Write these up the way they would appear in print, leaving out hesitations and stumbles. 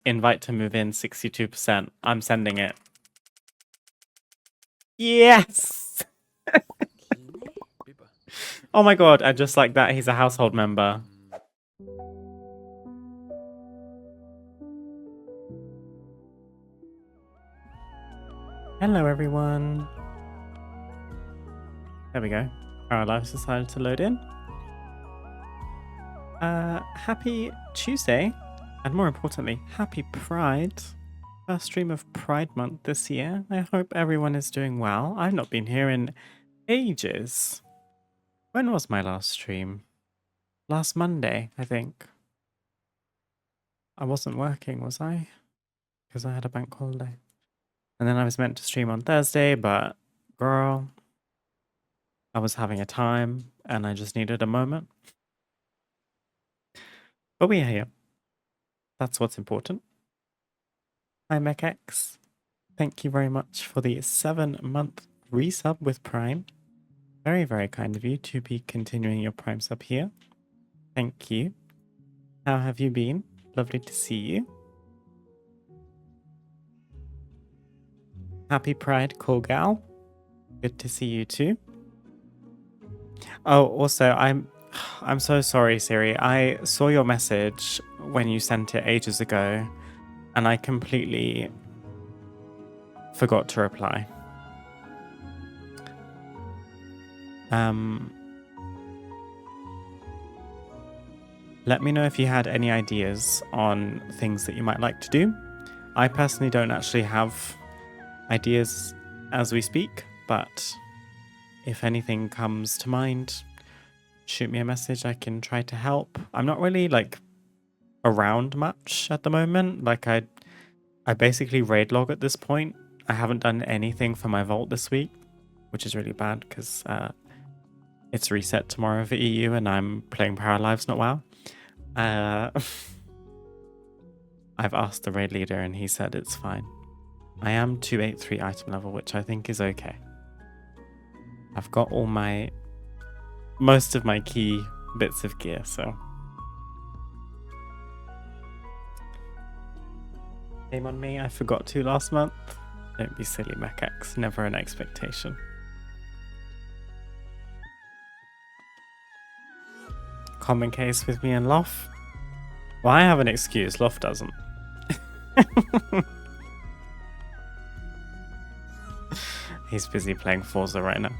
Invite to move in 62%. I'm sending it. Yes! Oh my god, and just like that, he's a household member. Hello, everyone. There we go. Paralives decided to load in. Happy Tuesday, and more importantly, happy Pride. First stream of Pride Month this year. I hope everyone is doing well. I've not been here in ages. When was my last stream? Last Monday, I think. I wasn't working, was I? Because I had a bank holiday. And then I was meant to stream on Thursday, but girl, I was having a time and I just needed a moment. But we are here. That's what's important. Hi, MechX. Thank you very much for the 7-month resub with Prime. Very, very kind of you to be continuing your Prime sub here. Thank you. How have you been? Lovely to see you. Happy Pride, cool gal. Good to see you too. Oh, also, I'm so sorry, Siri. I saw your message when you sent it ages ago, and I completely forgot to reply. Let me know if you had any ideas on things that you might like to do. I personally don't actually have ideas as we speak, but if anything comes to mind, shoot me a message. I can try to help. I'm not really like around much at the moment. Like I basically raid log at this point. I haven't done anything for my vault this week, which is really bad because it's reset tomorrow for EU and I'm playing Paralives, not WoW. I've asked the raid leader and he said it's fine. I am 283 item level, which I think is okay. I've got most of my key bits of gear, so. Shame on me, I forgot to last month. Don't be silly, MechX, never an expectation. Common case with me and Lof. Well, I have an excuse, Lof doesn't. He's busy playing Forza right now.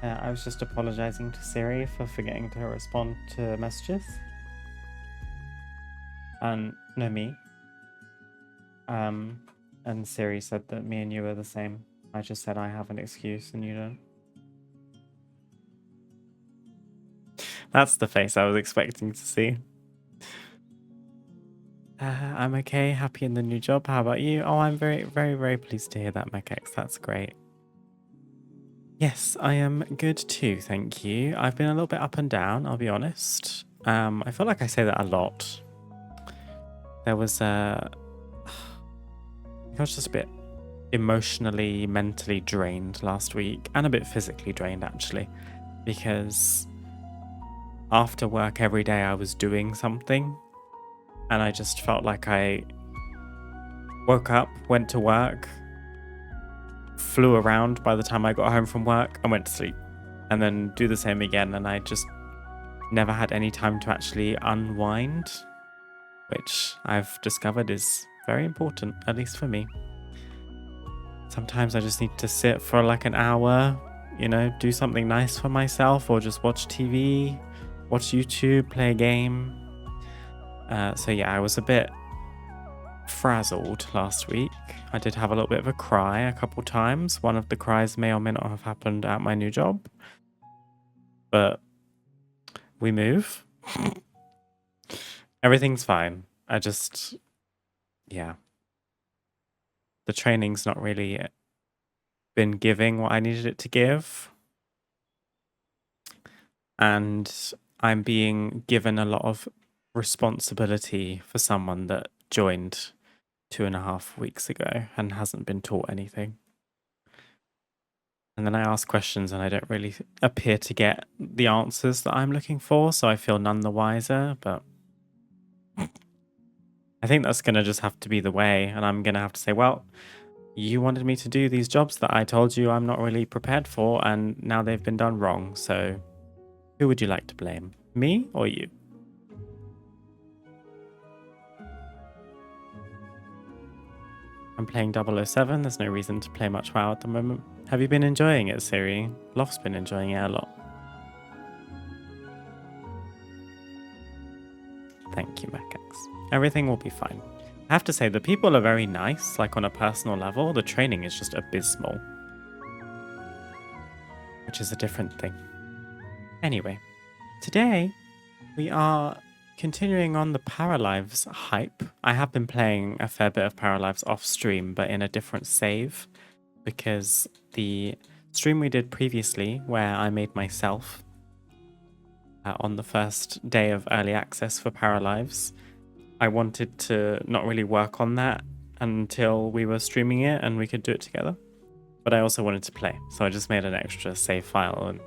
I was just apologizing to Siri for forgetting to respond to messages. And no, me. And Siri said that me and you are the same. I just said I have an excuse and you don't. That's the face I was expecting to see. I'm okay, happy in the new job. How about you? Oh, I'm very, very, very pleased to hear that, MechX. That's great. Yes, I am good too, thank you. I've been a little bit up and down, I'll be honest. I feel like I say that a lot. There was I was just a bit emotionally, mentally drained last week, and a bit physically drained actually, because after work every day I was doing something, and I just felt like I woke up, went to work, flew around by the time I got home from work and went to sleep, and then do the same again, and I just never had any time to actually unwind, which I've discovered is very important, at least for me. Sometimes I just need to sit for like an hour, you know, do something nice for myself, or just watch TV, watch YouTube, play a game. So yeah, I was a bit frazzled last week. I did have a little bit of a cry a couple times. One of the cries may or may not have happened at my new job, but we move. Everything's fine. Yeah. The training's not really been giving what I needed it to give. And I'm being given a lot of responsibility for someone that joined 2.5 weeks ago and hasn't been taught anything. And then I ask questions and I don't really appear to get the answers that I'm looking for, so I feel none the wiser. But I think that's going to just have to be the way. And I'm going to have to say, well, you wanted me to do these jobs that I told you I'm not really prepared for, and now they've been done wrong. So who would you like to blame? Me or you? I'm playing 007. There's no reason to play much WoW at the moment. Have you been enjoying it, Siri? Loft's been enjoying it a lot. Thank you, Macax. Everything will be fine. I have to say, the people are very nice, like on a personal level. The training is just abysmal, which is a different thing. Anyway, today we are continuing on the Paralives hype. I have been playing a fair bit of Paralives off stream, but in a different save, because the stream we did previously, where I made myself on the first day of early access for Paralives, I wanted to not really work on that until we were streaming it and we could do it together. But I also wanted to play, so I just made an extra save file and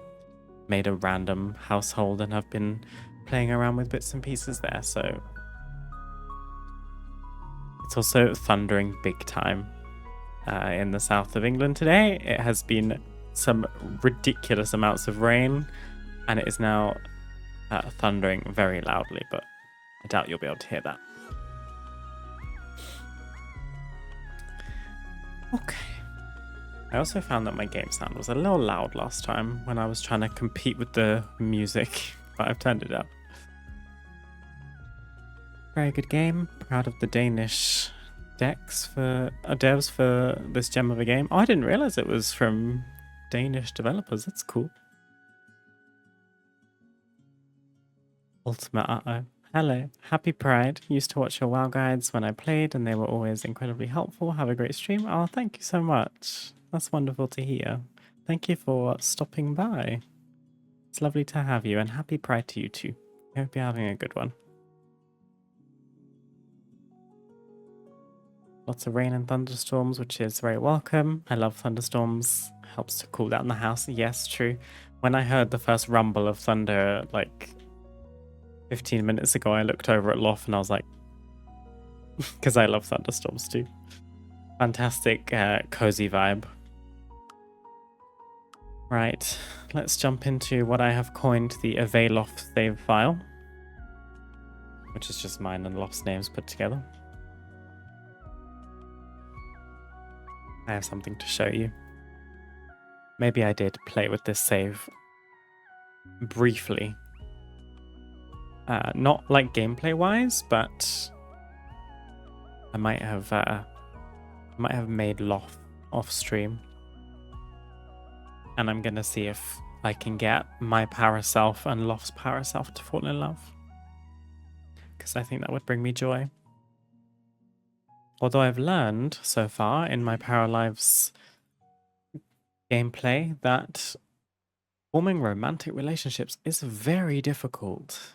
made a random household and have been playing around with bits and pieces there. So it's also thundering big time in the south of England today. It has been some ridiculous amounts of rain, and it is now thundering very loudly, but I doubt you'll be able to hear that. Okay. I also found that my game sound was a little loud last time when I was trying to compete with the music, but I've turned it up. Very good game. Proud of the Danish devs for this gem of a game. Oh, I didn't realize it was from Danish developers. That's cool. Ultimate uh-oh. Hello. Happy Pride. Used to watch your WoW guides when I played and they were always incredibly helpful. Have a great stream. Oh, thank you so much. That's wonderful to hear. Thank you for stopping by. It's lovely to have you, and happy Pride to you too. I hope you're having a good one. Lots of rain and thunderstorms, which is very welcome. I love thunderstorms. Helps to cool down the house. Yes, true. When I heard the first rumble of thunder, like 15 minutes ago, I looked over at Loft and I was like, because I love thunderstorms too. Fantastic, cozy vibe. Right, let's jump into what I have coined the Avaloft save file, which is just mine and Loft's names put together. I have something to show you. Maybe I did play with this save briefly. Not like gameplay wise, but I might have made Loft off stream. And I'm gonna see if I can get my power self and Loft's power self to fall in love, because I think that would bring me joy. Although I've learned so far in my Paralives gameplay that forming romantic relationships is very difficult.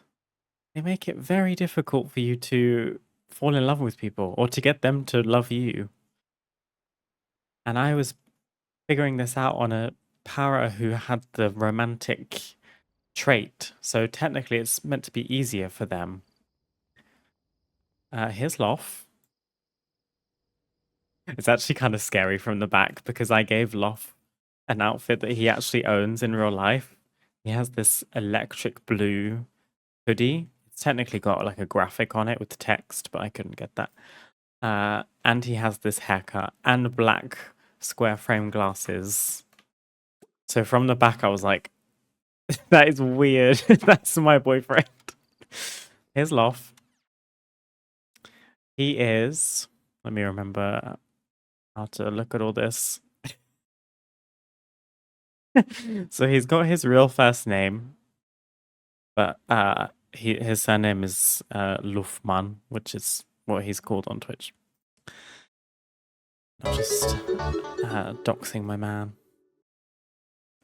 They make it very difficult for you to fall in love with people or to get them to love you. And I was figuring this out on a power who had the romantic trait. So technically it's meant to be easier for them. Here's Lof. It's actually kind of scary from the back because I gave Lof an outfit that he actually owns in real life. He has this electric blue hoodie. It's technically got like a graphic on it with text, but I couldn't get that. And he has this haircut and black square frame glasses. So from the back, I was like, that is weird. That's my boyfriend. Here's Lof. He is, let me remember how to look at all this. So he's got his real first name, but his surname is Lufman, which is what he's called on Twitch. I'm just doxing my man.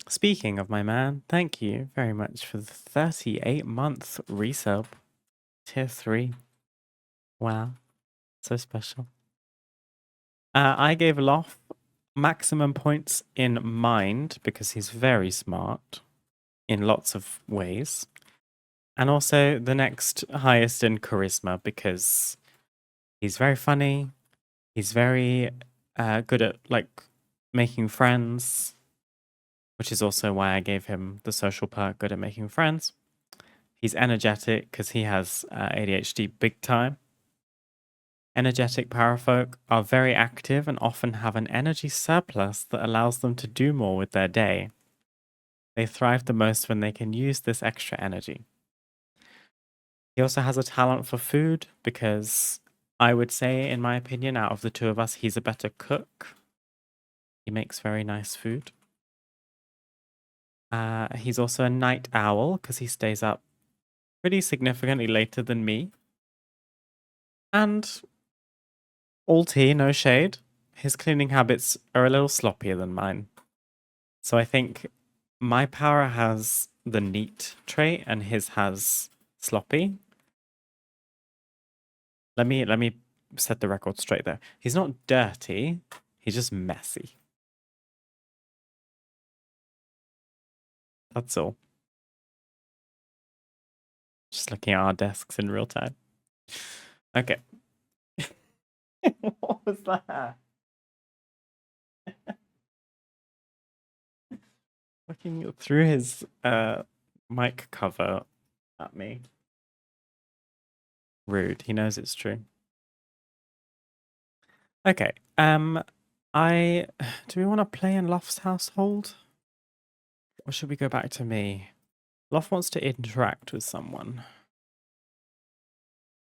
Speaking of my man, thank you very much for the 38-month resub. Tier 3. Wow. So special. I gave Lof maximum points in mind because he's very smart in lots of ways. And also the next highest in charisma because he's very funny. He's very good at like making friends, which is also why I gave him the social perk, good at making friends. He's energetic because he has ADHD big time. Energetic powerfolk are very active and often have an energy surplus that allows them to do more with their day. They thrive the most when they can use this extra energy. He also has a talent for food because I would say, in my opinion, out of the two of us, he's a better cook. He makes very nice food. He's also a night owl because he stays up pretty significantly later than me. And all tea, no shade, his cleaning habits are a little sloppier than mine. So I think my power has the neat trait and his has sloppy. Let me set the record straight there. He's not dirty, he's just messy. That's all. Just looking at our desks in real time. Okay. What was that? Looking through his mic cover at me. Rude. He knows it's true. Okay. I do we want to play in Loft's household? Or should we go back to me? Loft wants to interact with someone.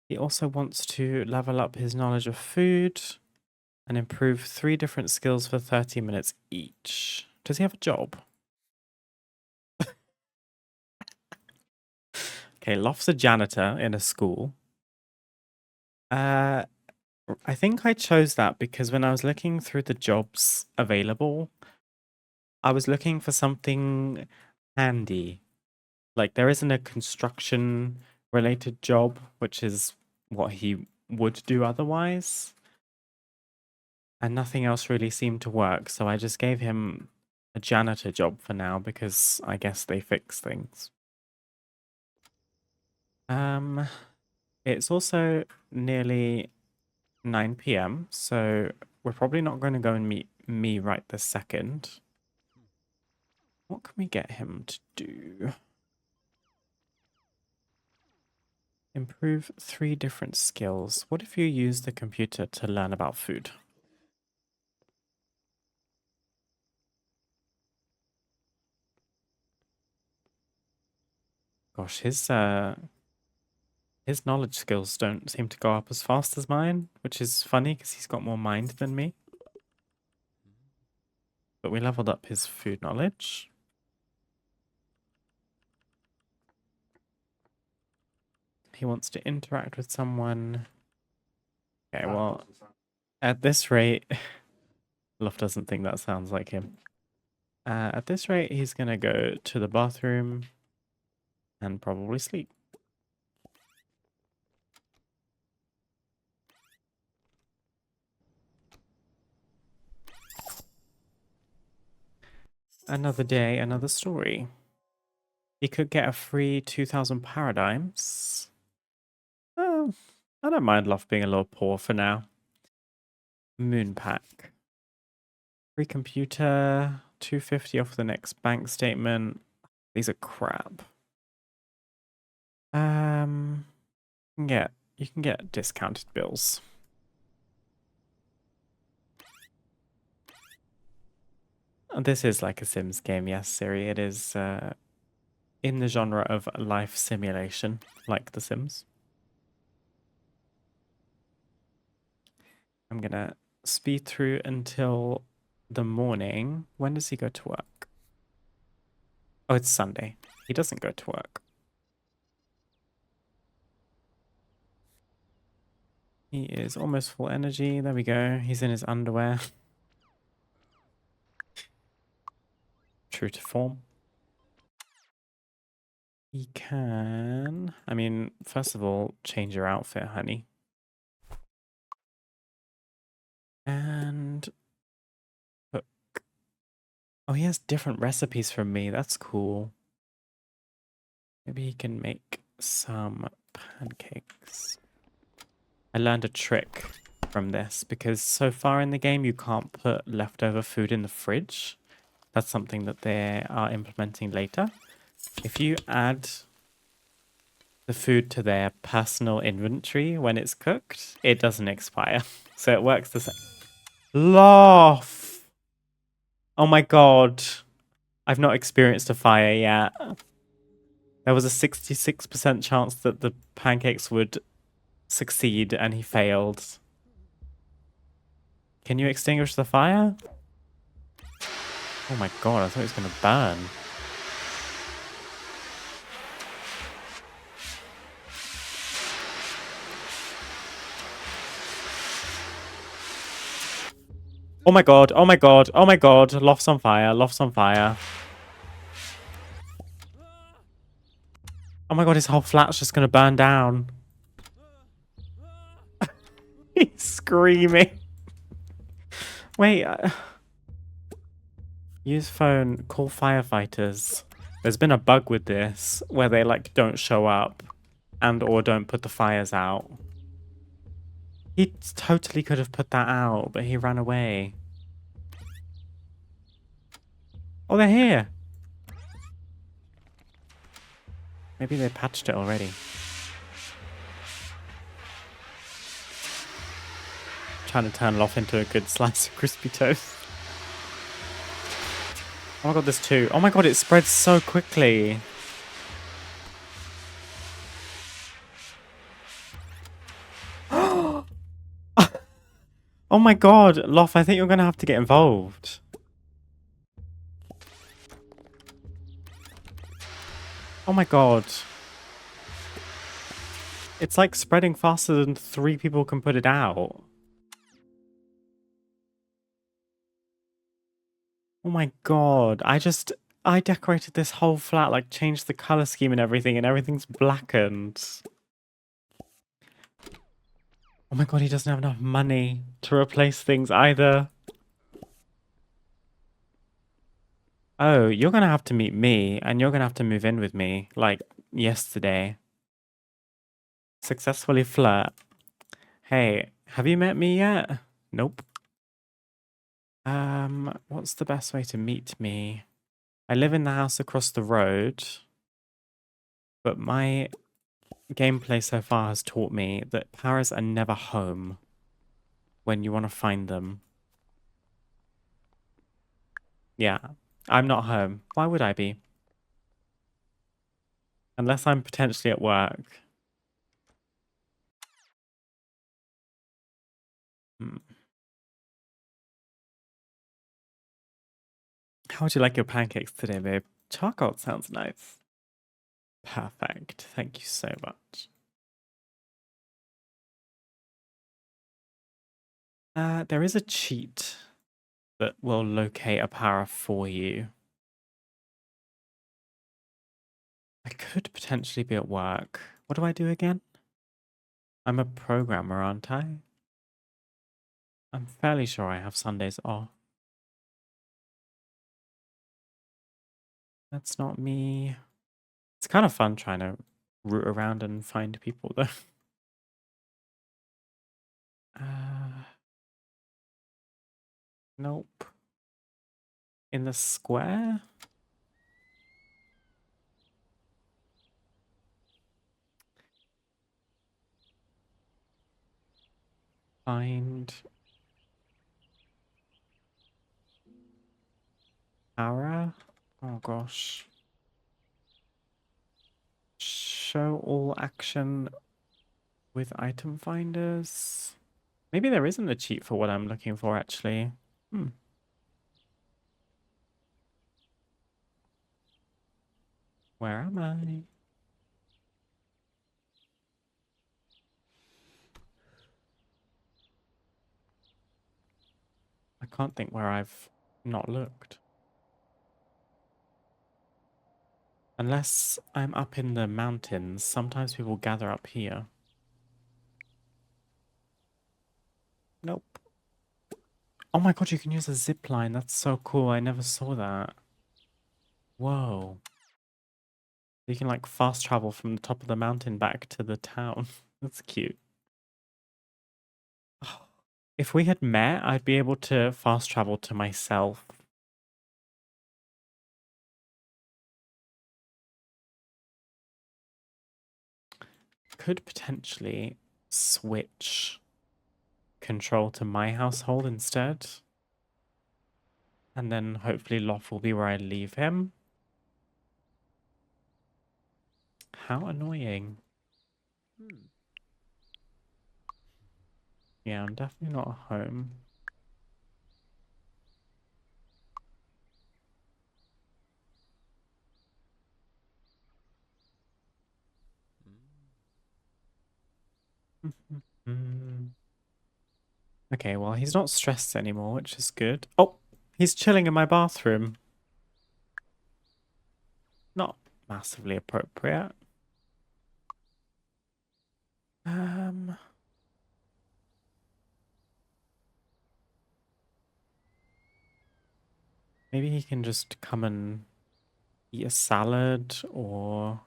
He also wants to level up his knowledge of food and improve 3 different skills for 30 minutes each. Does he have a job? Okay, Loft's a janitor in a school. I think I chose that because when I was looking through the jobs available, I was looking for something handy. Like there isn't a construction related job, which is what he would do otherwise. And nothing else really seemed to work, so I just gave him a janitor job for now because I guess they fix things. Um, it's also nearly 9 p.m., so we're probably not going to go and meet me right this second. What can we get him to do? Improve 3 different skills. What if you use the computer to learn about food? Gosh, his knowledge skills don't seem to go up as fast as mine, which is funny because he's got more mind than me. But we leveled up his food knowledge. He wants to interact with someone. Okay, well, at this rate, Luff doesn't think that sounds like him. At this rate, he's gonna go to the bathroom and probably sleep. Another day, another story. He could get a free 2,000 paradigms. Oh, I don't mind Luff being a little poor for now. Moon pack. Free computer, 250 off the next bank statement. These are crap. Yeah, you can get discounted bills. This is like a Sims game, yes, Siri. It is in the genre of life simulation, like The Sims. I'm gonna speed through until the morning. When does he go to work? Oh, it's Sunday. He doesn't go to work. He is almost full energy. There we go. He's in his underwear. True to form. He can... I mean, first of all, change your outfit, honey. And put Oh, he has different recipes from me. That's cool. Maybe he can make some pancakes. I learned a trick from this because so far in the game you can't put leftover food in the fridge. That's something that they are implementing later. If you add the food to their personal inventory when it's cooked, it doesn't expire. So it works the same. Laugh! Oh my god. I've not experienced a fire yet. There was a 66% chance that the pancakes would succeed and he failed. Can you extinguish the fire? Oh my god, I thought it was going to burn. Oh my god, oh my god, oh my god. Loft's on fire, loft's on fire. Oh my god, his whole flat's just going to burn down. He's screaming. Wait. Use phone, call firefighters. There's been a bug with this where they like don't show up and or don't put the fires out. He totally could have put that out, but he ran away. Oh, they're here. Maybe they patched it already. Trying to turn Loft into a good slice of crispy toast. Oh my god, there's two. Oh my god, it spreads so quickly. Oh my god, Loft, I think you're going to have to get involved. Oh my god. It's like spreading faster than 3 people can put it out. Oh my god, I decorated this whole flat, like changed the color scheme and everything's blackened. Oh my god, he doesn't have enough money to replace things either. Oh, you're gonna have to meet me, and you're gonna have to move in with me, like yesterday. Successfully flirt. Hey, have you met me yet? Nope. What's the best way to meet me? I live in the house across the road, but my gameplay so far has taught me that paras are never home when you want to find them. Yeah, I'm not home. Why would I be? Unless I'm potentially at work. Hmm. How would you like your pancakes today, babe? Charcoal sounds nice. Perfect. Thank you so much. There is a cheat that will locate a para for you. I could potentially be at work. What do I do again? I'm a programmer, aren't I? I'm fairly sure I have Sundays off. That's not me. It's kind of fun trying to root around and find people, though. Nope. In the square? Find Ara? Oh gosh. Show all action with item finders. Maybe there isn't a cheat for what I'm looking for, actually. Where am I? I can't think where I've not looked. Unless I'm up in the mountains, sometimes people gather up here. Nope. Oh my god, you can use a zip line. That's so cool. I never saw that. Whoa. You can like fast travel from the top of the mountain back to the town. That's cute. If we had met, I'd be able to fast travel to myself. Could potentially switch control to my household instead. And then hopefully Loth will be where I leave him. How annoying. Yeah, I'm definitely not home. Okay, well, he's not stressed anymore, which is good. Oh, he's chilling in my bathroom. Not massively appropriate. Um, Maybe he can just come and eat a salad or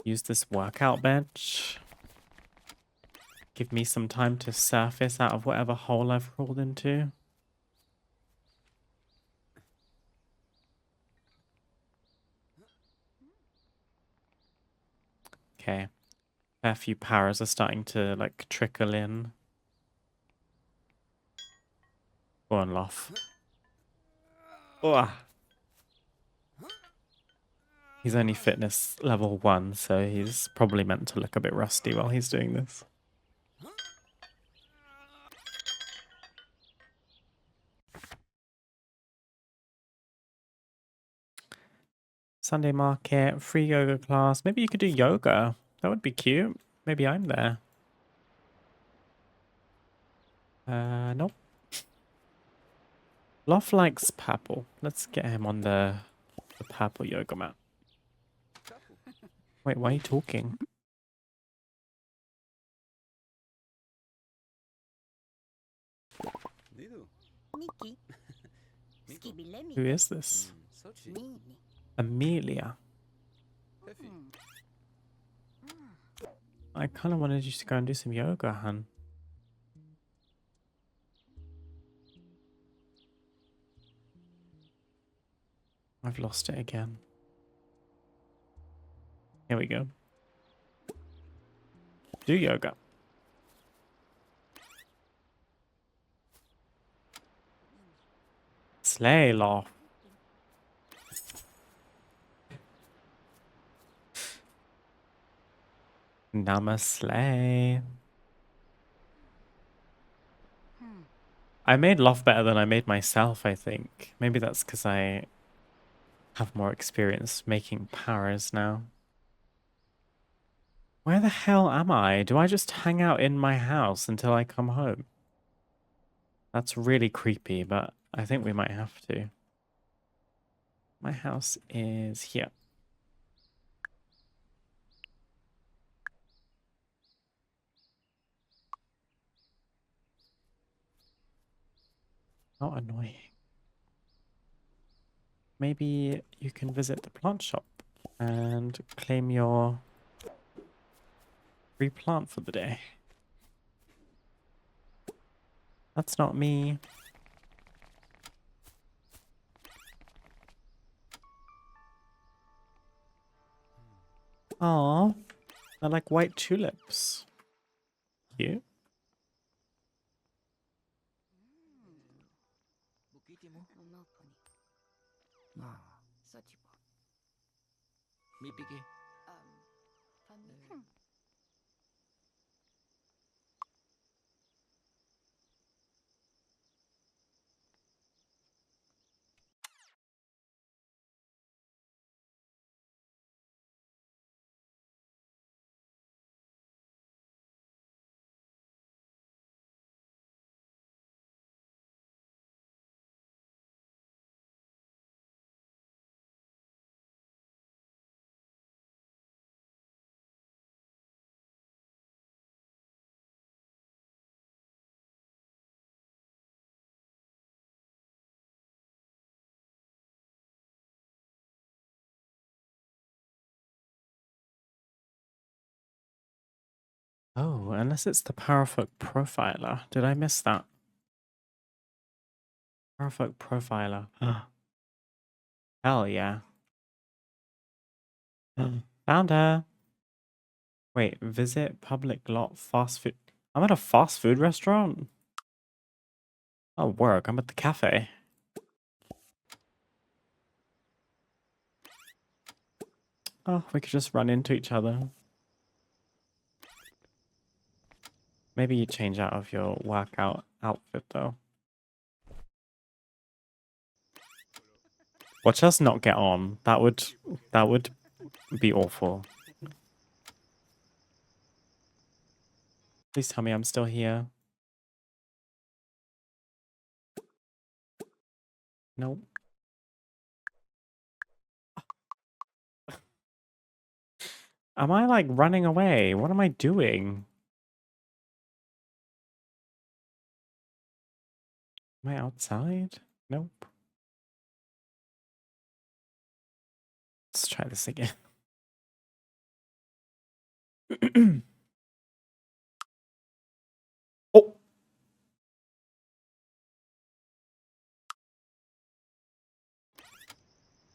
use this workout bench. Give me some time to surface out of whatever hole I've crawled into. Okay. A few paras are starting to like trickle in. Go on, Loth. Ugh. He's only fitness level 1, so he's probably meant to look a bit rusty while he's doing this. Sunday market, free yoga class. Maybe you could do yoga. That would be cute. Maybe I'm there. Nope. Loth likes purple. Let's get him on the purple yoga mat. Wait, why are you talking? Who is this? Amelia. I kind of wanted you to go and do some yoga, hun. I've lost it again. Here we go. Do yoga. Slay, Loth. Namaste. I made Loth better than I made myself, I think. Maybe that's because I have more experience making paras now. Where the hell am I? Do I just hang out in my house until I come home? That's really creepy, but I think we might have to. My house is here. How annoying. Maybe you can visit the plant shop and claim your free plant for the day. That's not me. Aw, they're like white tulips. Cute. Oh, unless it's the Powerfolk Profiler. Did I miss that? Powerfolk Profiler. Hell yeah. Found her. Wait, visit public lot fast food. I'm at a fast food restaurant? Oh, work. I'm at the cafe. Oh, we could just run into each other. Maybe you change out of your workout outfit, though. Watch us not get on. That would be awful. Please tell me I'm still here. Nope. Am I like running away? What am I doing? Am I outside? Nope. Let's try this again. Oh!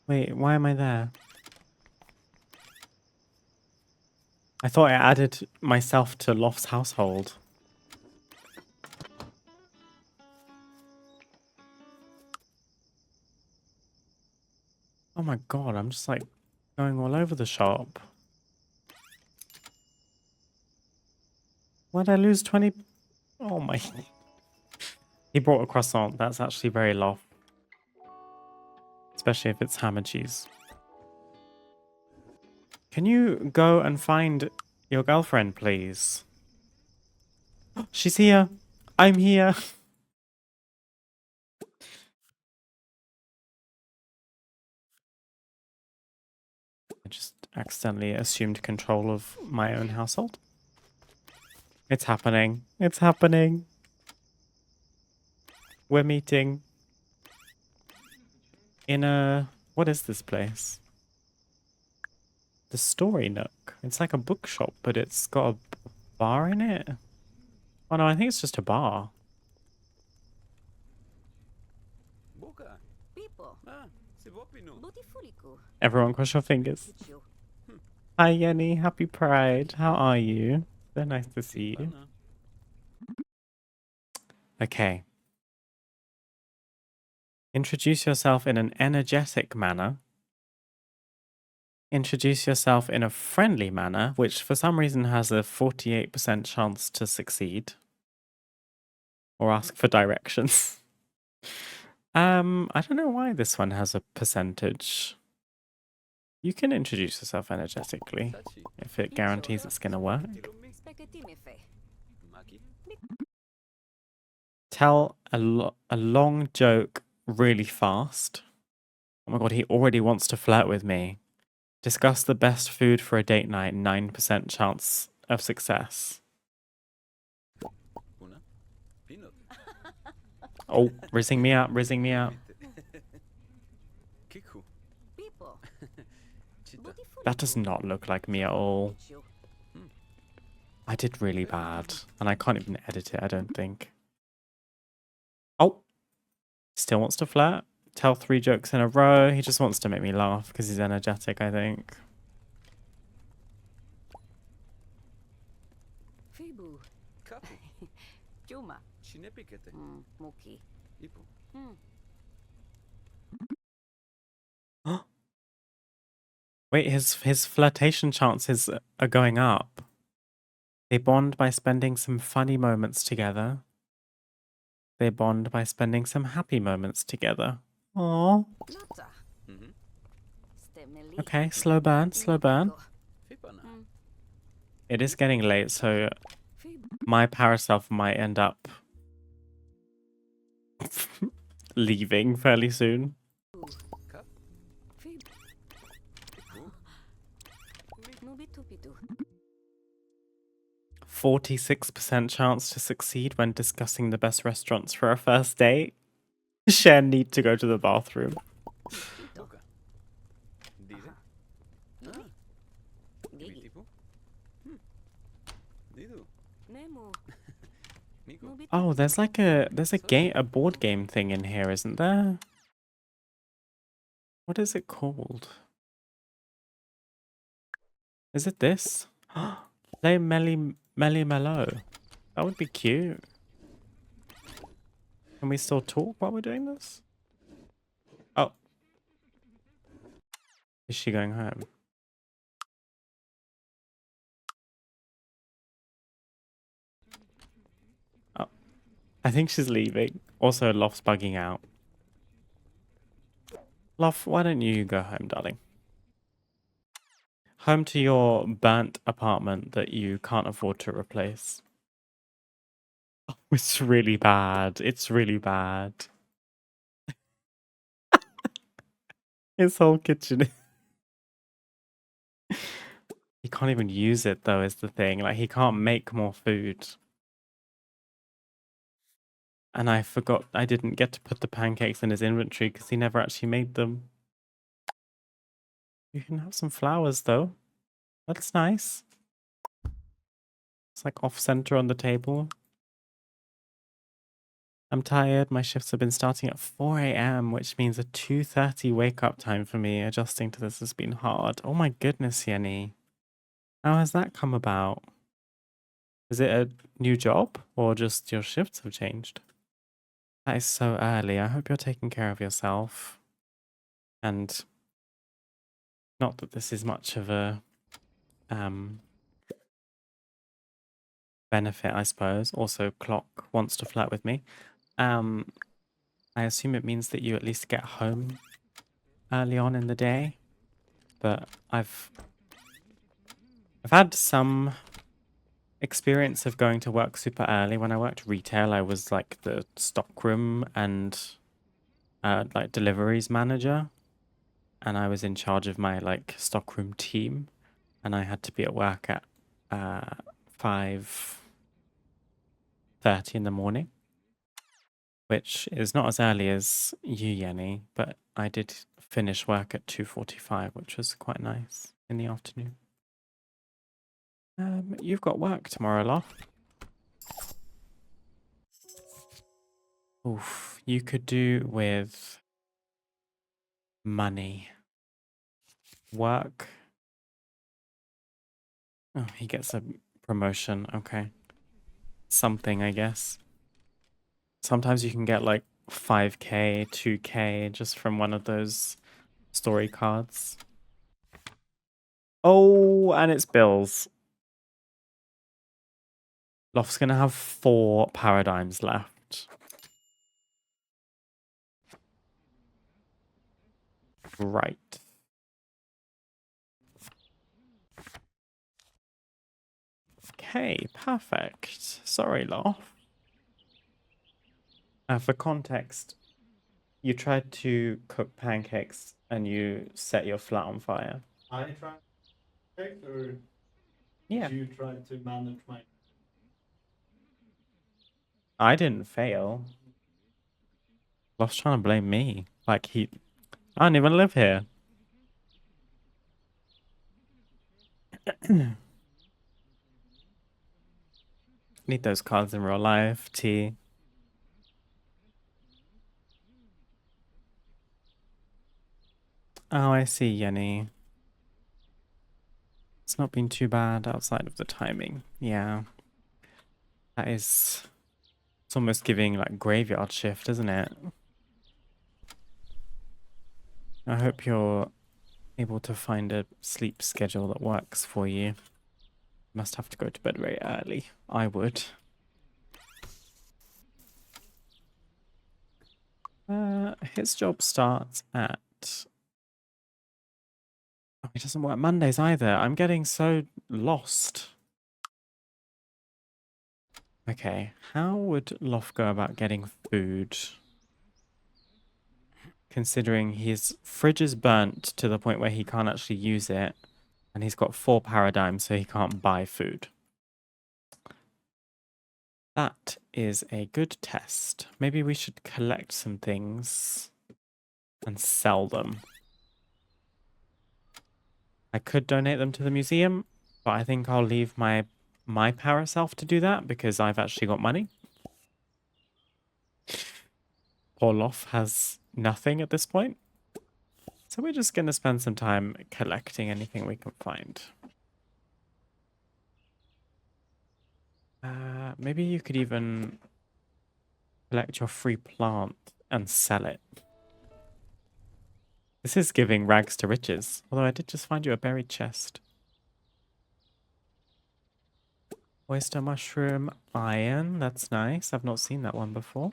Wait, why am I there? I thought I added myself to Loft's household. Oh my god, I'm just like going all over the shop. Why'd I lose 20? Oh my. He brought a croissant. That's actually very Loft. Especially if it's ham and cheese. Can you go and find your girlfriend, please? She's here. I'm here. I just accidentally assumed control of my own household. It's happening. It's happening. We're meeting in a... What is this place? The Story Nook. It's like a bookshop, but it's got a bar in it. Oh no, I think it's just a bar. Everyone cross your fingers. Hi Yenny, happy Pride. How are you? Very nice to see you. Okay. Introduce yourself in an energetic manner. Introduce yourself in a friendly manner, which for some reason has a 48% chance to succeed. Or ask for directions. I don't know why this one has a percentage. You can introduce yourself energetically if it guarantees it's going to work. Tell a long joke really fast. Oh my god, he already wants to flirt with me. Discuss the best food for a date night, 9% chance of success. Oh, rizzing me up, rizzing me up. That does not look like me at all. I did really bad, and I can't even edit it, I don't think. Oh, still wants to flirt. Tell 3 jokes in a row. He just wants to make me laugh because he's energetic, I think. Wait, his flirtation chances are going up. They bond by spending some funny moments together. They bond by spending some happy moments together. Aww. Okay, slow burn, slow burn. It is getting late, so my paraself might end up leaving fairly soon. 46% chance to succeed when discussing the best restaurants for a first date. Share need to go to the bathroom. Oh, there's like a board game thing in here, isn't there? What is it called? Is it this? Play Melly Mellow. That would be cute. Can we still talk while we're doing this? Oh, is she going home? Oh, I think she's leaving. Also, Loft's bugging out. Loft, why don't you go home, darling? Home to your burnt apartment that you can't afford to replace. Oh, it's really bad. It's really bad. His whole kitchen. He can't even use it though, is the thing. Like, he can't make more food. And I forgot I didn't get to put the pancakes in his inventory because he never actually made them. You can have some flowers though. That's nice. It's like off center on the table. I'm tired. My shifts have been starting at 4 a.m., which means a 2:30 wake up time for me. Adjusting to this has been hard. Oh my goodness, Yenny. How has that come about? Is it a new job or just your shifts have changed? That is so early. I hope you're taking care of yourself. And not that this is much of a benefit, I suppose. Also, Clock wants to flirt with me. I assume it means that you at least get home early on in the day. But I've had some experience of going to work super early. When I worked retail, I was like the stockroom and like deliveries manager, and I was in charge of my like stockroom team, and I had to be at work at 5:30 in the morning, which is not as early as you, Yenny, but I did finish work at 2:45, which was quite nice in the afternoon. You've got work tomorrow, love. Oof, you could do with money. Work. Oh, he gets a promotion. Okay. Something, I guess. Sometimes you can get like 5K, 2K just from one of those story cards. Oh, and it's bills. Loft's gonna have 4 paradigms left. Right. Okay, perfect. Sorry, Loft. For context, you tried to cook pancakes and you set your flat on fire. I tried to or Yeah. you tried to manage my. I didn't fail. Loft's trying to blame me. Like I don't even live here. Need those cards in real life, T. Oh, I see, Yenny. It's not been too bad outside of the timing. Yeah. That is... It's almost giving, like, graveyard shift, isn't it? I hope you're able to find a sleep schedule that works for you. Must have to go to bed very early. I would. His job starts at... Oh, he doesn't work Mondays either. I'm getting so lost. Okay, how would Loft go about getting food? Considering his fridge is burnt to the point where he can't actually use it, and he's got 4 paradigms, so he can't buy food. That is a good test. Maybe we should collect some things and sell them. I could donate them to the museum, but I think I'll leave my my power self to do that because I've actually got money. Poor Loff has nothing at this point. So we're just going to spend some time collecting anything we can find. Maybe you could even collect your free plant and sell it. This is giving rags to riches. Although I did just find you a buried chest. Oyster mushroom iron. That's nice. I've not seen that one before.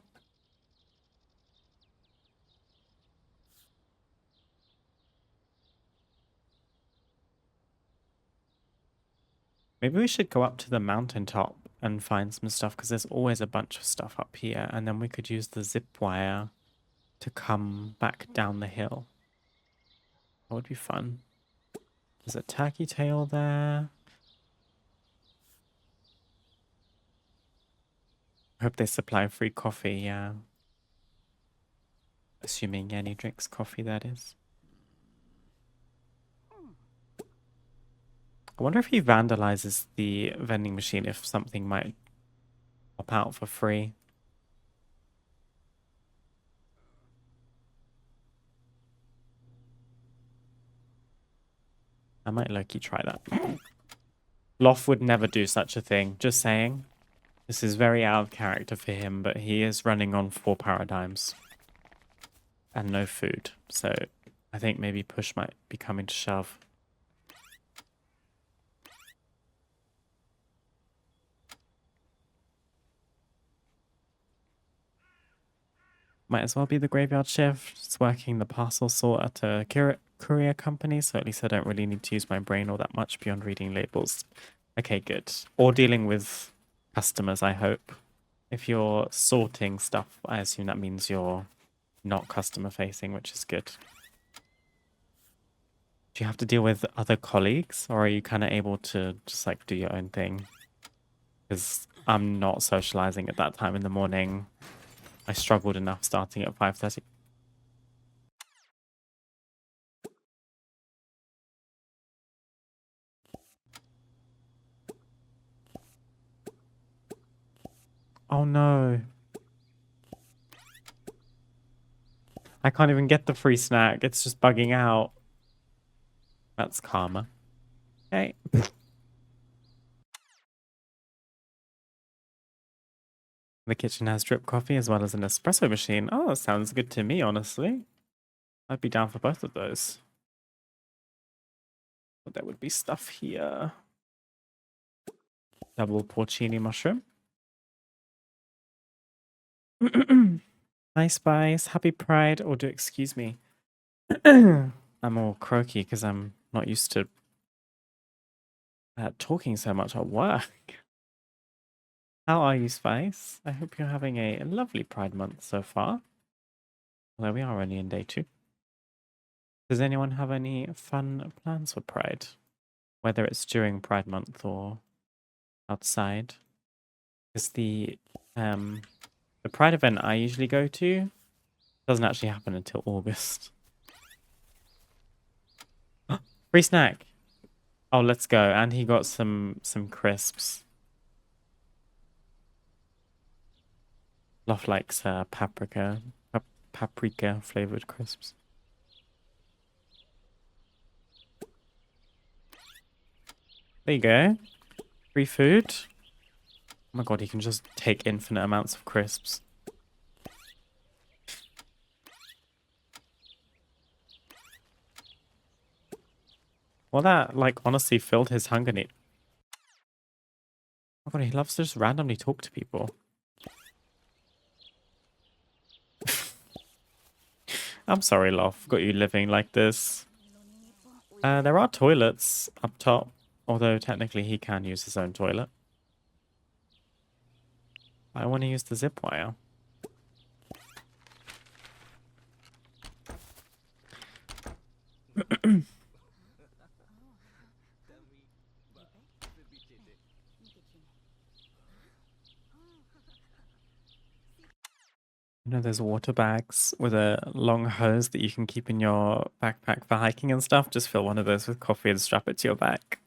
Maybe we should go up to the mountaintop and find some stuff because there's always a bunch of stuff up here. And then we could use the zip wire to come back down the hill. That would be fun. There's a turkey tail there. I hope they supply free coffee, yeah. Assuming Yanni drinks coffee, that is. I wonder if he vandalizes the vending machine, if something might pop out for free. I might low-key try that. Loff would never do such a thing, just saying. This is very out of character for him, but he is running on 4 paradigms. And no food, so I think maybe push might be coming to shove. Might as well be the graveyard shift. It's working the parcel sort at a courier company, so at least I don't really need to use my brain all that much beyond reading labels. Okay, good. Or dealing with customers, I hope. If you're sorting stuff, I assume that means you're not customer facing, which is good. Do you have to deal with other colleagues, or are you kind of able to just like do your own thing? Because I'm not socializing at that time in the morning. I struggled enough starting at 5:30. Oh no. I can't even get the free snack. It's just bugging out. That's karma. Okay. The kitchen has drip coffee as well as an espresso machine. Oh, that sounds good to me, honestly. I'd be down for both of those. But there would be stuff here. Double porcini mushroom. Hi, Spice. Happy Pride. Or do excuse me. I'm all croaky because I'm not used to talking so much at work. How are you, Spice? I hope you're having a lovely Pride month so far. Although we are only in day 2. Does anyone have any fun plans for Pride? Whether it's during Pride month or outside? Because the Pride event I usually go to doesn't actually happen until August. Free snack! Oh, let's go. And he got some crisps. Lof likes paprika flavored crisps. There you go. Free food. Oh my god, he can just take infinite amounts of crisps. Well, that, like, honestly filled his hunger need. Oh my god, he loves to just randomly talk to people. I'm sorry, Lof. Got you living like this. There are toilets up top, although technically he can use his own toilet. I want to use the zip wire. You know, there's water bags with a long hose that you can keep in your backpack for hiking and stuff. Just fill one of those with coffee and strap it to your back.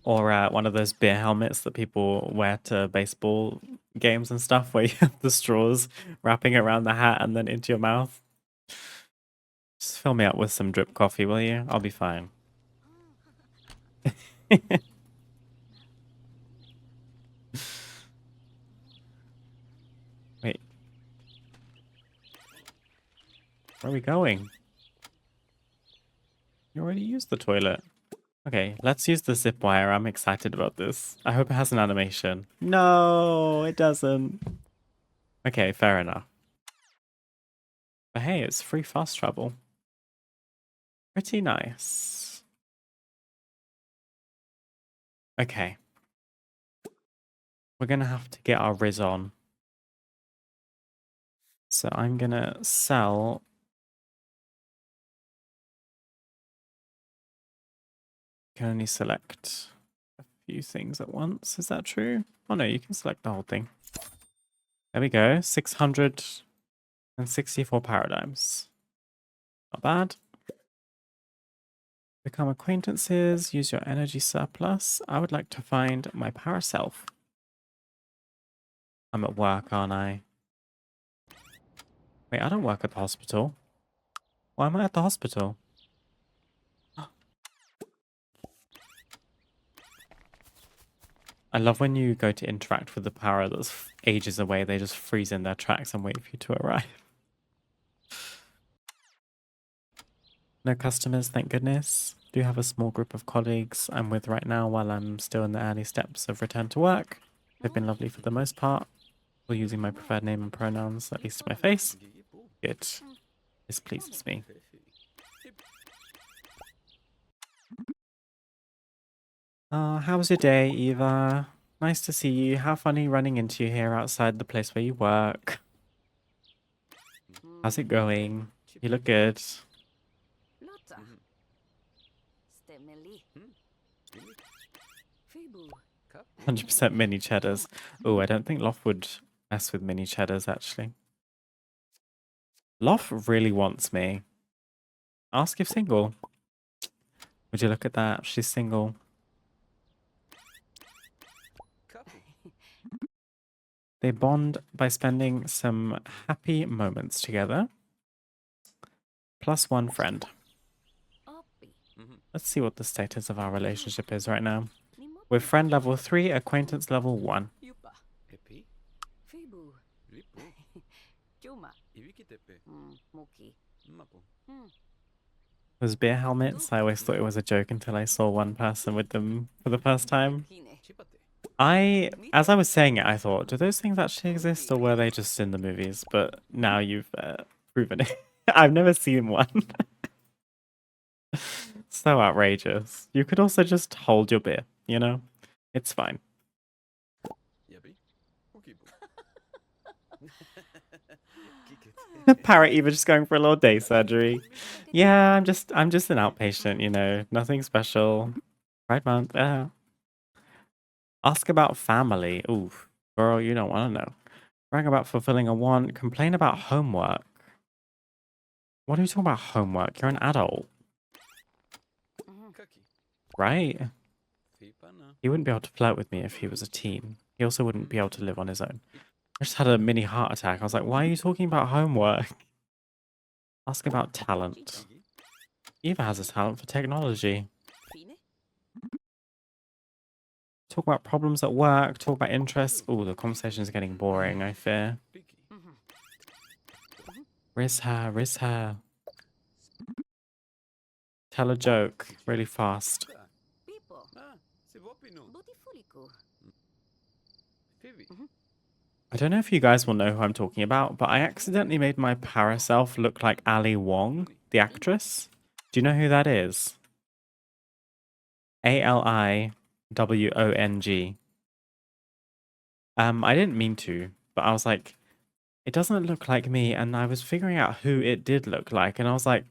Or one of those beer helmets that people wear to baseball games and stuff, where you have the straws wrapping around the hat and then into your mouth. Just fill me up with some drip coffee, will you? I'll be fine. Wait. Where are we going? You already used the toilet. Okay, let's use the zip wire. I'm excited about this. I hope it has an animation. No, it doesn't. Okay, fair enough. But hey, it's free fast travel. Pretty nice. Okay. We're gonna have to get our Riz on. So I'm gonna sell. You can only select a few things at once. Is that true? Oh no, you can select the whole thing. There we go. 664 paradigms. Not bad. Become acquaintances. Use your energy surplus. I would like to find my para self. I'm at work, aren't I? Wait, I don't work at the hospital. Why am I at the hospital? I love when you go to interact with the para that's ages away. They just freeze in their tracks and wait for you to arrive. No customers, thank goodness. Do have a small group of colleagues I'm with right now while I'm still in the early steps of return to work. They've been lovely for the most part. Still using my preferred name and pronouns, at least to my face. Good. This pleases me. How was your day, Eva? Nice to see you. How funny running into you here outside the place where you work. How's it going? You look good. 100% mini cheddars. Oh, I don't think Loft would mess with mini cheddars, actually. Loft really wants me. Ask if single. Would you look at that? She's single. They bond by spending some happy moments together. +1 friend. Let's see what the status of our relationship is right now. With friend level 3, acquaintance level 1. Those beer helmets, I always thought it was a joke until I saw one person with them for the first time. As I was saying it, I thought, do those things actually exist or were they just in the movies? But now you've proven it. I've never seen one. So outrageous. You could also just hold your beer, you know? It's fine. Parrot Eva just going for a little day surgery. Yeah, I'm just an outpatient, you know, nothing special. Pride month. Ask about family. Ooh, girl, you don't want to know. Brag about fulfilling a want. Complain about homework. What are you talking about homework? You're an adult, right? He wouldn't be able to flirt with me if he was a teen. He also wouldn't be able to live on his own. I just had a mini heart attack. I was like, why are you talking about homework? Ask about talent. Eva has a talent for technology. Talk about problems at work. Talk about interests. Ooh, the conversation is getting boring, I fear. Riz her. Tell a joke really fast. I don't know if you guys will know who I'm talking about, but I accidentally made my para self look like Ali Wong, the actress. Do you know who that is? ALIWONG. I didn't mean to, but I was like, it doesn't look like me, and I was figuring out who it did look like, and I was like,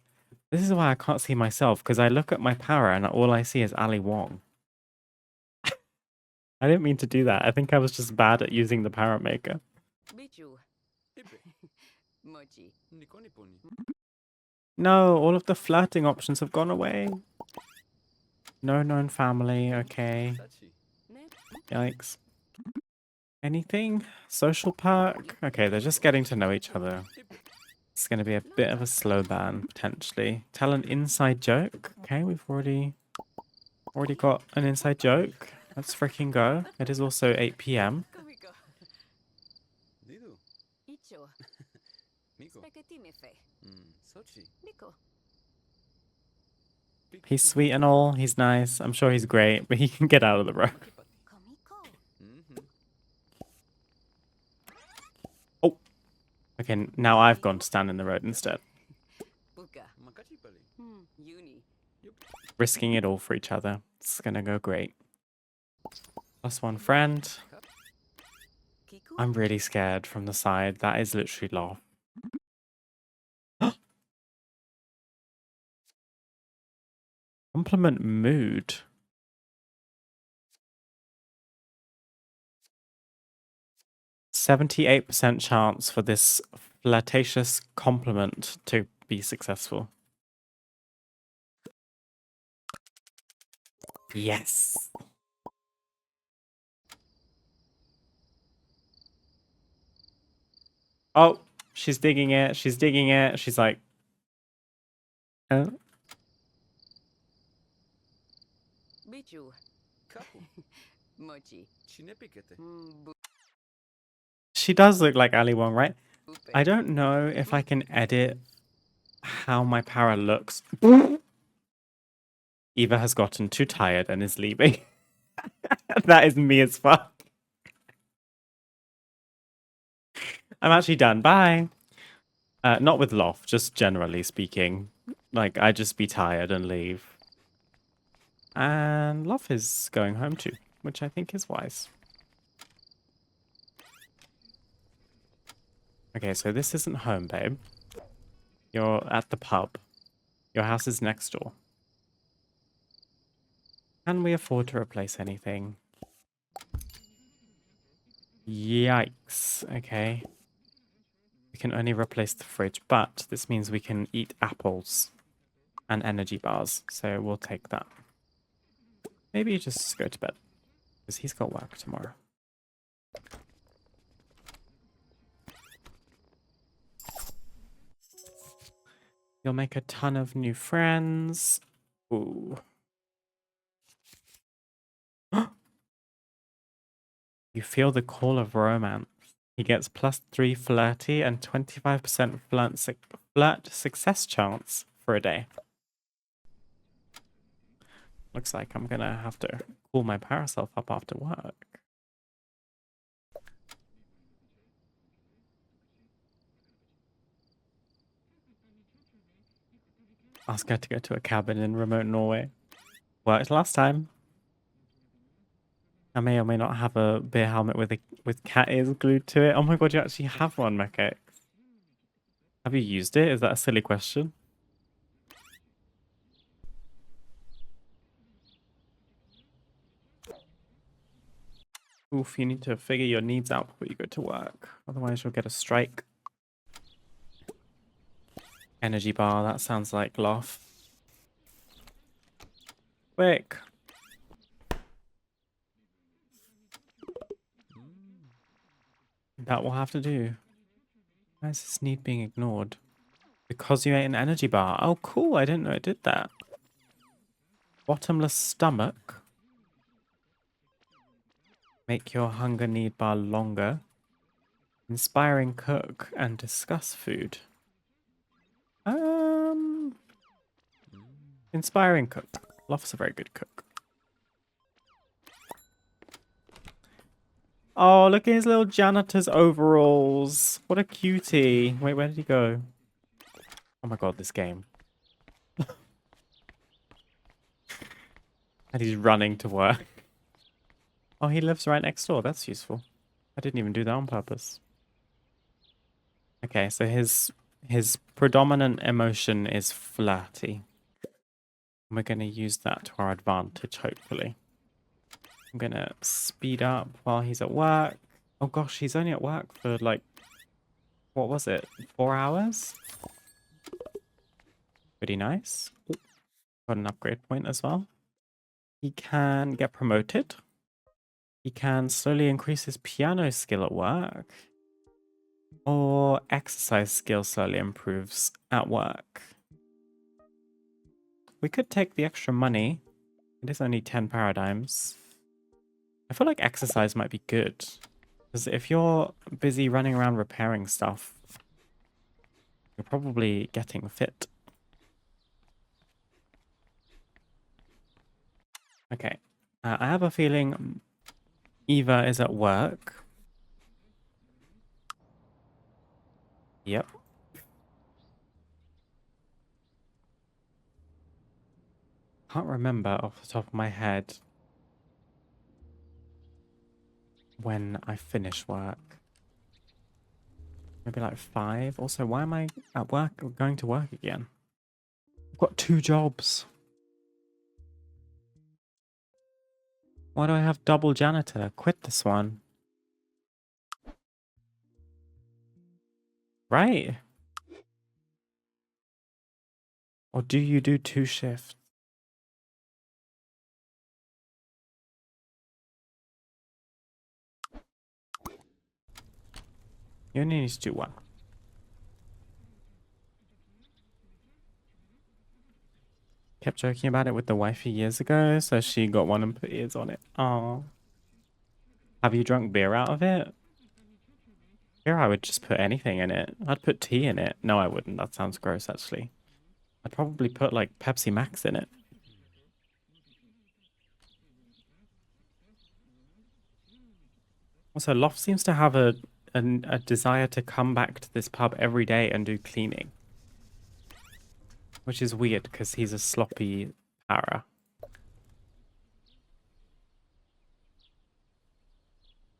this is why I can't see myself, because I look at my para and all I see is Ali Wong. I didn't mean to do that. I think I was just bad at using the para maker. No, all of the flirting options have gone away. No known family, okay. Yikes. Anything? Social perk? Okay, they're just getting to know each other. It's going to be a bit of a slow burn, potentially. Tell an inside joke? Okay, we've already got an inside joke. Let's freaking go. It is also 8 p.m. He's sweet and all. He's nice. I'm sure he's great, but he can get out of the road. Oh, okay. Now I've gone to stand in the road instead. Risking it all for each other. It's gonna go great. Plus one friend. I'm really scared from the side. That is literally law. Compliment mood. 78% chance for this flirtatious compliment to be successful. Yes. Oh, she's digging it. She's digging it. She's like, she does look like Ali Wong, right? I don't know if I can edit how my para looks. Eva has gotten too tired and is leaving. That is me as fuck. I'm actually done. Bye. Not with Loft, just generally speaking. Like, I just be tired and leave. And Loft is going home too, which I think is wise. Okay, so this isn't home, babe. You're at the pub. Your house is next door. Can we afford to replace anything? Yikes. Okay. We can only replace the fridge, but this means we can eat apples and energy bars, so we'll take that. Maybe just go to bed, because he's got work tomorrow. You'll make a ton of new friends. Ooh. You feel the call of romance. He gets +3 flirty and 25% flirt success chance for a day. Looks like I'm gonna have to call my paraself up after work. Ask her to go to a cabin in remote Norway. Worked last time. I may or may not have a beer helmet with cat ears glued to it. Oh my god, you actually have one, Mechx. Have you used it? Is that a silly question? Oof, you need to figure your needs out before you go to work. Otherwise you'll get a strike. Energy bar, that sounds like laugh. Quick. That will have to do. Why is this need being ignored? Because you ate an energy bar. Oh, cool. I didn't know it did that. Bottomless stomach. Make your hunger need bar longer. Inspiring cook and discuss food. Inspiring cook. Love's a very good cook. Oh, look at his little janitor's overalls. What a cutie. Wait, where did he go? Oh my god, this game. And he's running to work. Oh, he lives right next door. That's useful. I didn't even do that on purpose. Okay, so his predominant emotion is flirty. We're going to use that to our advantage, hopefully. I'm going to speed up while he's at work. Oh gosh, he's only at work for like, what was it? 4 hours? Pretty nice. Ooh, got an upgrade point as well. He can get promoted. He can slowly increase his piano skill at work. Or exercise skill slowly improves at work. We could take the extra money. It is only 10 paradigms. I feel like exercise might be good. Because if you're busy running around repairing stuff, you're probably getting fit. Okay. I have a feeling Eva is at work. Yep. Can't remember off the top of my head when I finish work. Maybe like 5. Also, why am I at work or going to work again? I've got 2 jobs. Why do I have double janitor? Quit this one. Right. Or do you do 2 shifts? You only need to do 1. Kept joking about it with the wifey years ago, so she got one and put ears on it. Oh. Have you drunk beer out of it? Beer, I would just put anything in it. I'd put tea in it. No, I wouldn't. That sounds gross, actually. I'd probably put, like, Pepsi Max in it. Also, Loft seems to have a desire to come back to this pub every day and do cleaning. Which is weird, because he's a sloppy para.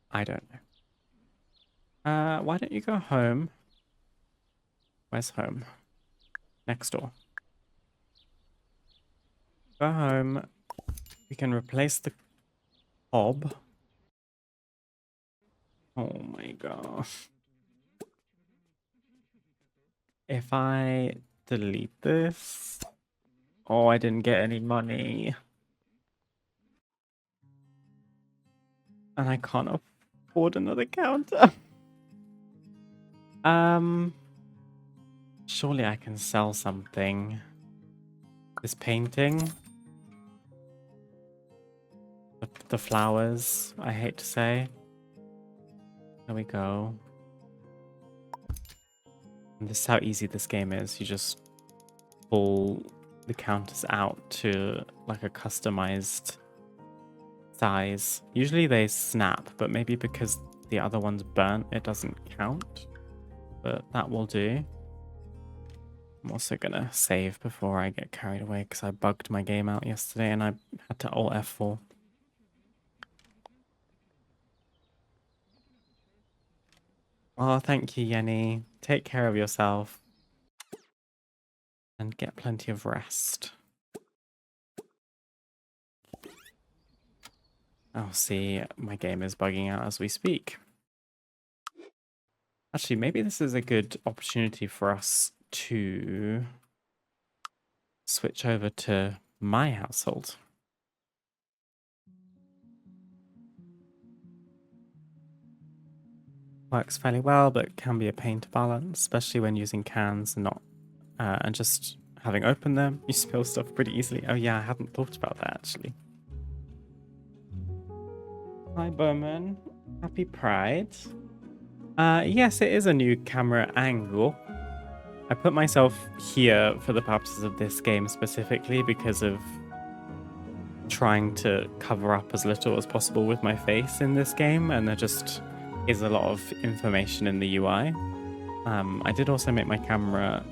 I don't know. Why don't you go home? Where's home? Next door. Go home. We can replace the hob. Oh my gosh. If I delete this... Oh, I didn't get any money. And I can't afford another counter. Surely I can sell something. This painting. The flowers, I hate to say. There we go. And this is how easy this game is. You just pull the counters out to like a customized size. Usually they snap, but maybe because the other one's burnt, it doesn't count. But that will do. I'm also gonna save before I get carried away because I bugged my game out yesterday and I had to Alt F4. Oh, thank you, Yenny. Take care of yourself. And get plenty of rest. Oh, see, my game is bugging out as we speak. Actually, maybe this is a good opportunity for us to switch over to my household. Works fairly well, but can be a pain to balance, especially when using cans and not and just having opened them. You spill stuff pretty easily. Oh yeah, I hadn't thought about that actually. Hi Bowman, happy Pride. Yes, it is a new camera angle. I put myself here for the purposes of this game specifically because of trying to cover up as little as possible with my face in this game, and there just is a lot of information in the UI. I did also make my camera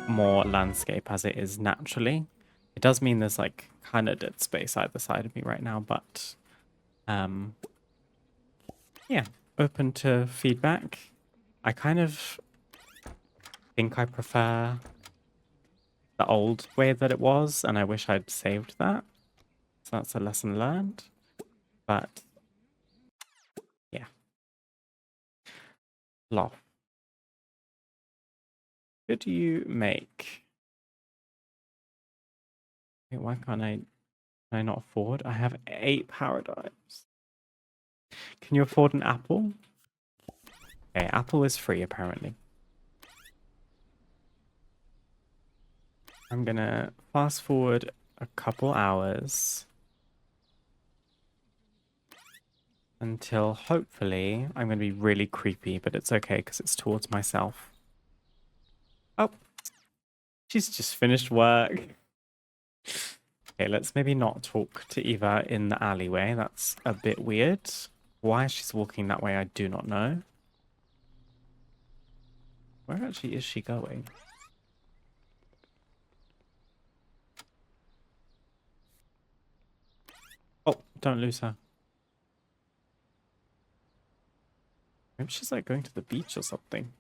more landscape as it is naturally. It does mean there's like kind of dead space either side of me right now, but yeah, open to feedback. I kind of think I prefer the old way that it was, and I wish I'd saved that. So that's a lesson learned. But yeah. Loft. Could you make... Wait, why can't I Can I not afford? I have 8 Paralives. Can you afford an apple? Okay, apple is free apparently. I'm gonna fast forward a couple hours until hopefully I'm gonna be really creepy, but it's okay because it's towards myself. Oh, she's just finished work. Okay, let's maybe not talk to Eva in the alleyway. That's a bit weird. Why she's walking that way, I do not know. Where actually is she going? Oh, don't lose her. Maybe she's like going to the beach or something.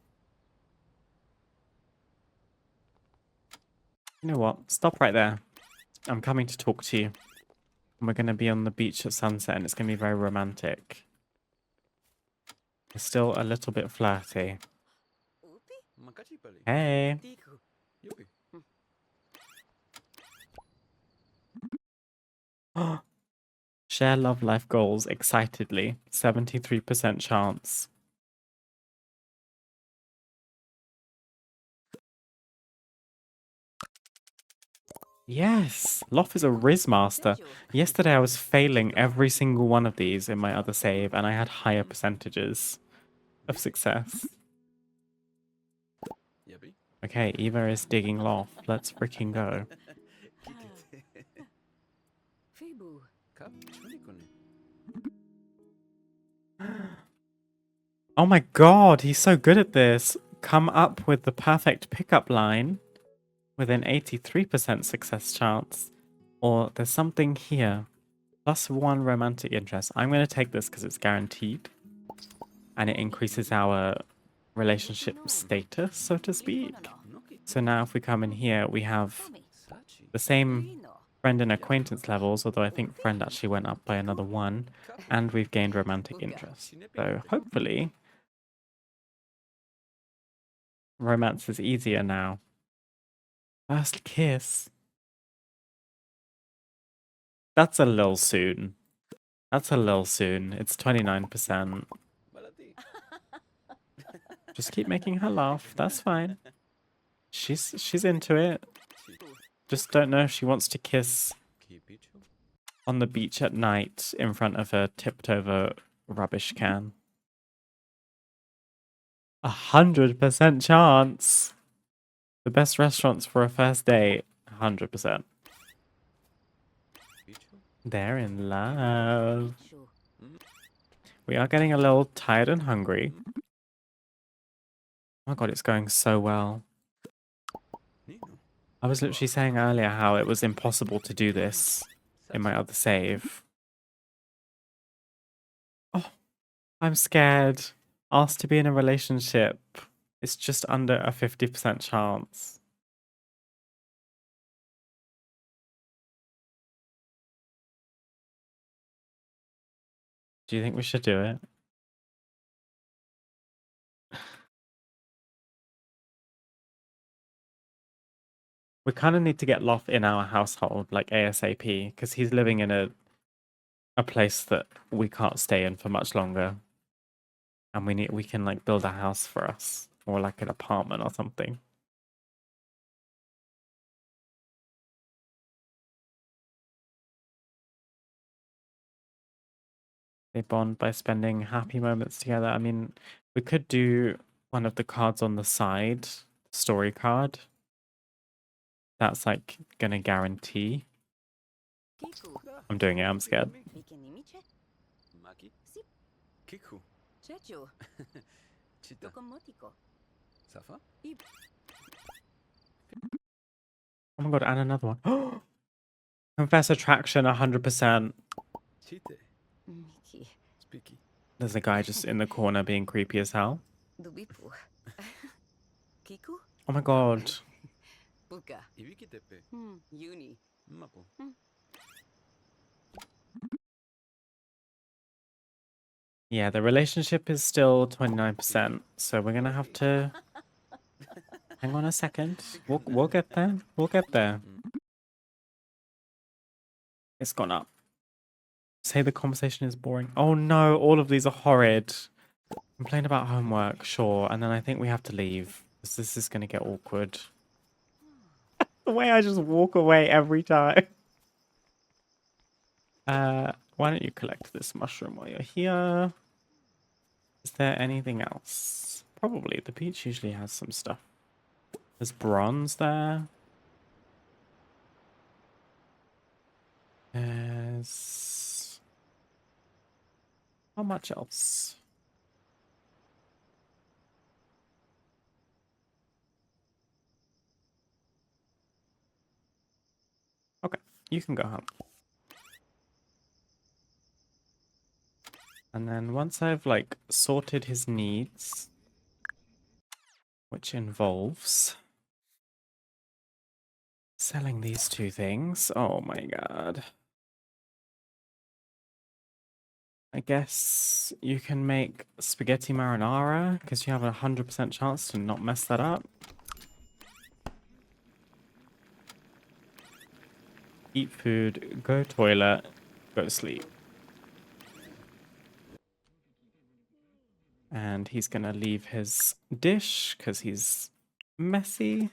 You know what? Stop right there. I'm coming to talk to you. And we're going to be on the beach at sunset and it's going to be very romantic. We're still a little bit flirty. Hey. Share love life goals excitedly. 73% chance. Yes, Loth is a Riz master. Yesterday I was failing every single one of these in my other save and I had higher percentages of success. Okay, Eva is digging Loth. Let's freaking go. Oh my god, he's so good at this. Come up with the perfect pickup line with an 83% success chance. Or there's something here. +1 romantic interest. I'm going to take this because it's guaranteed. And it increases our relationship status, so to speak. So now if we come in here, we have the same friend and acquaintance levels, although I think friend actually went up by another 1. And we've gained romantic interest. So hopefully romance is easier now. First kiss. That's a little soon. That's a little soon. It's 29%. Just keep making her laugh. That's fine. She's into it. Just don't know if she wants to kiss on the beach at night in front of a tipped over rubbish can. 100% chance. The best restaurants for a first date. 100%. They're in love. We are getting a little tired and hungry. Oh my god, it's going so well. I was literally saying earlier how it was impossible to do this in my other save. Oh, I'm scared. Asked to be in a relationship. It's just under a 50% chance. Do you think we should do it? We kind of need to get Loth in our household, like ASAP, because he's living in a place that we can't stay in for much longer. And we can like build a house for us. Or like an apartment or something. They bond by spending happy moments together. I mean, we could do one of the cards on the side, story card. That's like gonna guarantee. I'm doing it, I'm scared. Oh my god, and another one. Confess attraction 100%. There's a guy just in the corner being creepy as hell. Oh my god. Yeah, the relationship is still 29%, so we're gonna have to hang on a second. We'll get there. We'll get there. It's gone up. Say the conversation is boring. Oh no, all of these are horrid. Complain about homework, sure. And then I think we have to leave. Because this is going to get awkward. The way I just walk away every time. Why don't you collect this mushroom while you're here? Is there anything else? Probably. The beach usually has some stuff. There's bronze there. There's... How much else? Okay, you can go home. And then once I've like sorted his needs, which involves selling these two things. Oh my god. I guess you can make spaghetti marinara because you have a 100% chance to not mess that up. Eat food, go toilet, go sleep. And he's gonna leave his dish because he's messy.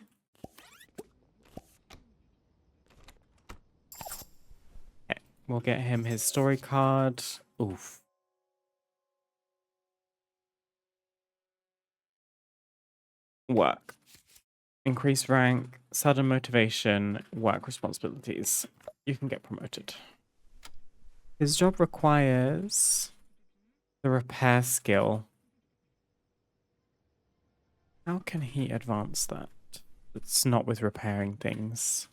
Okay, we'll get him his story card. Oof. Work. Increase rank, sudden motivation, work responsibilities. You can get promoted. His job requires the repair skill. How can he advance that? It's not with repairing things.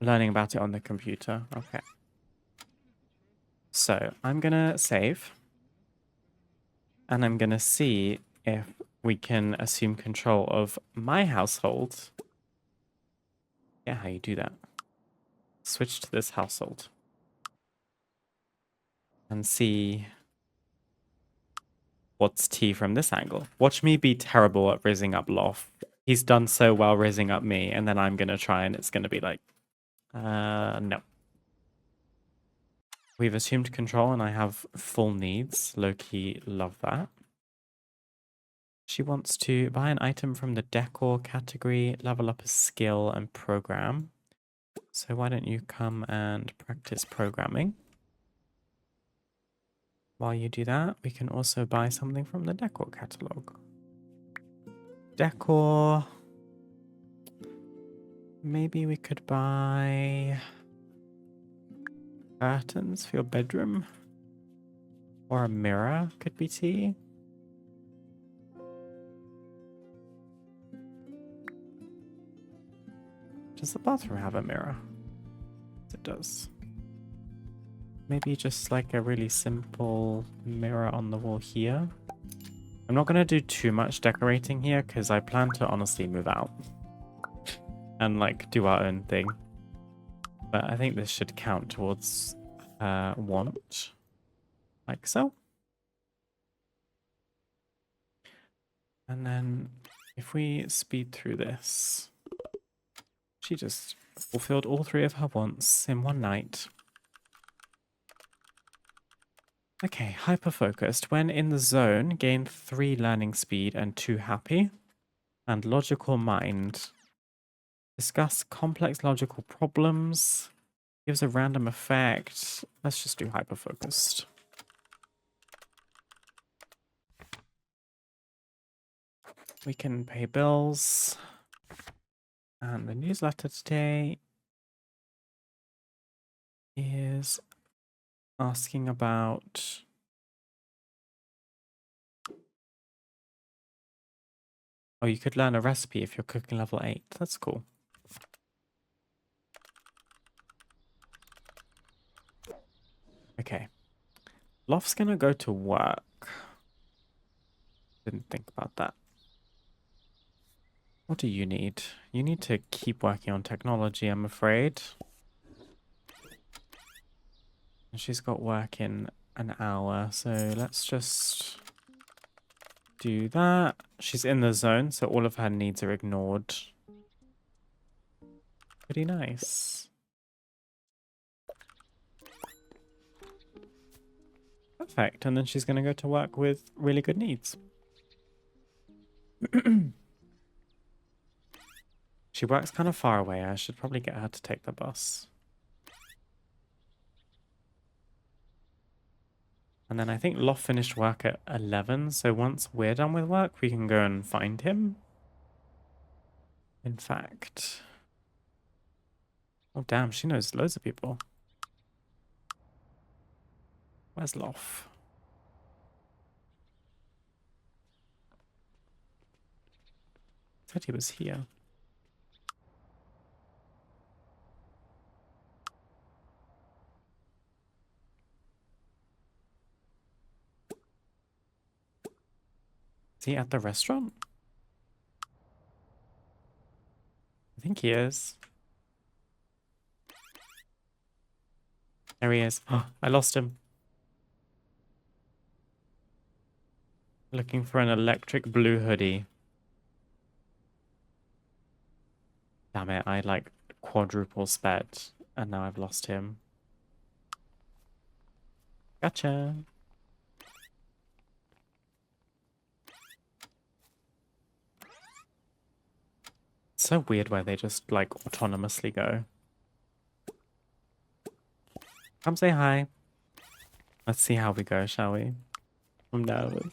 Learning about it on the computer. Okay. So I'm gonna save. And I'm gonna see if we can assume control of my household. Yeah, how you do that. Switch to this household. And see what's tea from this angle. Watch me be terrible at raising up Loft. He's done so well raising up me, and then I'm gonna try and it's gonna be like, no. We've assumed control and I have full needs. Low-key love that. She wants to buy an item from the decor category, level up a skill and program. So why don't you come and practice programming? While you do that, we can also buy something from the decor catalog. Decor. Maybe we could buy curtains for your bedroom. Or a mirror could be tea. Does the bathroom have a mirror? It does. Maybe just like a really simple mirror on the wall here. I'm not going to do too much decorating here because I plan to honestly move out and like do our own thing. But I think this should count towards want, like so. And then if we speed through this, she just fulfilled all three of her wants in one night. Okay, hyper-focused. When in the zone, gain 3 learning speed and 2 happy. And logical mind. Discuss complex logical problems. Gives a random effect. Let's just do hyper-focused. We can pay bills. And the newsletter today is asking about... Oh, you could learn a recipe if you're cooking level 8. That's cool. Okay. Loft's gonna go to work. Didn't think about that. What do you need? You need to keep working on technology, I'm afraid. And she's got work in an hour, so let's just do that. She's in the zone, so all of her needs are ignored. Pretty nice. Perfect. And then she's going to go to work with really good needs. She works kind of far away. I should probably get her to take the bus. And then I think Loft finished work at 11. So once we're done with work, we can go and find him. In fact. Oh, damn. She knows loads of people. Where's Loft? Said he was here. Is he at the restaurant? I think he is. There he is. Oh, I lost him. Looking for an electric blue hoodie. Damn it, I like quadruple sped and now I've lost him. Gotcha. It's so weird where they just like autonomously go. Come say hi. Let's see how we go, shall we? I'm nervous.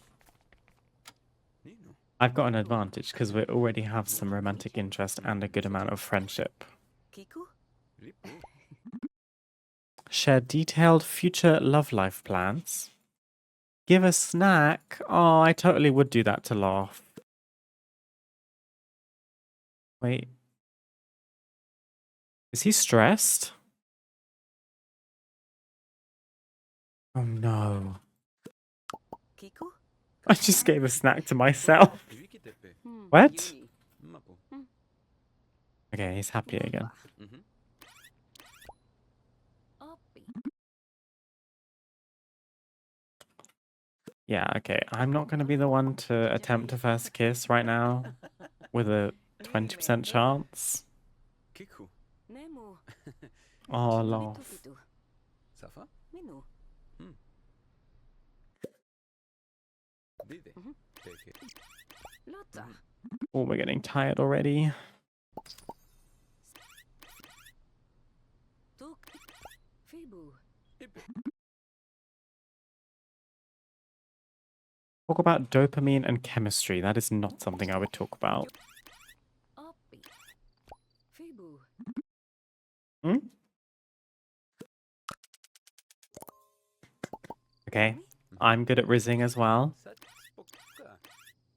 I've got an advantage because we already have some romantic interest and a good amount of friendship. Share detailed future love life plans. Give a snack. Oh, I totally would do that to laugh. Wait. Is he stressed? Oh no. I just gave a snack to myself. What? Okay, he's happy again. Yeah, okay. I'm not going to be the one to attempt a first kiss right now with a 20% chance. Oh, laugh. Oh, we're getting tired already. Talk about dopamine and chemistry. That is not something I would talk about. Hmm? Okay. I'm good at rizzing as well.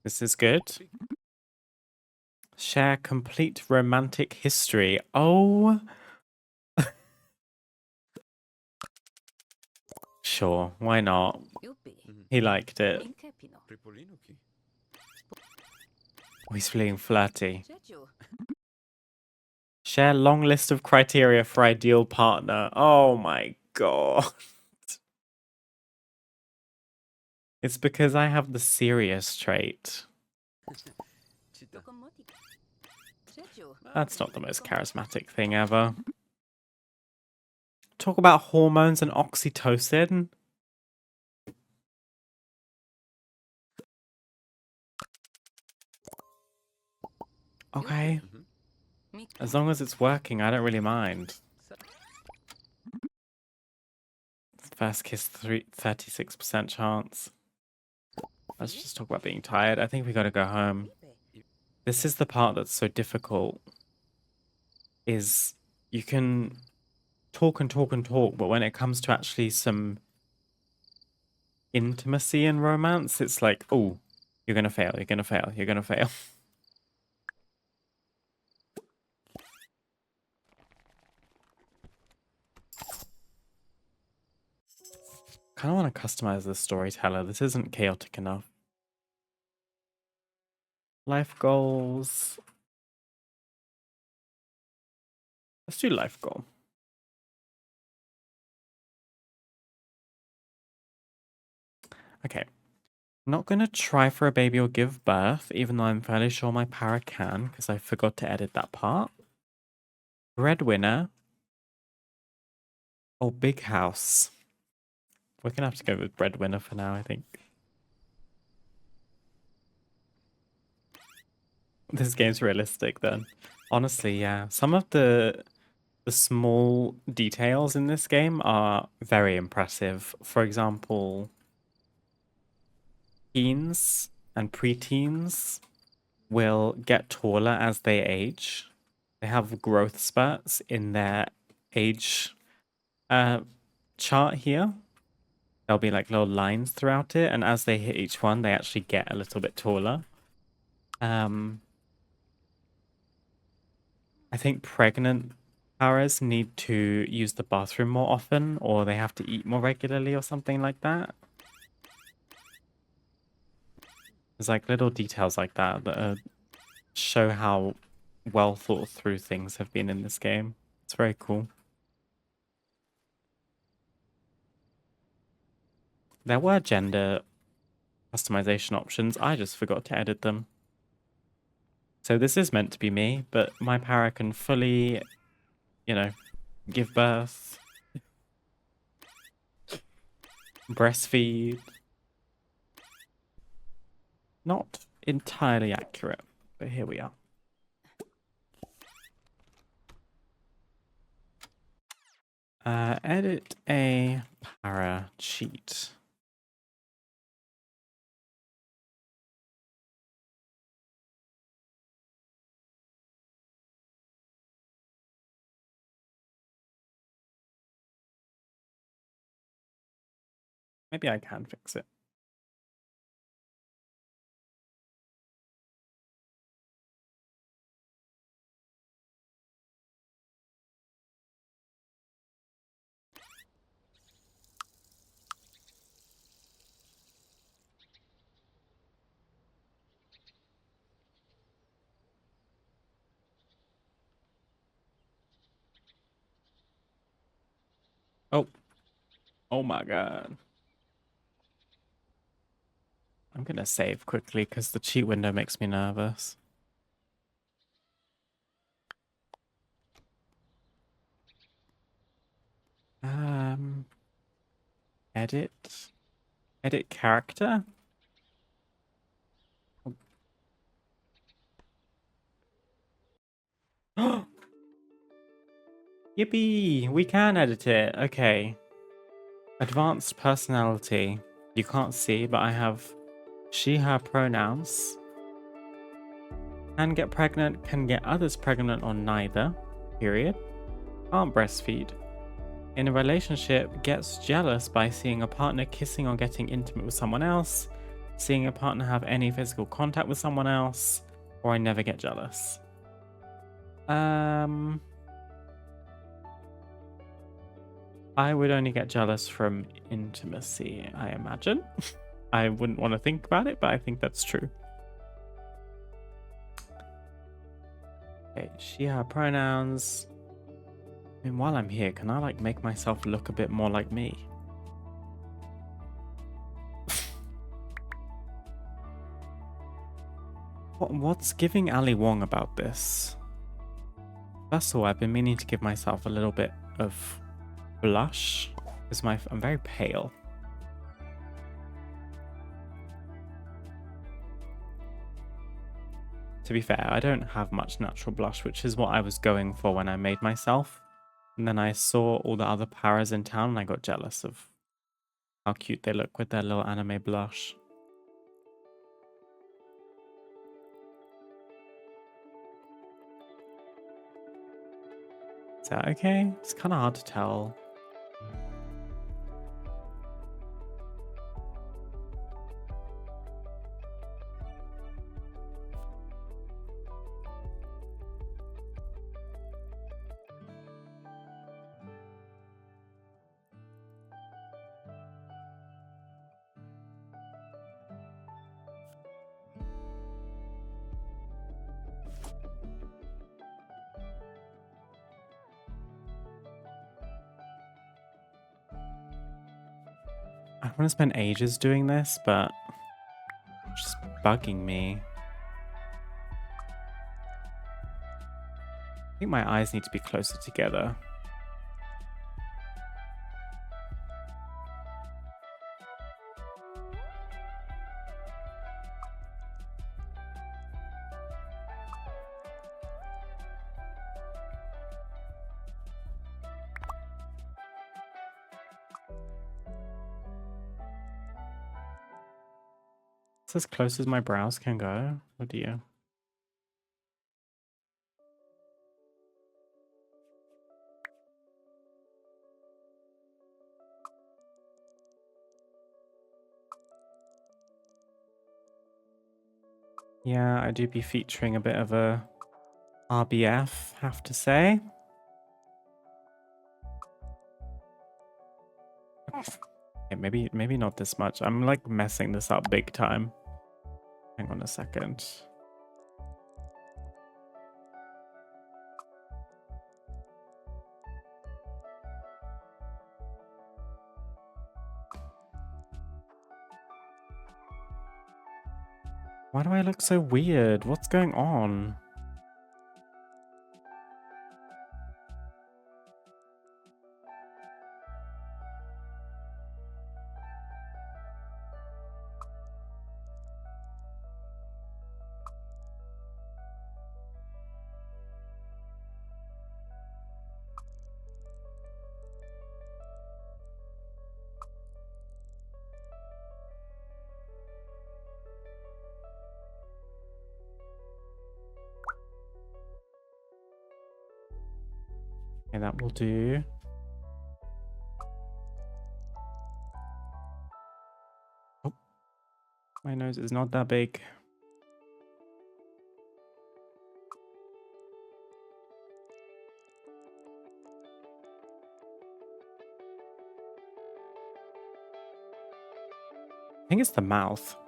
This is good. Share complete romantic history. Oh. Sure, why not? He liked it. Oh, he's feeling flirty. Share long list of criteria for ideal partner. Oh my god. It's because I have the serious trait. That's not the most charismatic thing ever. Talk about hormones and oxytocin. Okay. As long as it's working, I don't really mind. First kiss, 36% chance. Let's just talk about being tired. I think we gotta go home. This is the part that's so difficult. Is you can talk and talk and talk, but when it comes to actually some intimacy and romance, it's like, oh, you're gonna fail, you're gonna fail, you're gonna fail. Kind of want to customize the storyteller. This isn't chaotic enough. Life goals. Let's do life goal. Okay. Not gonna try for a baby or give birth, even though I'm fairly sure my para can, because I forgot to edit that part. Breadwinner. Or big house. We're gonna have to go with breadwinner for now, I think. This game's realistic then. Honestly, yeah. Some of the small details in this game are very impressive. For example, teens and preteens will get taller as they age. They have growth spurts in their age chart here. There'll be like little lines throughout it, and as they hit each one, they actually get a little bit taller. I think pregnant paras need to use the bathroom more often, or they have to eat more regularly, or something like that. There's like little details like that that show how well thought through things have been in this game. It's very cool. There were gender customization options. I just forgot to edit them. So this is meant to be me, but my para can fully, you know, give birth, breastfeed. Not entirely accurate, but here we are. Edit a para cheat. Maybe I can fix it. Oh. Oh my god. I'm gonna save quickly because the cheat window makes me nervous. Edit. Edit character? Oh. Yippee! We can edit it. Okay. Advanced personality. You can't see, but I have she, her pronouns. Can get pregnant, can get others pregnant, or neither. Period. Can't breastfeed. In a relationship, gets jealous by seeing a partner kissing or getting intimate with someone else, seeing a partner have any physical contact with someone else, or I never get jealous. I would only get jealous from intimacy, I imagine. I wouldn't want to think about it, but I think that's true. Okay, she, her pronouns. I mean, while I'm here, can I like make myself look a bit more like me? What's giving Ali Wong about this? First of all, I've been meaning to give myself a little bit of blush because I'm very pale. To be fair, I don't have much natural blush, which is what I was going for when I made myself. And then I saw all the other paras in town and I got jealous of how cute they look with their little anime blush. Is that okay? It's kind of hard to tell. I want to spend ages doing this, but it's just bugging me. I think my eyes need to be closer together. It's as close as my brows can go. Oh dear. Yeah, I do be featuring a bit of a RBF, have to say. Okay, maybe not this much. I'm like messing this up big time. Hang on a second. Why do I look so weird? What's going on? Okay, that will do. Oh, my nose is not that big. I think it's the mouth.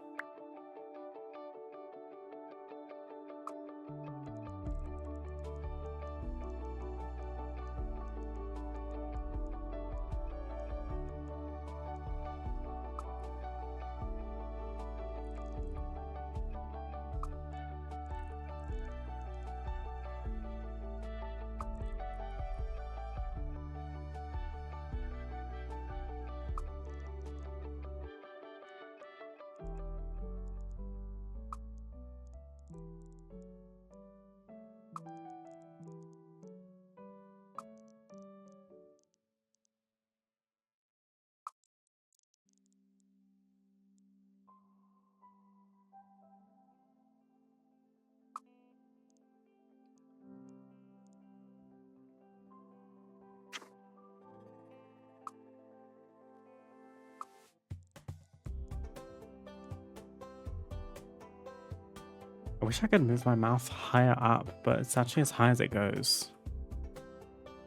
I wish I could move my mouth higher up, but it's actually as high as it goes.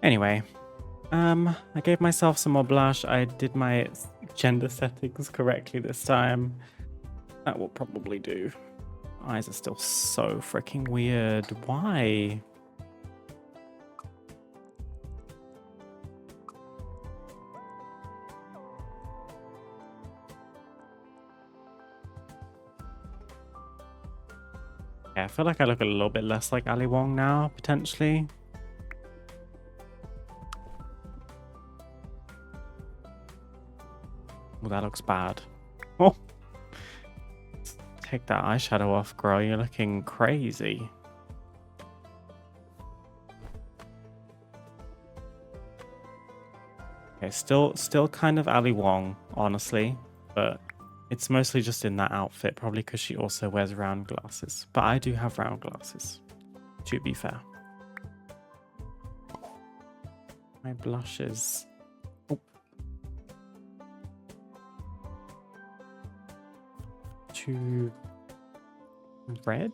Anyway, I gave myself some more blush. I did my gender settings correctly this time. That will probably do. Eyes are still so freaking weird. Why? Yeah, I feel like I look a little bit less like Ali Wong now, potentially. Oh, that looks bad. Oh, take that eyeshadow off, girl. You're looking crazy. Okay, still kind of Ali Wong, honestly, but it's mostly just in that outfit, probably because she also wears round glasses. But I do have round glasses, to be fair. My blushes. Oh. Too red?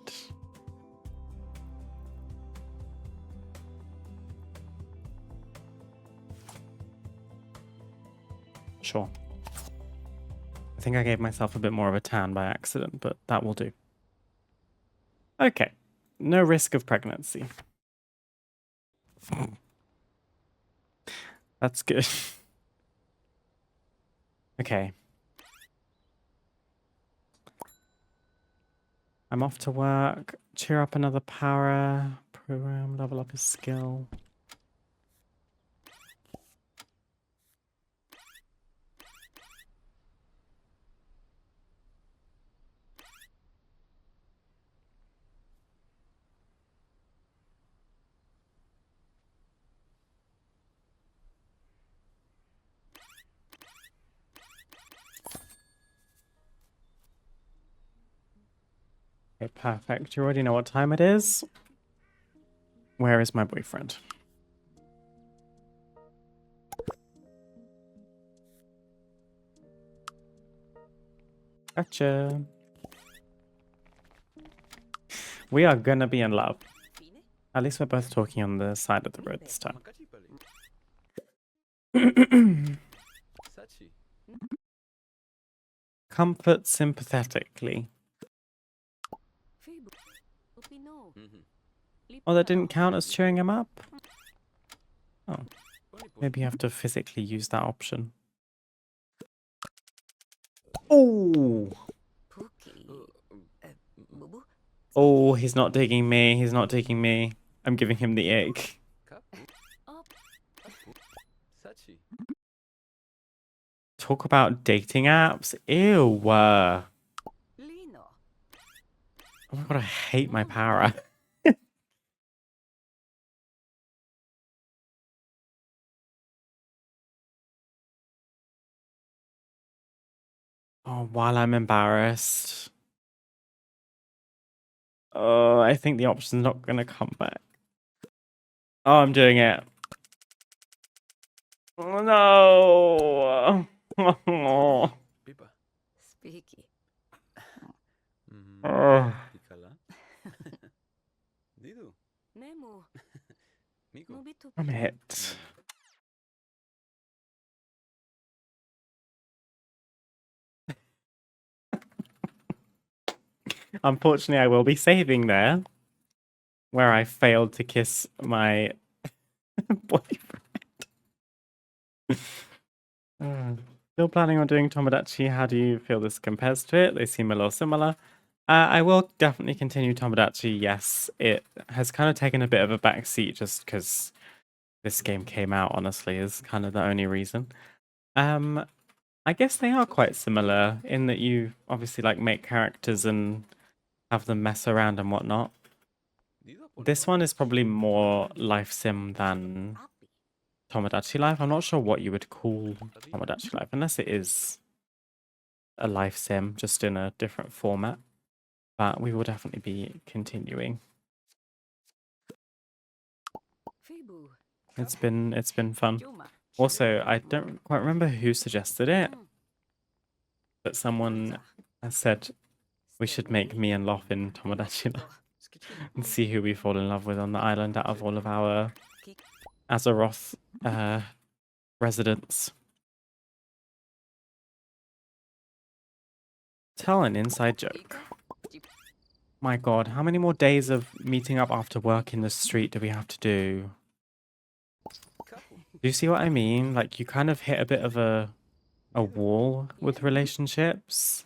Sure. I think I gave myself a bit more of a tan by accident, but that will do. Okay. No risk of pregnancy. That's good. Okay. I'm off to work. Cheer up another para program. Level up his skill. Okay, perfect. You already know what time it is. Where is my boyfriend? Gotcha. We are gonna be in love. At least we're both talking on the side of the road this time. Comfort sympathetically. Oh, that didn't count as cheering him up? Oh, maybe you have to physically use that option. Oh! Oh, he's not digging me. He's not digging me. I'm giving him the egg. Talk about dating apps? Ew. Oh my god, I hate my para. Oh, while I'm embarrassed. Oh, I think the option's not gonna come back. Oh, I'm doing it. Oh, no. Oh. Oh. I'm hit. Unfortunately, I will be saving there, where I failed to kiss my boyfriend. Still planning on doing Tomodachi. How do you feel this compares to it? They seem a little similar. I will definitely continue Tomodachi. Yes, it has kind of taken a bit of a backseat just because this game came out, honestly, is kind of the only reason. I guess they are quite similar in that you obviously like make characters and have them mess around and whatnot. This one is probably more life sim than Tomodachi Life. I'm not sure what you would call Tomodachi Life, unless it is a life sim, just in a different format. But we will definitely be continuing. It's been fun. Also, I don't quite remember who suggested it, but someone has said we should make me and Loth in Tomodachi Life and see who we fall in love with on the island out of all of our Azeroth residents. Tell an inside joke. My god, how many more days of meeting up after work in the street do we have to do? Do you see what I mean? Like, you kind of hit a bit of a wall with relationships.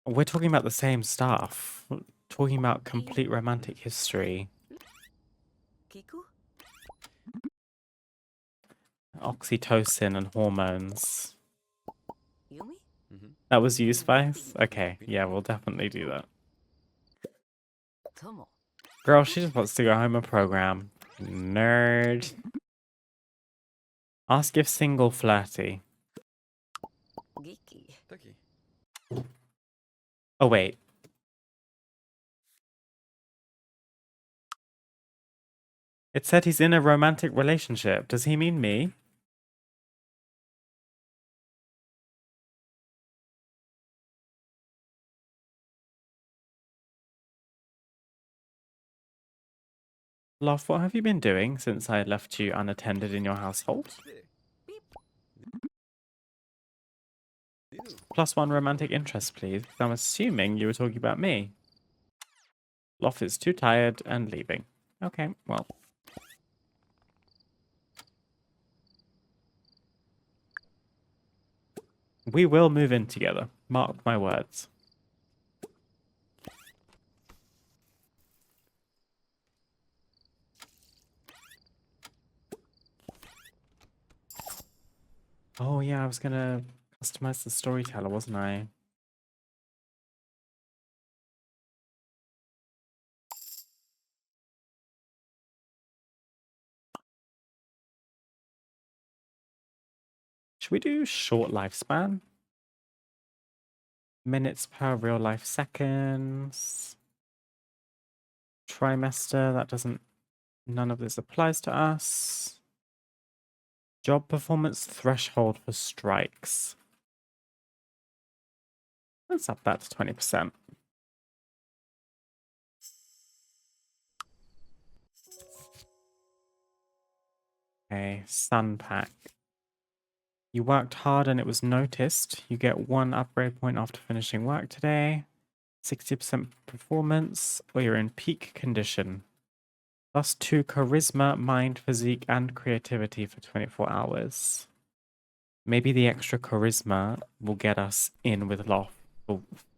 We're talking about the same stuff. We're talking about complete romantic history. Oxytocin and hormones. That was you, Spice? Okay, yeah, we'll definitely do that. Girl, she just wants to go home and program. Nerd. Ask if single flirty. Oh, wait. It said he's in a romantic relationship. Does he mean me? Love, what have you been doing since I left you unattended in your household? +1 romantic interest, please. I'm assuming you were talking about me. Loth is too tired and leaving. Okay, well. We will move in together. Mark my words. Oh yeah, I was gonna customize the storyteller, wasn't I? Should we do short lifespan? Minutes per real life seconds. Trimester, that doesn't, none of this applies to us. Job performance threshold for strikes. Let's up that to 20%. Okay, Sun Pack. You worked hard and it was noticed. You get 1 upgrade point after finishing work today. 60% performance, or you're in peak condition. +2 charisma, mind, physique, and creativity for 24 hours. Maybe the extra charisma will get us in with Loth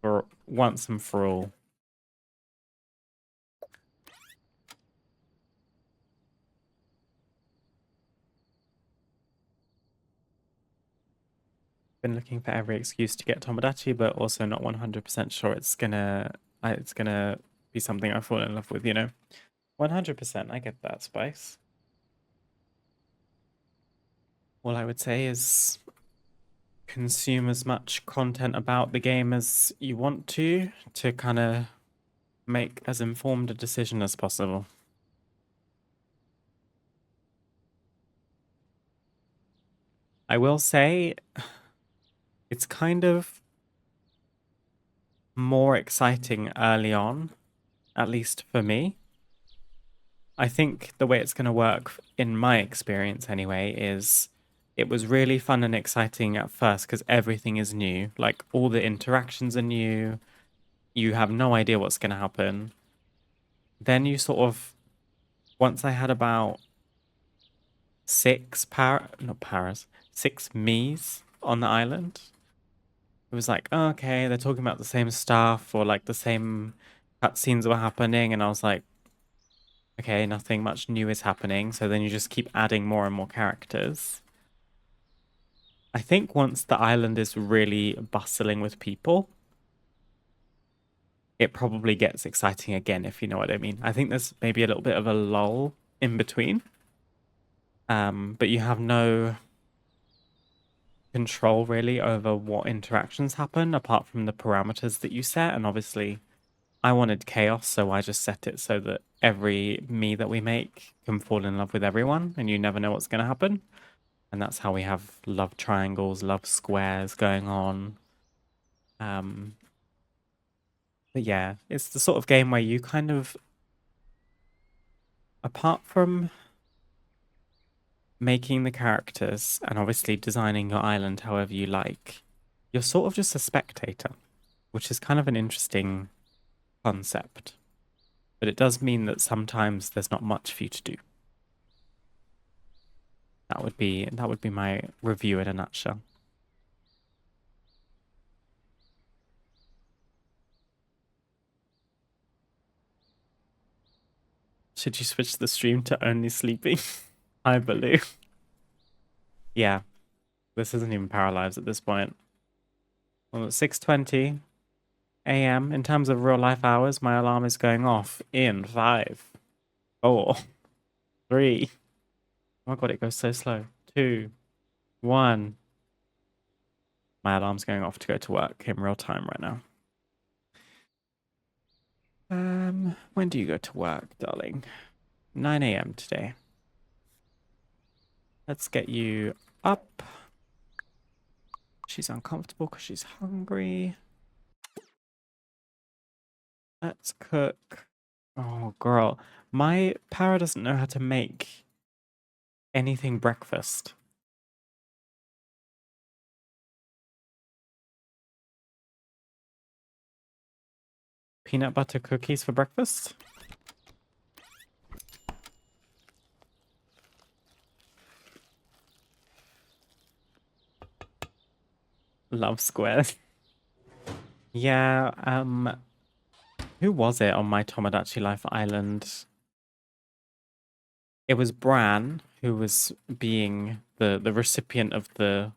for once and for all. Been looking for every excuse to get Tomodachi, but also not 100% sure it's gonna be something I fall in love with, you know? 100%, I get that, Spice. All I would say is consume as much content about the game as you want to kind of make as informed a decision as possible. I will say it's kind of more exciting early on, at least for me. I think the way it's going to work, in my experience anyway, is it was really fun and exciting at first because everything is new. Like all the interactions are new. You have no idea what's going to happen. Then you sort of, once I had about 6 me's on the island, it was like, oh, okay, they're talking about the same stuff or like the same cutscenes were happening. And I was like, okay, nothing much new is happening. So then you just keep adding more and more characters. I think once the island is really bustling with people, it probably gets exciting again, if you know what I mean. I think there's maybe a little bit of a lull in between. But you have no control really over what interactions happen apart from the parameters that you set. And obviously, I wanted chaos, so I just set it so that every me that we make can fall in love with everyone, and you never know what's going to happen. And that's how we have love triangles, love squares going on. But yeah, it's the sort of game where you kind of, apart from making the characters and obviously designing your island however you like, you're sort of just a spectator, which is kind of an interesting concept. But it does mean that sometimes there's not much for you to do. That would be my review in a nutshell. Should you switch the stream to only sleeping? I believe. Yeah, this isn't even Paralives at this point. Well, it's 6:20 a.m. In terms of real life hours, my alarm is going off in 5, 4, 3. Oh my god, it goes so slow. 2, 1. My alarm's going off to go to work in real time right now. When do you go to work, darling? 9 a.m. today. Let's get you up. She's uncomfortable because she's hungry. Let's cook. Oh, girl. My para doesn't know how to make anything breakfast. Peanut butter cookies for breakfast? Love squares. Yeah, who was it on my Tomodachi Life Island? It was Bran who was being the recipient of the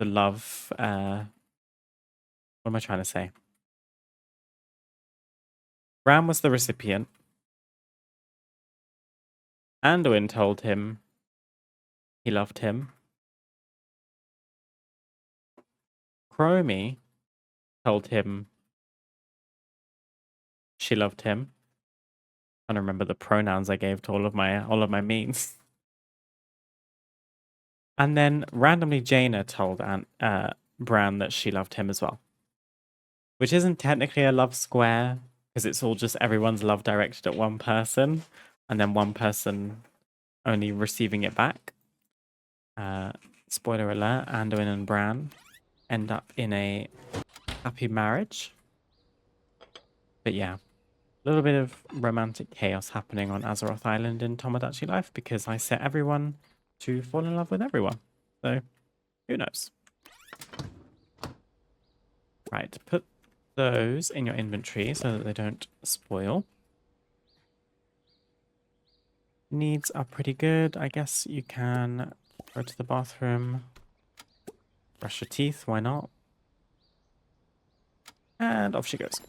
love. What am I trying to say? Bran was the recipient. Anduin told him he loved him. Promi told him she loved him. I don't remember the pronouns I gave to all of my means. And then randomly Jaina told Bran that she loved him as well. Which isn't technically a love square, because it's all just everyone's love directed at one person, and then one person only receiving it back. Spoiler alert, Anduin and Bran end up in a happy marriage. But yeah, a little bit of romantic chaos happening on Azeroth Island in Tomodachi Life because I set everyone to fall in love with everyone. So, who knows? Right, put those in your inventory so that they don't spoil. Needs are pretty good. I guess you can go to the bathroom, brush your teeth, why not? And off she goes.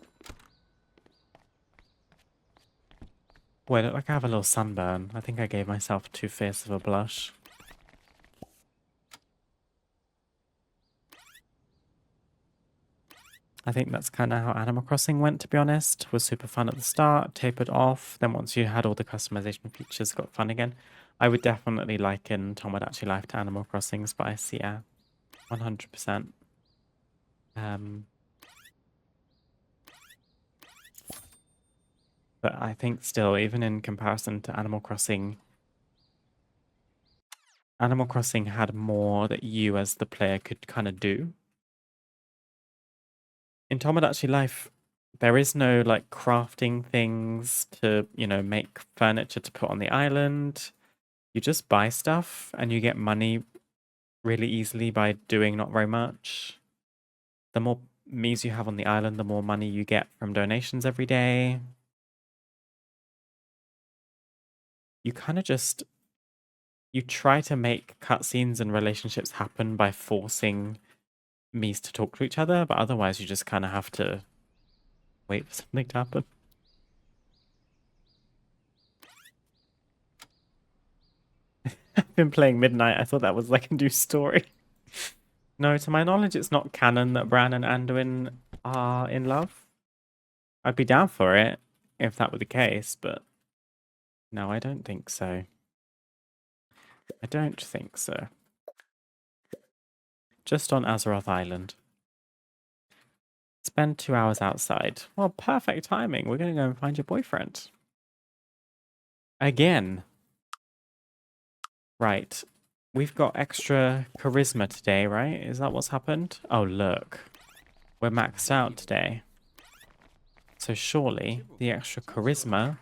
Wait, I look like I have a little sunburn. I think I gave myself too fierce of a blush. I think that's kind of how Animal Crossing went, to be honest. Was super fun at the start, tapered off. Then once you had all the customization features, got fun again. I would definitely liken Tomodachi Life to Animal Crossing Spice, yeah. 100%. But I think still, even in comparison to Animal Crossing had more that you as the player could kind of do. In Tomodachi Life, there is no like crafting things to, make furniture to put on the island. You just buy stuff and you get money really easily by doing not very much. The more me's you have on the island, the more money you get from donations every day. You kind of just you try to make cutscenes and relationships happen by forcing me's to talk to each other, but otherwise you just kind of have to wait for something to happen. I've been playing Midnight. I thought that was like a new story. No, to my knowledge, it's not canon that Bran and Anduin are in love. I'd be down for it if that were the case, but no, I don't think so. I don't think so. Just on Azeroth Island. Spend 2 hours outside. Well, perfect timing. We're going to go and find your boyfriend. Again. Right. We've got extra charisma today, right? Is that what's happened? Oh, look. We're maxed out today. So surely the extra charisma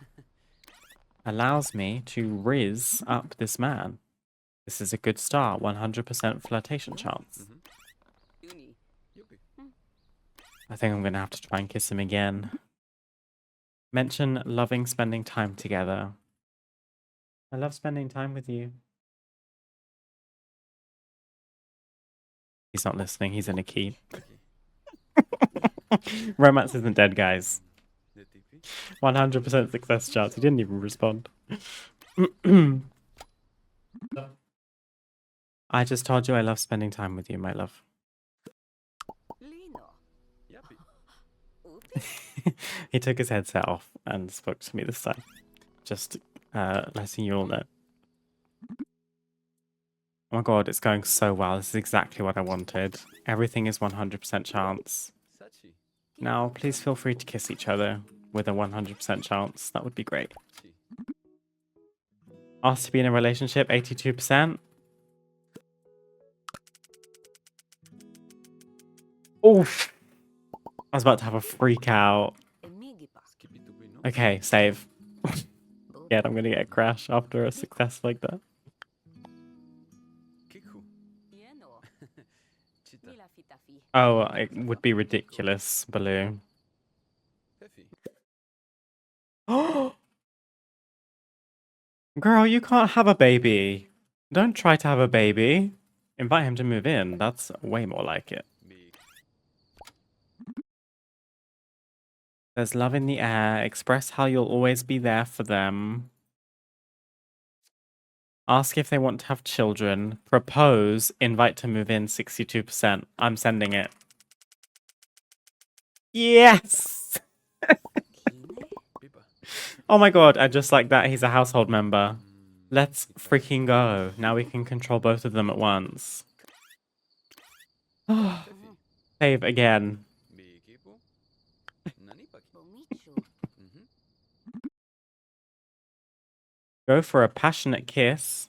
allows me to riz up this man. This is a good start. 100% flirtation chance. I think I'm going to have to try and kiss him again. Mention loving spending time together. I love spending time with you. He's not listening. He's in a key. Romance isn't dead, guys. 100% success chance. He didn't even respond. I just told you I love spending time with you, my love. He took his headset off and spoke to me this time. Just letting you all know. Oh my god, it's going so well. This is exactly what I wanted. Everything is 100% chance. Now, please feel free to kiss each other with a 100% chance. That would be great. Asked to be in a relationship, 82%. Oof. I was about to have a freak out. Okay, save. Yeah, I'm gonna get a crash after a success like that. Oh, it would be ridiculous, Baloo. Girl, you can't have a baby. Don't try to have a baby. Invite him to move in. That's way more like it. There's love in the air. Express how you'll always be there for them. Ask if they want to have children. Propose. Invite to move in 62%. I'm sending it. Yes! Oh my god, and just like that, he's a household member. Let's freaking go. Now we can control both of them at once. Save again. Go for a passionate kiss.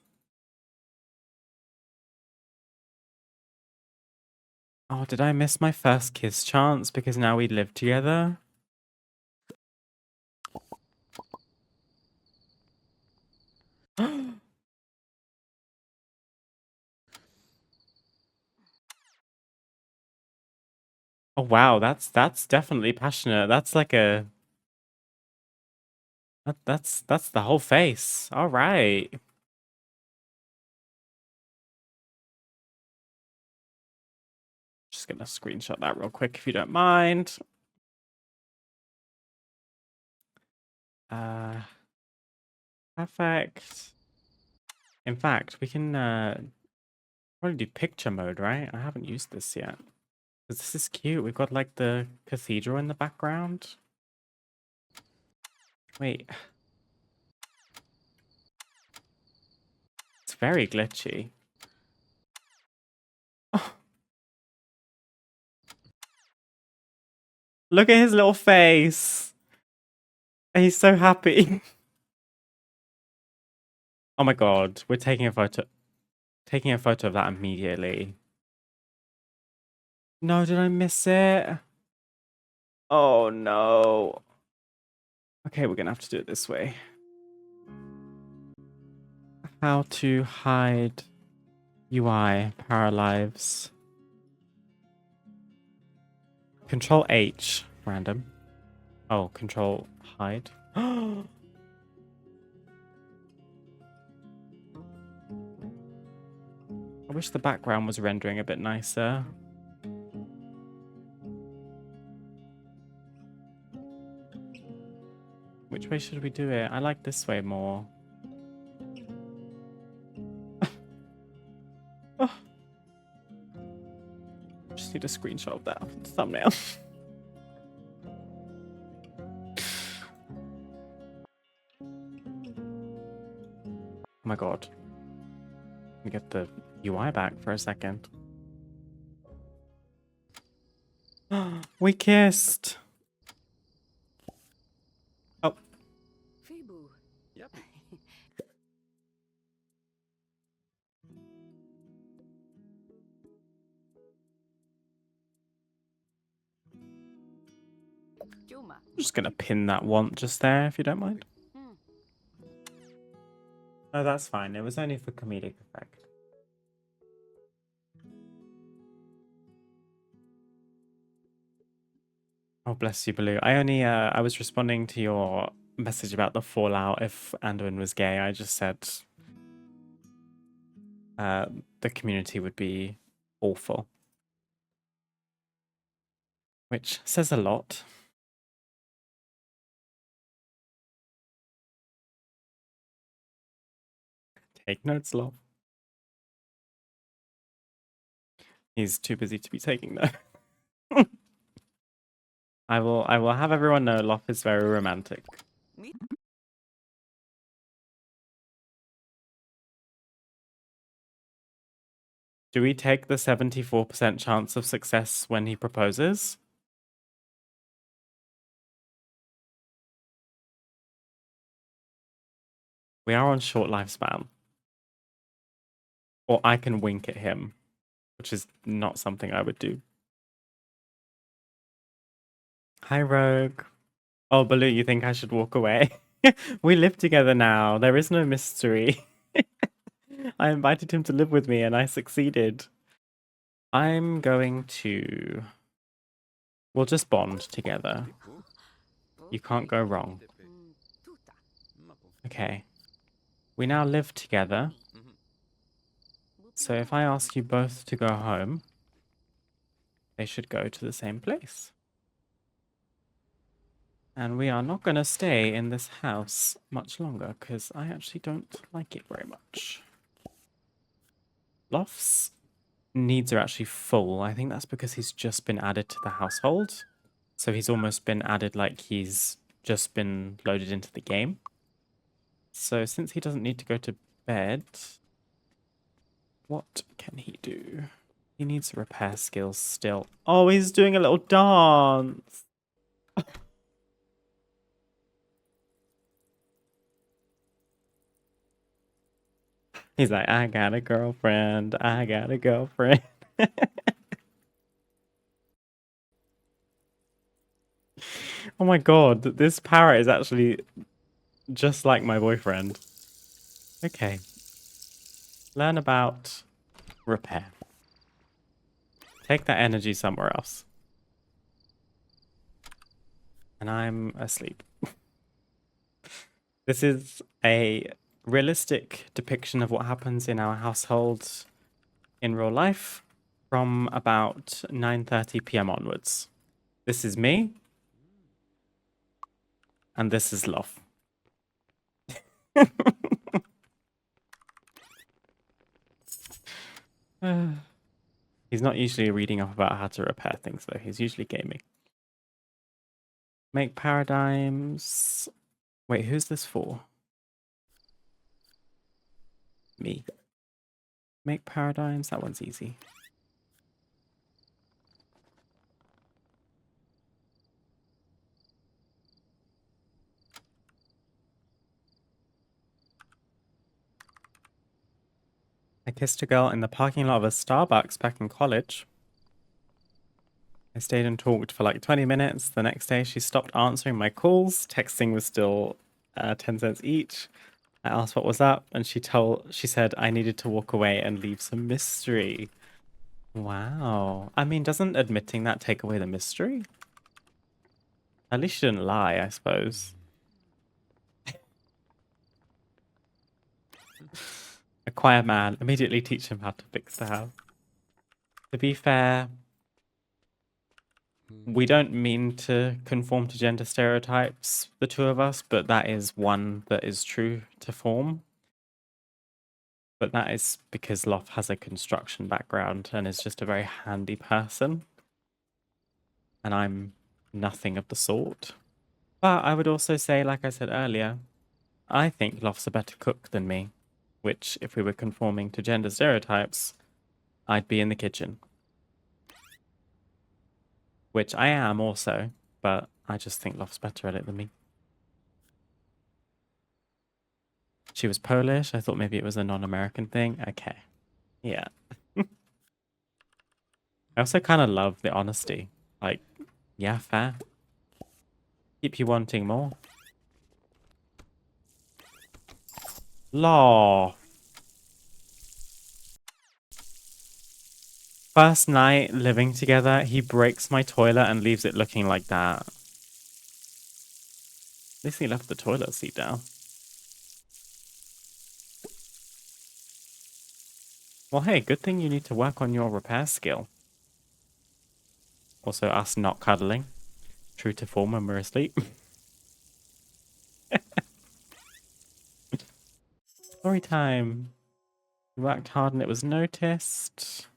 Oh, did I miss my first kiss chance because now we live together? Oh wow, that's definitely passionate. That's like a that's the whole face. All right. Just gonna screenshot that real quick if you don't mind. Uh, perfect. In fact, we can probably do picture mode, right? I haven't used this yet. 'Cause this is cute. We've got like the cathedral in the background. Wait, it's very glitchy. Oh, look at his little face. He's so happy. Oh my god, we're taking a photo. Taking a photo of that immediately. No, did I miss it? Oh no. Okay, we're gonna have to do it this way. How to hide UI Paralives. Control H, random. Oh, control hide. I wish the background was rendering a bit nicer. Which way should we do it? I like this way more. Oh, just need a screenshot of that thumbnail. Oh my god. Let me get the UI back for a second. We kissed. Oh. Yep. I'm just gonna pin that want just there if you don't mind. No, that's fine. It was only for comedic effect. Oh, bless you, Baloo. I was responding to your message about the fallout if Anduin was gay. I just said the community would be awful. Which says a lot. Take notes, love. He's too busy to be taking notes. I will have everyone know Lop is very romantic. Do we take the 74% chance of success when he proposes? We are on short lifespan. Or I can wink at him, which is not something I would do. Hi, Rogue. Oh, Baloo, you think I should walk away? We live together now. There is no mystery. I invited him to live with me and I succeeded. I'm going to... We'll just bond together. You can't go wrong. Okay. We now live together. So if I ask you both to go home, they should go to the same place. And we are not going to stay in this house much longer because I actually don't like it very much. Loft's needs are actually full. I think that's because he's just been added to the household. So he's almost been added like he's just been loaded into the game. So since he doesn't need to go to bed, what can he do? He needs repair skills still. Oh, he's doing a little dance. He's like, I got a girlfriend. I got a girlfriend. Oh my god, this parrot is actually just like my boyfriend. Okay. Learn about repair. Take that energy somewhere else. And I'm asleep. This is a realistic depiction of what happens in our household in real life from about 9:30 p.m. onwards. This is me, and this is Love. He's not usually reading up about how to repair things, though. He's usually gaming. Make paradigms. Wait, who's this for? Me. Make paradigms. That one's easy. I kissed a girl in the parking lot of a Starbucks back in college. I stayed and talked for like 20 minutes. The next day, she stopped answering my calls. Texting was still 10 cents each. I asked what was up, and she said I needed to walk away and leave some mystery. Wow. I mean, doesn't admitting that take away the mystery? At least she didn't lie, I suppose. A quiet man. Immediately teach him how to fix the house. To be fair, we don't mean to conform to gender stereotypes, the two of us, but that is one that is true to form. But that is because Loth has a construction background and is just a very handy person. And I'm nothing of the sort. But I would also say, like I said earlier, I think Loth's a better cook than me. Which, if we were conforming to gender stereotypes, I'd be in the kitchen. Which I am also, but I just think Loth's better at it than me. She was Polish. I thought maybe it was a non-American thing. Okay. Yeah. I also kind of love the honesty. Like, yeah, fair. Keep you wanting more. Law. First night living together, he breaks my toilet and leaves it looking like that. At least he left the toilet seat down. Well, hey, good thing you need to work on your repair skill. Also, us not cuddling. True to form when we're asleep. Story time. You worked hard and it was noticed.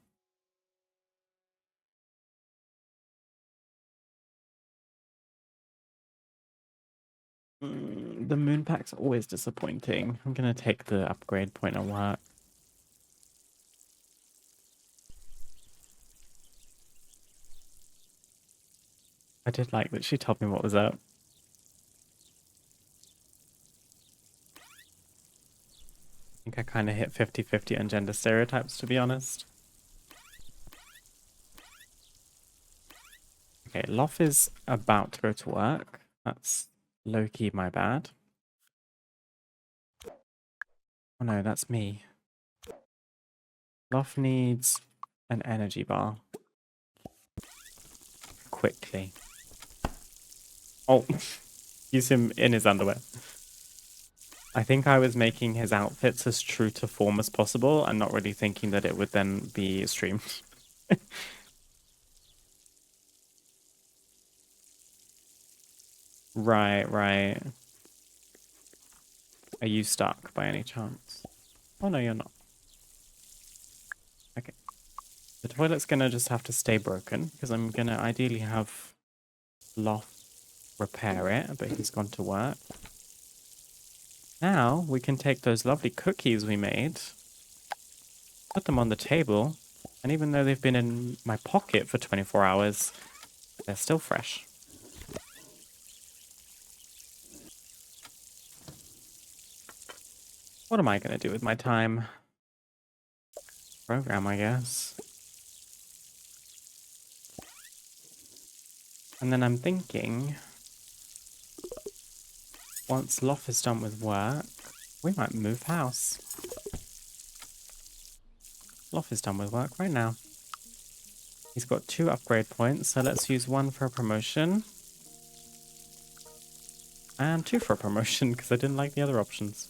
The moon pack's always disappointing. I'm gonna take the upgrade point at work. I did like that she told me what was up. I think I kind of hit 50-50 on gender stereotypes, to be honest. Okay, Loth is about to go to work. That's low-key my bad. Oh no, that's me. Loth needs an energy bar. Quickly. Oh, use him in his underwear. I think I was making his outfits as true to form as possible and not really thinking that it would then be streamed. Right, right. Are you stuck by any chance? Oh no, you're not. Okay. The toilet's gonna just have to stay broken because I'm gonna ideally have loft repair it, but he's gone to work. Now we can take those lovely cookies we made, put them on the table, and even though they've been in my pocket for 24 hours, they're still fresh. What am I going to do with my time? Program, I guess. And then I'm thinking, once Loth is done with work, we might move house. Loth is done with work right now. He's got 2 upgrade points, so let's use 1 for a promotion. And 2 for a promotion, because I didn't like the other options.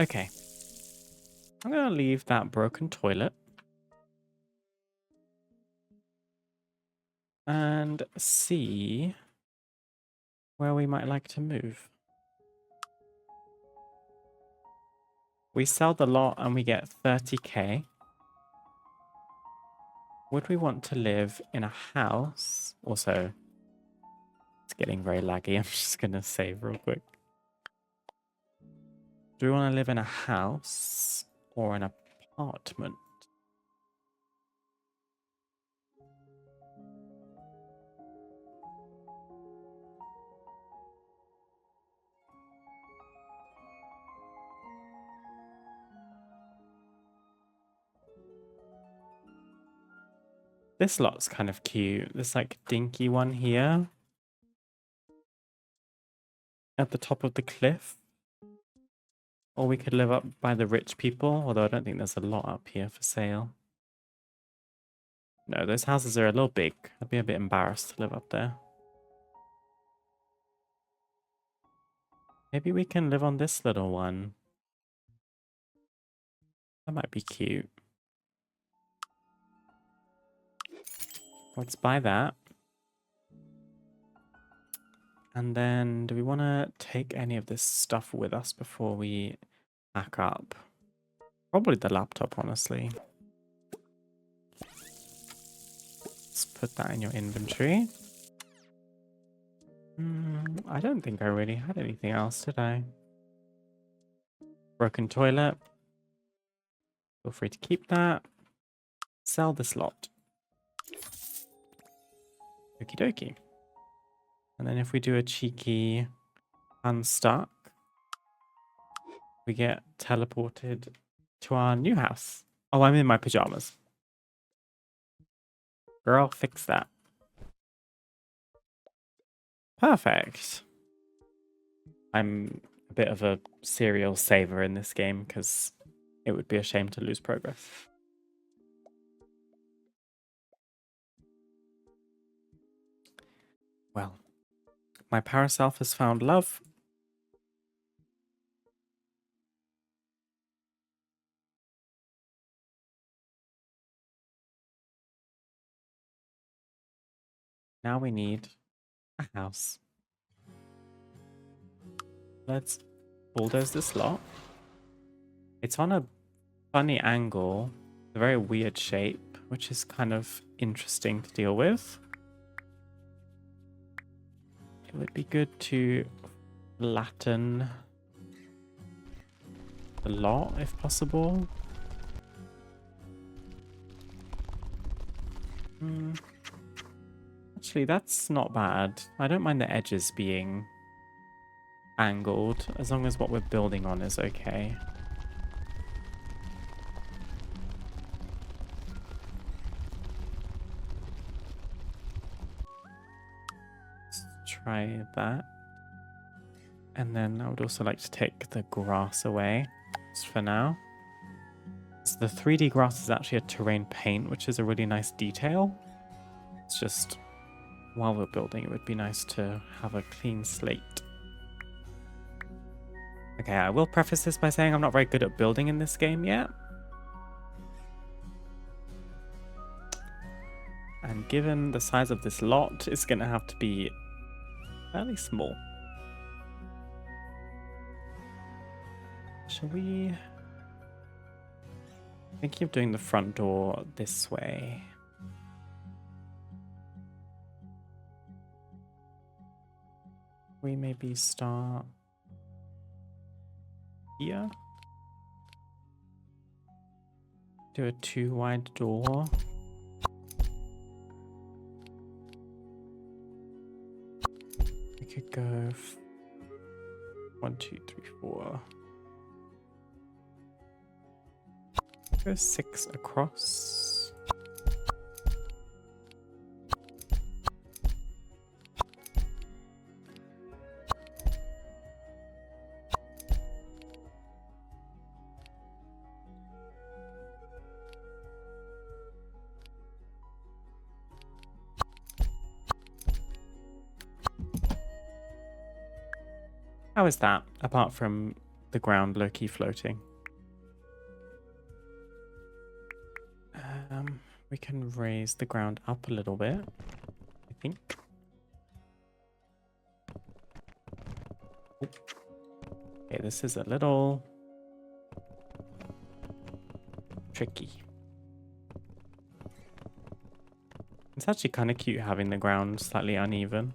Okay. I'm going to leave that broken toilet. And see where we might like to move. We sell the lot and we get 30k. Would we want to live in a house? Also, it's getting very laggy. I'm just going to save real quick. Do we want to live in a house or an apartment? This lot's kind of cute. This like dinky one here at the top of the cliff. Or we could live up by the rich people, although I don't think there's a lot up here for sale. No, those houses are a little big. I'd be a bit embarrassed to live up there. Maybe we can live on this little one. That might be cute. Let's buy that. And then, do we want to take any of this stuff with us before we pack up? Probably the laptop, honestly. Let's put that in your inventory. I don't think I really had anything else, did I? Broken toilet. Feel free to keep that. Sell this lot. Okie dokie. And then if we do a cheeky unstuck, we get teleported to our new house. Oh, I'm in my pajamas. Girl, fix that. Perfect. I'm a bit of a serial saver in this game because it would be a shame to lose progress. Well, my Paraself has found love. Now we need a house. Let's bulldoze this lot. It's on a funny angle, a very weird shape, which is kind of interesting to deal with. It would be good to flatten the lot if possible. Actually, that's not bad. I don't mind the edges being angled, as long as what we're building on is okay. Let's try that. And then I would also like to take the grass away, just for now. So the 3D grass is actually a terrain paint, which is a really nice detail. It's just, while we're building, it would be nice to have a clean slate. Okay, I will preface this by saying I'm not very good at building in this game yet. And given the size of this lot, it's going to have to be fairly small. Shall we... Thinking of doing the front door this way. We maybe start here. Do a 2 wide door. We could go 1, 2, 3, 4. Go 6 across. How is that, apart from the ground low-key floating? We can raise the ground up a little bit, I think. Okay, this is a little tricky. It's actually kind of cute having the ground slightly uneven.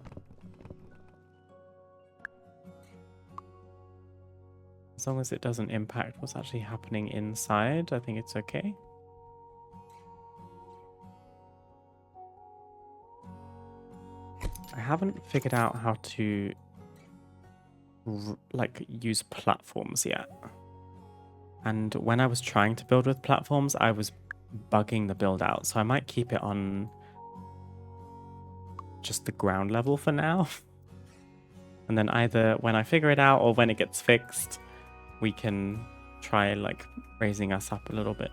As long as it doesn't impact what's actually happening inside, I think it's okay. I haven't figured out how to like use platforms yet. And when I was trying to build with platforms, I was bugging the build out. So I might keep it on just the ground level for now. And then either when I figure it out or when it gets fixed, we can try like raising us up a little bit.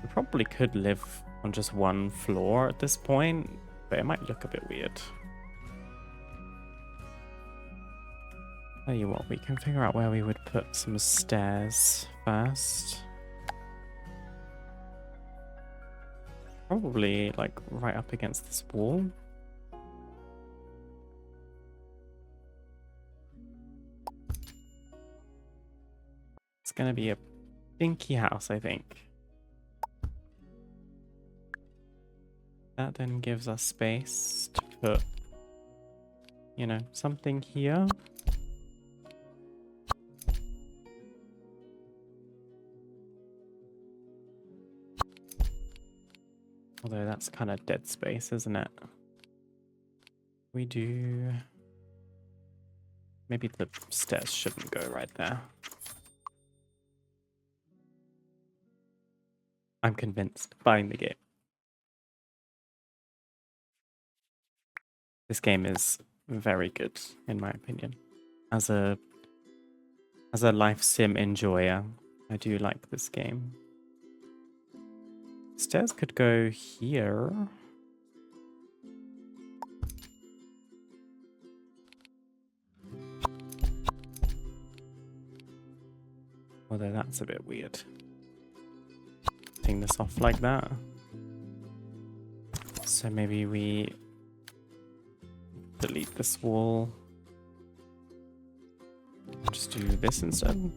We probably could live on just one floor at this point, but it might look a bit weird. Tell you what, we can figure out where we would put some stairs first. Probably like right up against this wall. It's gonna be a dinky house, I think. That then gives us space to put, you know, something here. Although that's kind of dead space, isn't it? We do... Maybe the stairs shouldn't go right there. I'm convinced. Buying the game. This game is very good, in my opinion. As a life sim enjoyer, I do like this game. Stairs could go here. Although that's a bit weird. Taking this off like that. So maybe we delete this wall. Just do this instead.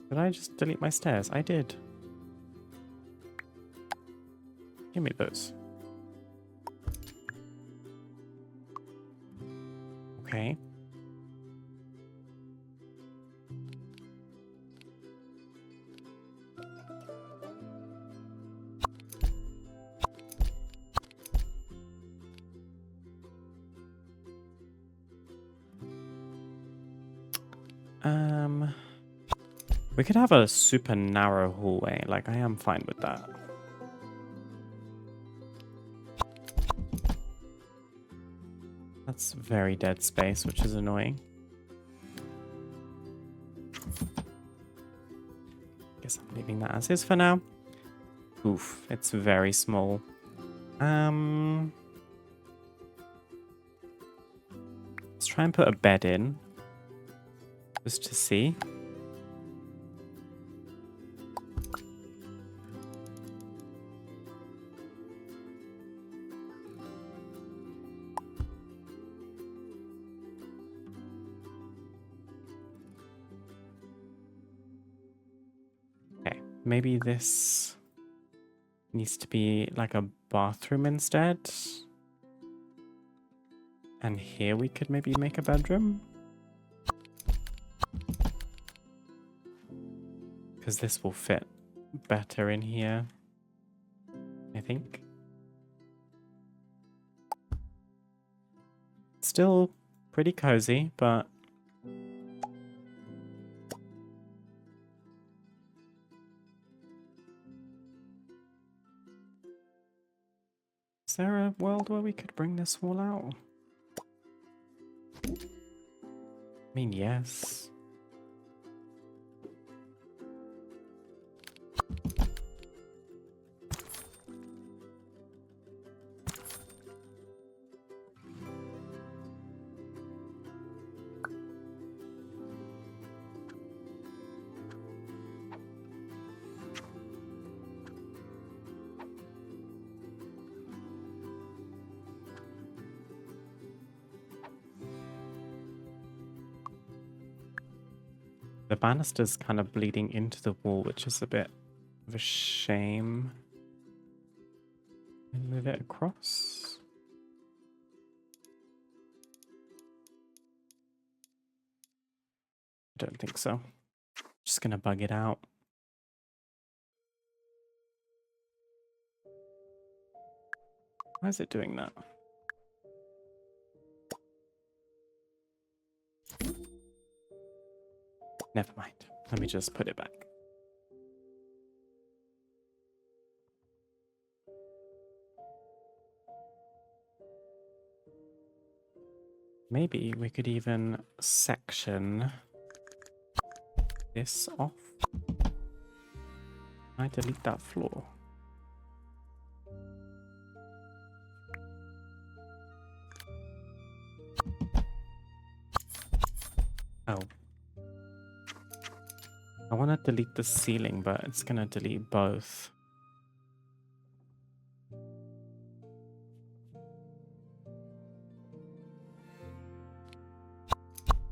Did I just delete my stairs? I did. Give me those. Okay. We could have a super narrow hallway. Like, I am fine with that. That's very dead space, which is annoying. Guess I'm leaving that as is for now. Oof, it's very small. Let's try and put a bed in. Just to see. maybe this needs to be like a bathroom instead. And here we could maybe make a bedroom. Because this will fit better in here, I think. Still pretty cozy, but is there a world where we could bring this wall out? I mean, yes. The banister's kind of bleeding into the wall, which is a bit of a shame. And move it across. I don't think so. Just gonna bug it out. Why is it doing that? Never mind. Let me just put it back. Maybe we could even section this off. I delete that floor. Oh. I want to delete the ceiling, but it's going to delete both.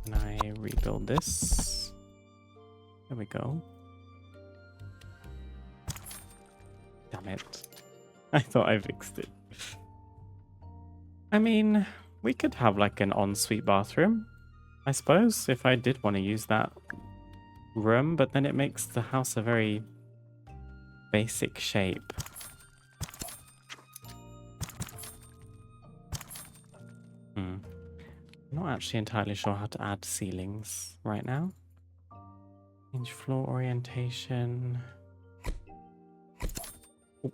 Can I rebuild this? There we go. Damn it. I thought I fixed it. I mean, we could have like an ensuite bathroom, I suppose, if I did want to use that room, but then it makes the house a very basic shape. I'm not actually entirely sure how to add ceilings right now. Change floor orientation. Oh.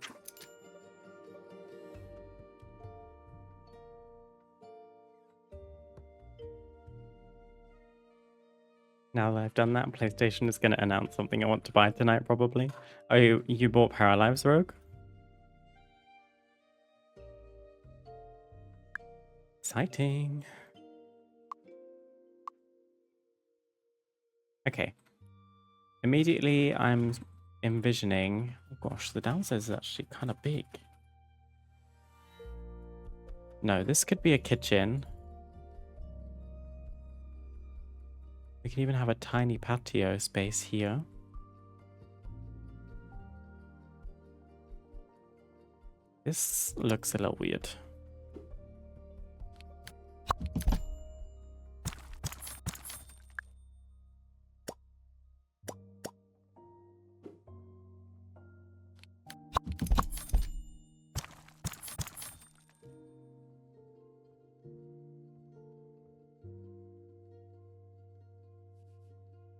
Now that I've done that, PlayStation is going to announce something I want to buy tonight, probably. Oh, you bought Paralives, Rogue? Exciting. Okay. Immediately, I'm envisioning... Oh gosh, the downstairs is actually kind of big. No, this could be a kitchen. We could even have a tiny patio space here. This looks a little weird.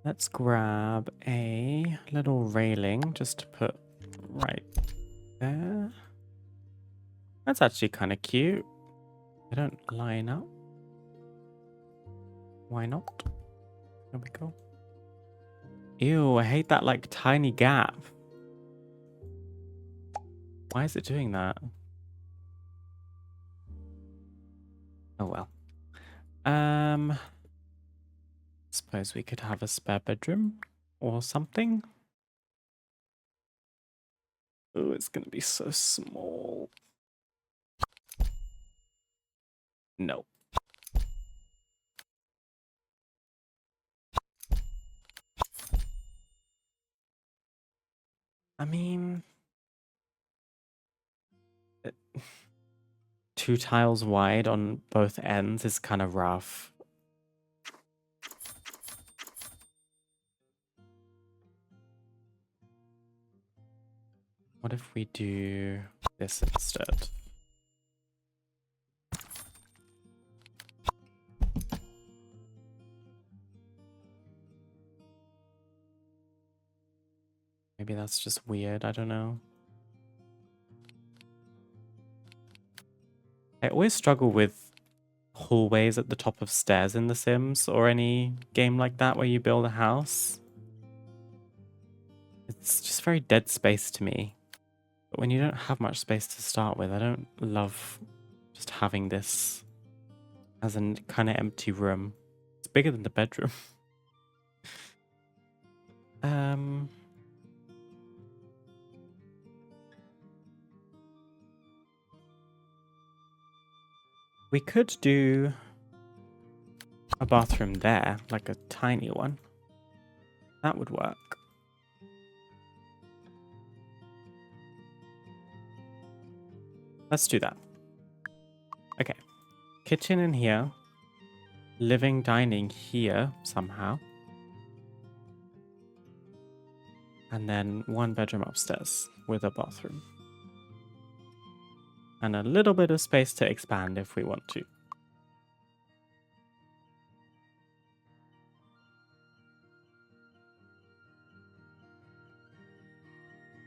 Let's grab a little railing just to put right there. That's actually kind of cute. They don't line up. Why not? There we go. Ew, I hate that like tiny gap. Why is it doing that? Oh well. Suppose we could have a spare bedroom or something. Oh, it's gonna be so small. No. I mean, it- 2 tiles wide on both ends is kind of rough. What if we do this instead? Maybe that's just weird, I don't know. I always struggle with hallways at the top of stairs in The Sims or any game like that where you build a house. It's just very dead space to me. But when you don't have much space to start with, I don't love just having this as a kind of empty room. It's bigger than the bedroom. We could do a bathroom there, like a tiny one. That would work. Let's do that. Okay. Kitchen in here. Living, dining here somehow. And then 1 bedroom upstairs with a bathroom. And a little bit of space to expand if we want to.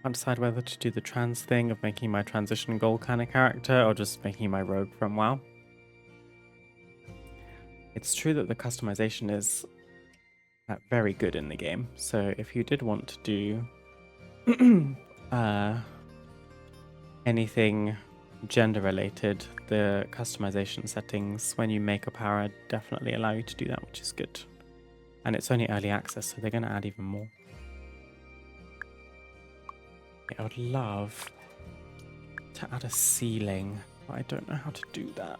I'll decide whether to do the trans thing of making my transition goal kind of character or just making my rogue from WoW. It's true that the customization is very good in the game. So if you did want to do anything gender related, the customization settings when you make a para definitely allow you to do that, which is good. And it's only early access, so they're going to add even more. I would love to add a ceiling, but I don't know how to do that.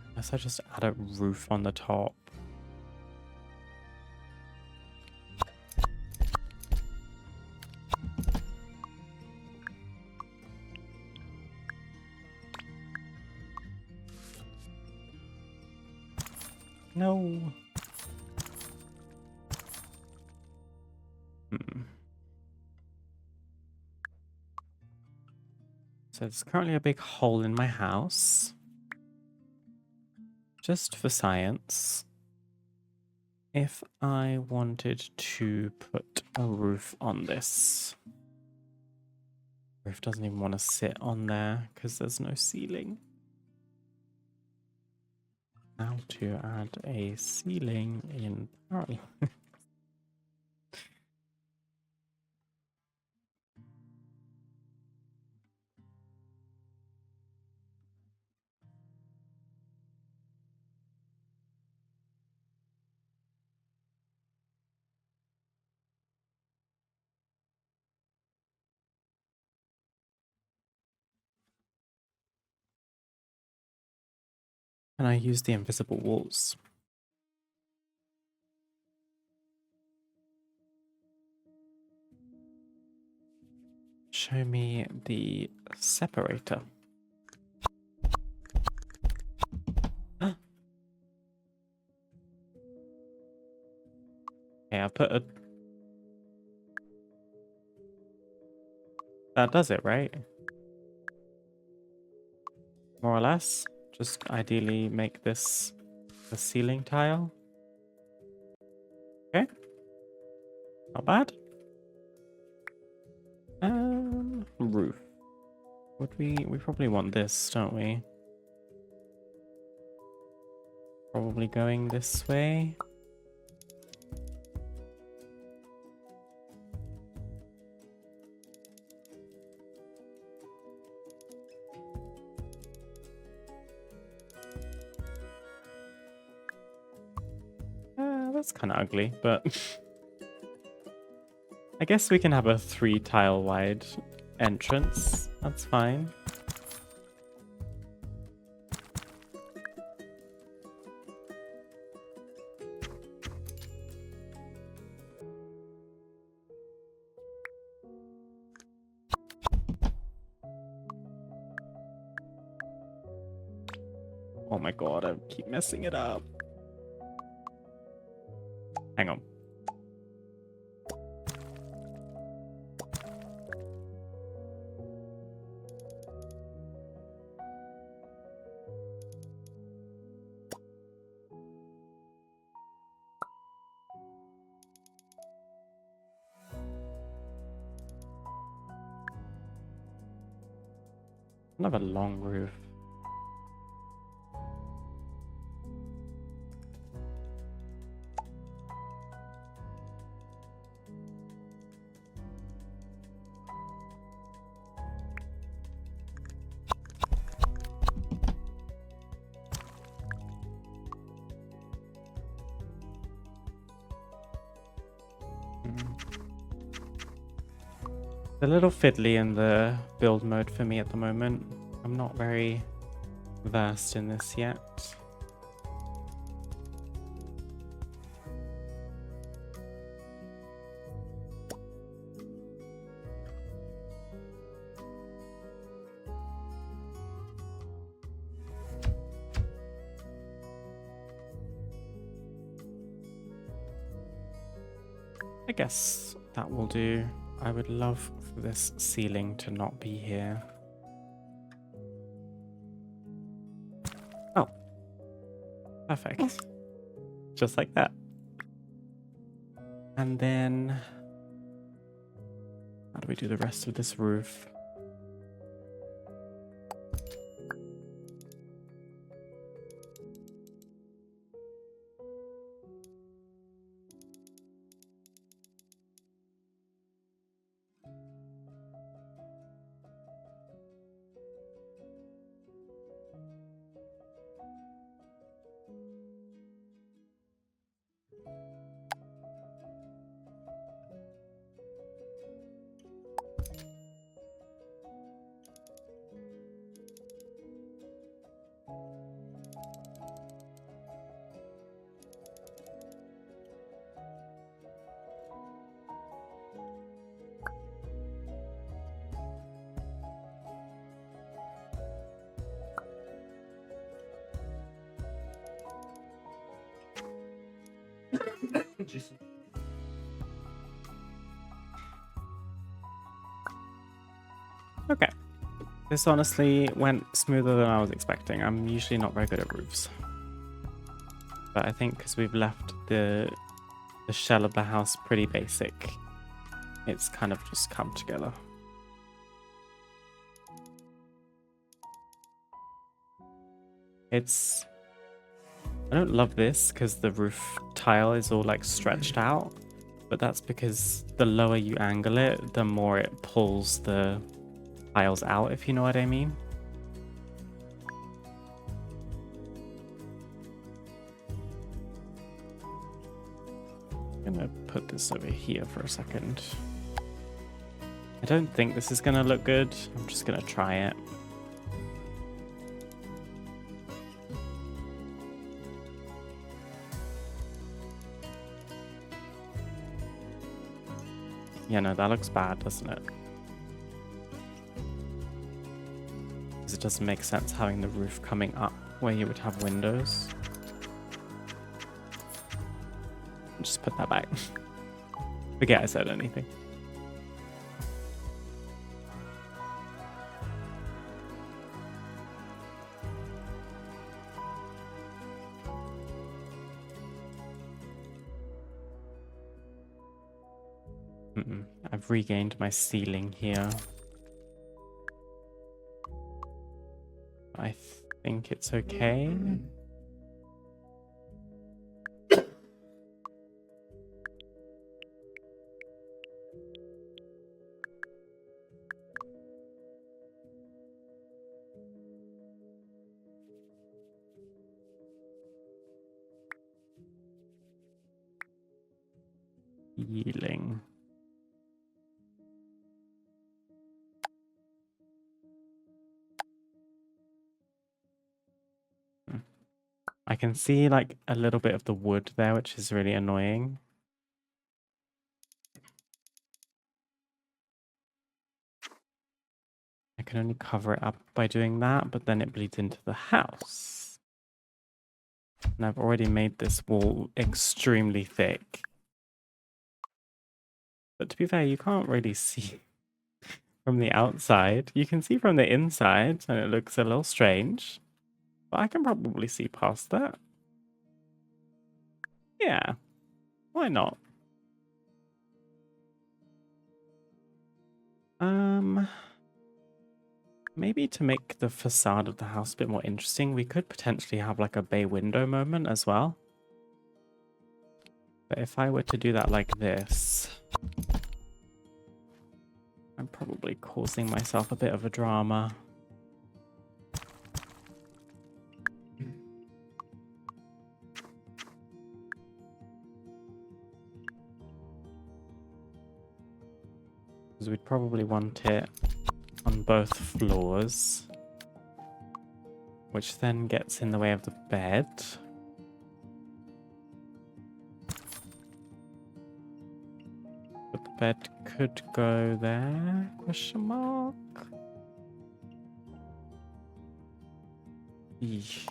Unless I just add a roof on the top. No. So there's currently a big hole in my house. Just for science. If I wanted to put a roof on this. Roof doesn't even want to sit on there because there's no ceiling. How to add a ceiling in Paralives. And I use the invisible walls. Show me the separator. Okay, I put a... That does it, right? More or less. Just ideally make this a ceiling tile. Okay. Not bad. Roof. Would we probably want this, don't we? Probably going this way. That's kind of ugly, but I guess we can have a 3-tile wide entrance. That's fine. Oh my god, I keep messing it up. Hang on. I have a long roof. It's a little fiddly in the build mode for me at the moment. I'm not very versed in this yet. I guess that will do. I would love for this ceiling to not be here. Oh, perfect. Just like that. And then, how do we do the rest of this roof? Jesus. Okay. This honestly went smoother than I was expecting. I'm usually not very good at roofs. But I think because we've left the shell of the house pretty basic, it's kind of just come together. I don't love this because the roof tile is all like stretched out, but that's because the lower you angle it, the more it pulls the tiles out, if you know what I mean. I'm gonna put this over here for a second. I don't think this is gonna look good. I'm just gonna try it. Yeah, no, that looks bad, doesn't it? Because it doesn't make sense having the roof coming up where you would have windows. Just put that back. Forget I said anything. I've regained my ceiling here. I think it's okay. Healing. I can see like a little bit of the wood there, which is really annoying. I can only cover it up by doing that, but then it bleeds into the house. And I've already made this wall extremely thick. But to be fair, you can't really see from the outside. You can see from the inside, and it looks a little strange. But I can probably see past that. Yeah, why not? Maybe to make the facade of the house a bit more interesting, we could potentially have like a bay window moment as well. But if I were to do that like this, I'm probably causing myself a bit of a drama. Because we'd probably want it on both floors, which then gets in the way of the bed. But the bed could go there, question mark? Eesh.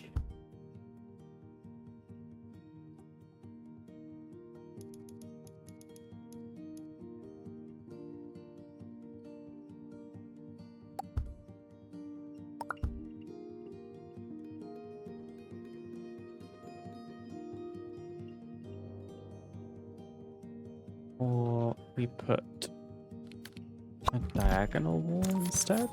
Or we put a diagonal wall instead.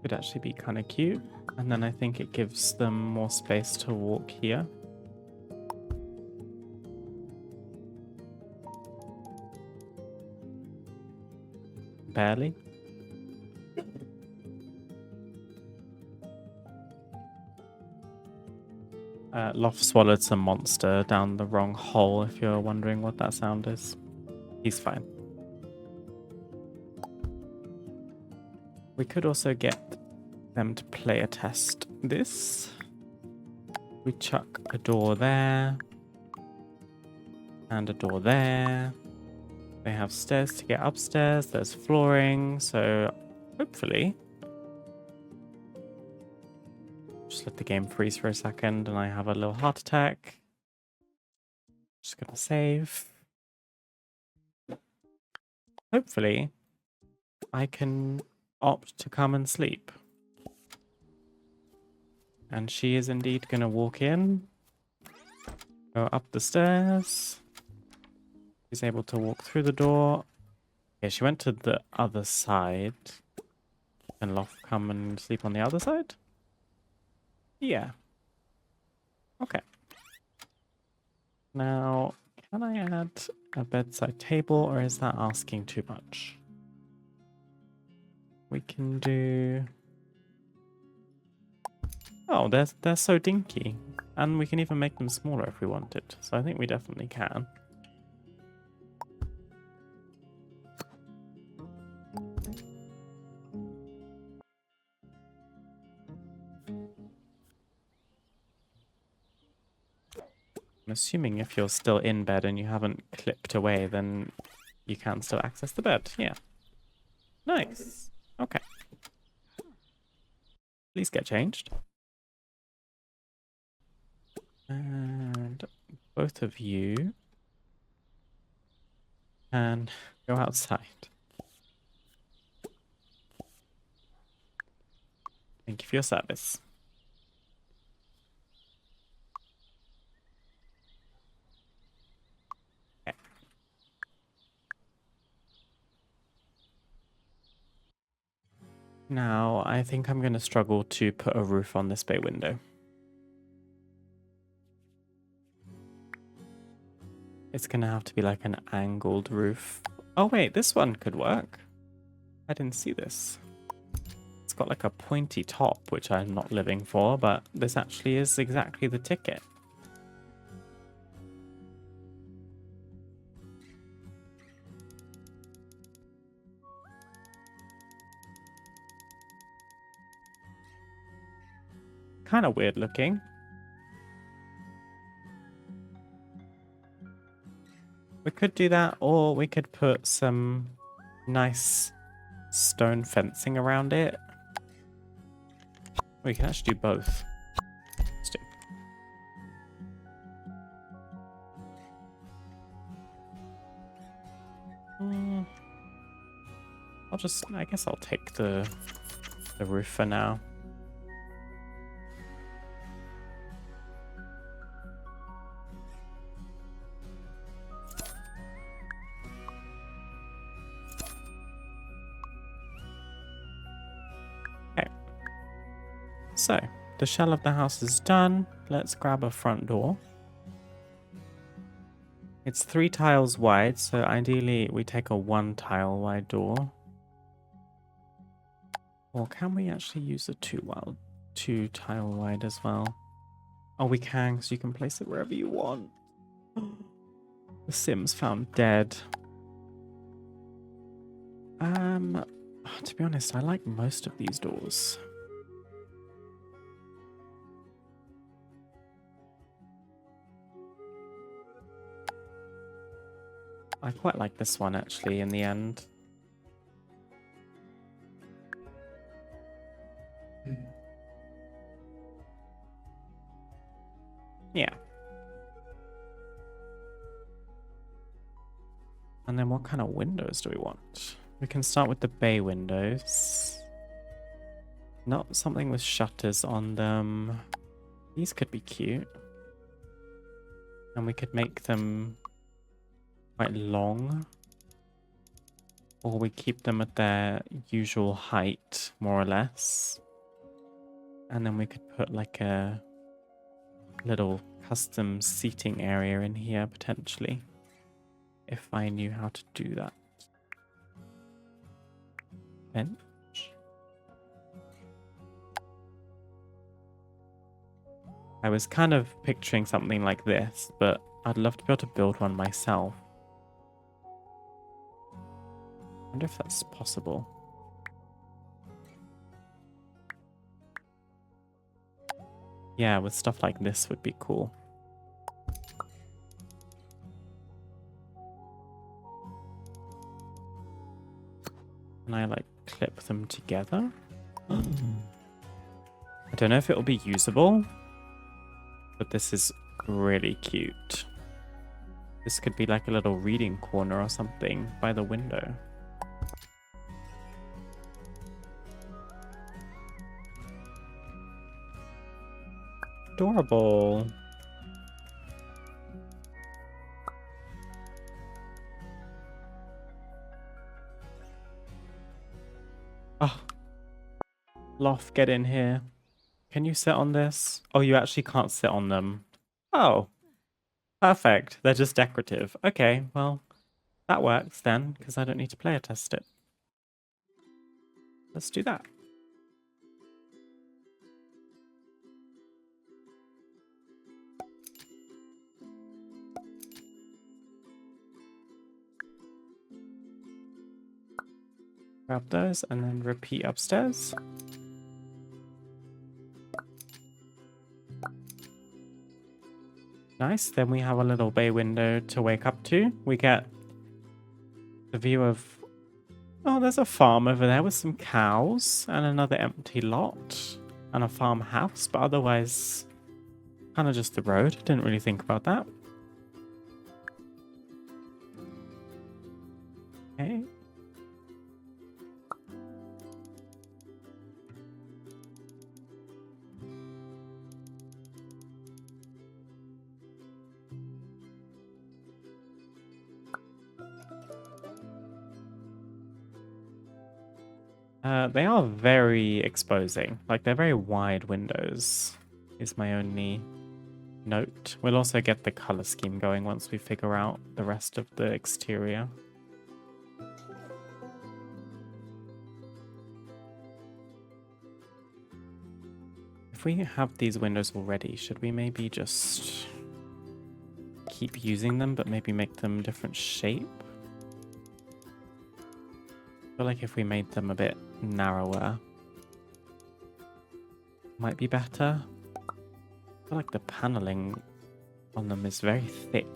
Could actually be kind of cute. And then I think it gives them more space to walk here. Barely. Loft swallowed some monster down the wrong hole, if you're wondering what that sound is. He's fine. We could also get them to play test this. We chuck a door there. And a door there. They have stairs to get upstairs. There's flooring, so hopefully... Just let the game freeze for a second and I have a little heart attack. Just gonna save. Hopefully, I can opt to come and sleep. And she is indeed gonna walk in, go up the stairs. She's able to walk through the door. Yeah, she went to the other side. Can Loft come and sleep on the other side? Yeah. Okay. Now, can I add a bedside table, or is that asking too much? We can do... Oh, they're so dinky. And we can even make them smaller if we wanted. So I think we definitely can. I'm assuming if you're still in bed and you haven't clipped away, then you can still access the bed. Yeah. Nice. Okay. Please get changed. And both of you can go outside. Thank you for your service. Okay. Now, I think I'm going to struggle to put a roof on this bay window. It's going to have to be like an angled roof. Oh wait, this one could work. I didn't see this. It's got like a pointy top, which I'm not living for, but this actually is exactly the ticket. Kind of weird looking. We could do that, or we could put some nice stone fencing around it. We can actually do both. Let's do. I guess I'll take the roof for now. Okay. So, the shell of the house is done. Let's grab a front door. It's 3 tiles wide, so ideally we take a 1 tile wide door. Or can we actually use a 2 tile wide as well? Oh, we can, so you can place it wherever you want. The Sims found dead. To be honest, I like most of these doors. I quite like this one actually in the end. Yeah. And then what kind of windows do we want? We can start with the bay windows. Not something with shutters on them. These could be cute. And we could make them quite long. Or we keep them at their usual height, more or less. And then we could put like a little custom seating area in here, potentially. If I knew how to do that. Bench. I was kind of picturing something like this, but I'd love to be able to build one myself. I wonder if that's possible. Yeah, with stuff like this would be cool. Can I like clip them together? I don't know if it will be usable, but this is really cute. This could be like a little reading corner or something by the window. Adorable. Oh, Loft, get in here. Can you sit on this? Oh, you actually can't sit on them. Oh, perfect. They're just decorative. Okay, well, that works then, because I don't need to player test it. Let's do that. Grab those and then repeat upstairs. Nice. Then we have a little bay window to wake up to. We get the view of... Oh, there's a farm over there with some cows and another empty lot and a farmhouse, but otherwise kind of just the road. Didn't really think about that. Okay. They are very exposing. Like, they're very wide windows, is my only note. We'll also get the color scheme going once we figure out the rest of the exterior. If we have these windows already, should we maybe just keep using them, but maybe make them different shape? I feel like if we made them a bit narrower, might be better. I feel like the paneling on them is very thick.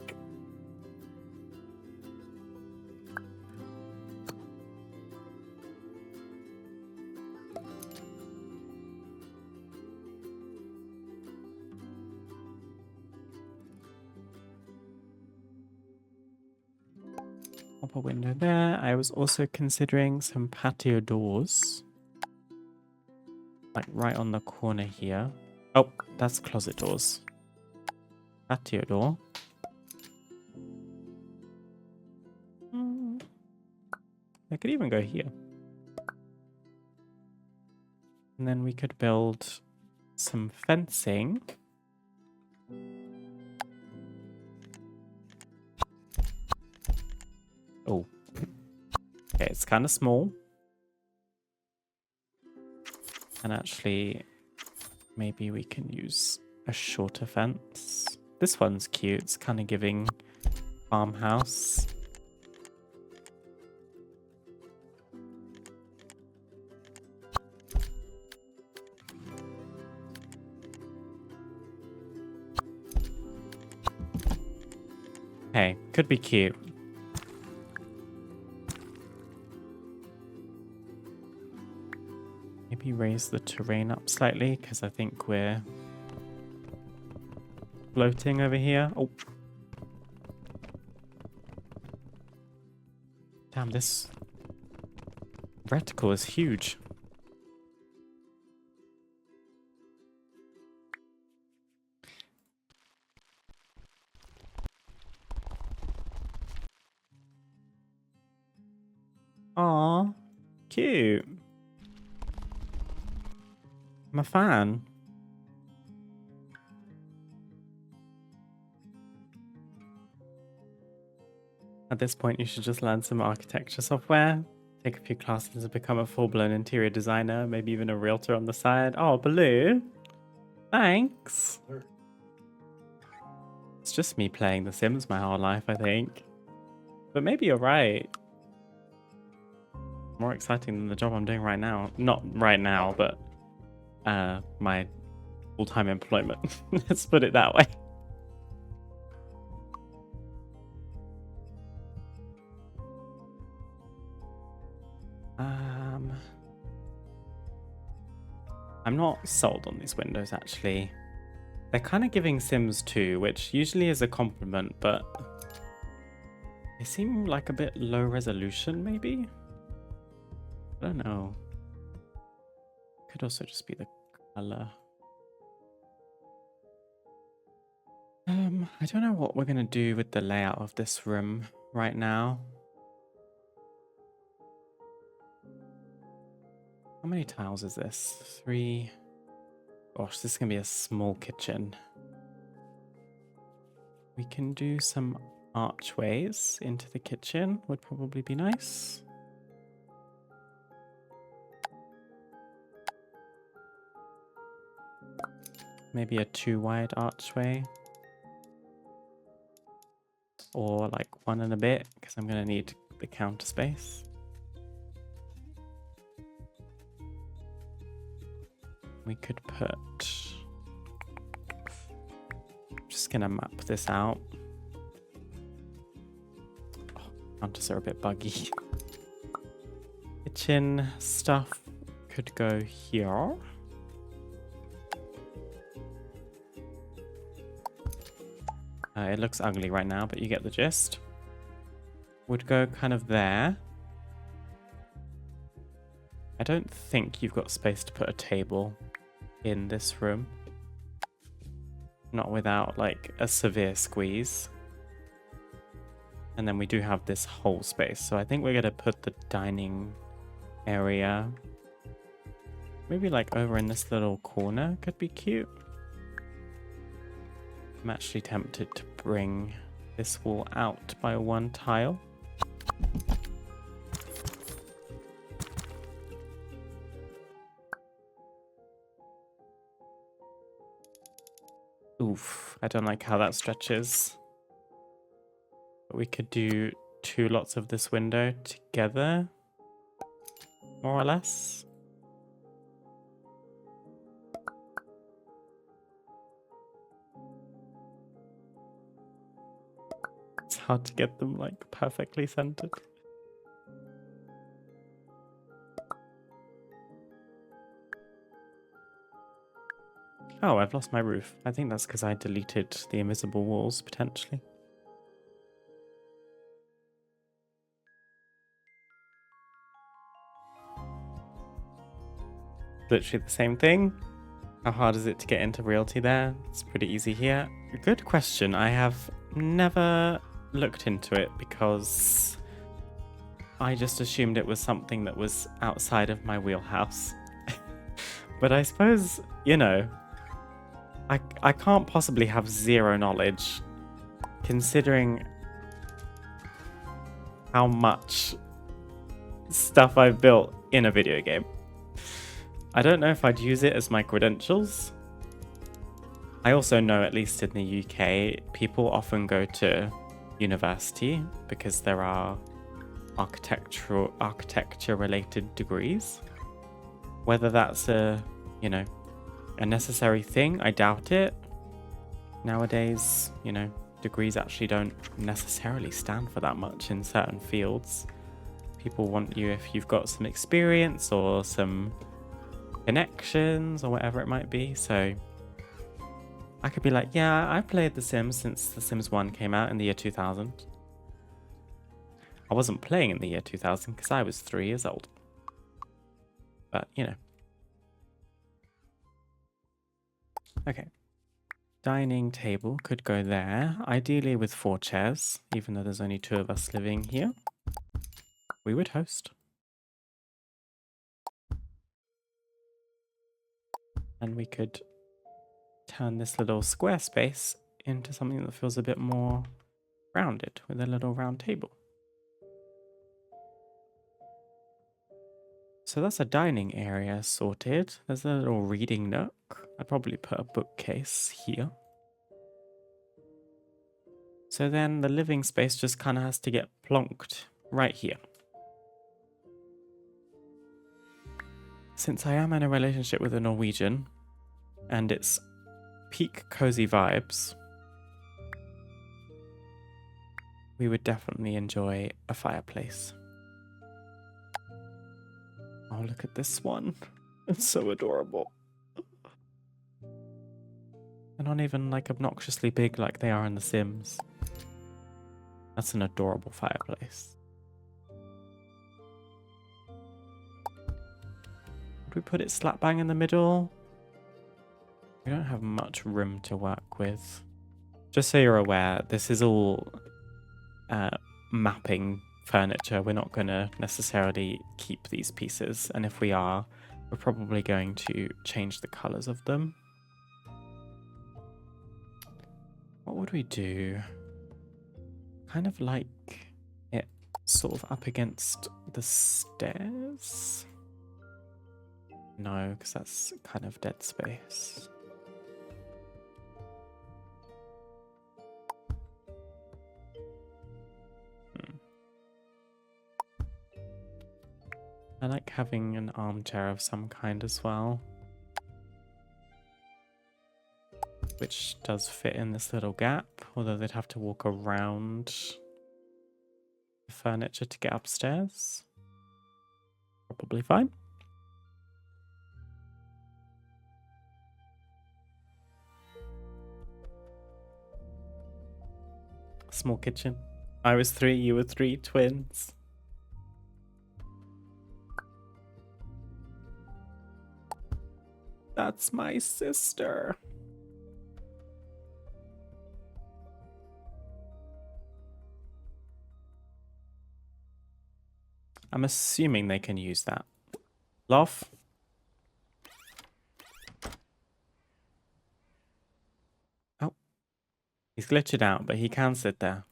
I'll a window there. I was also considering some patio doors. Like right on the corner here. Oh, that's closet doors. Patio door. I could even go here. And then we could build some fencing. Oh. Okay, it's kind of small. And actually, maybe we can use a shorter fence. This one's cute. It's kind of giving farmhouse. Hey, could be cute. Maybe raise the terrain up slightly, because I think we're floating over here. Oh. Damn, this reticle is huge. Aw, cute. I'm a fan. At this point, you should just learn some architecture software, take a few classes to become a full-blown interior designer, maybe even a realtor on the side. Oh, Baloo. Thanks. It's just me playing The Sims my whole life, I think. But maybe you're right. More exciting than the job I'm doing right now. Not right now, but my full-time employment. Let's put it that way. I'm not sold on these windows, actually. They're kind of giving Sims 2, which usually is a compliment, but they seem like a bit low resolution, maybe? I don't know. Could also just be the color. I don't know what we're gonna do with the layout of this room right now. How many tiles is this? 3. Gosh, this is gonna be a small kitchen. We can do some archways into the kitchen, would probably be nice. Maybe a 2-wide archway. Or like 1 and a bit, because I'm gonna need the counter space. We could put... Just gonna map this out. Oh, counters are a bit buggy. Kitchen stuff could go here. It looks ugly right now, but you get the gist. Would go kind of there. I don't think you've got space to put a table in this room. Not without like a severe squeeze. And then we do have this whole space. So I think we're going to put the dining area maybe like over in this little corner. Could be cute. I'm actually tempted to bring this wall out by 1 tile. Oof, I don't like how that stretches. But we could do 2 lots of this window together, more or less. It's hard to get them like perfectly centered. Oh, I've lost my roof. I think that's because I deleted the invisible walls, potentially. literally the same thing. How hard is it to get into realty there? It's pretty easy here. Good question. I have never looked into it because I just assumed it was something that was outside of my wheelhouse. But I suppose, you know, I can't possibly have zero knowledge considering how much stuff I've built in a video game. I don't know if I'd use it as my credentials. I also know, at least in the UK, people often go to university because there are architecture related degrees. Whether that's a necessary thing, I doubt it. Nowadays, degrees actually don't necessarily stand for that much in certain fields. People want you if you've got some experience or some connections or whatever it might be. So I could be like, yeah, I've played The Sims since The Sims 1 came out in the year 2000. I wasn't playing in the year 2000 because I was 3 years old. But, Okay. Dining table could go there. Ideally with 4 chairs, even though there's only 2 of us living here. We would host. And we could turn this little square space into something that feels a bit more rounded with a little round table. So that's a dining area sorted. There's a little reading nook. I'd probably put a bookcase here. So then the living space just kind of has to get plonked right here. Since I am in a relationship with a Norwegian and it's peak cozy vibes, we would definitely enjoy a fireplace. Oh, look at this one. It's so adorable. They're not even like obnoxiously big like they are in The Sims. That's an adorable fireplace. Would we put it slap bang in the middle? We don't have much room to work with. Just so you're aware, this is all mapping furniture. We're not going to necessarily keep these pieces. And if we are, we're probably going to change the colors of them. What would we do? Kind of like it sort of up against the stairs. No, because that's kind of dead space. I like having an armchair of some kind as well, which does fit in this little gap, although they'd have to walk around the furniture to get upstairs. Probably fine. Small kitchen. I was 3, you were 3 twins. That's my sister. I'm assuming they can use that. Lof? Oh. He's glitched out, but he can sit there.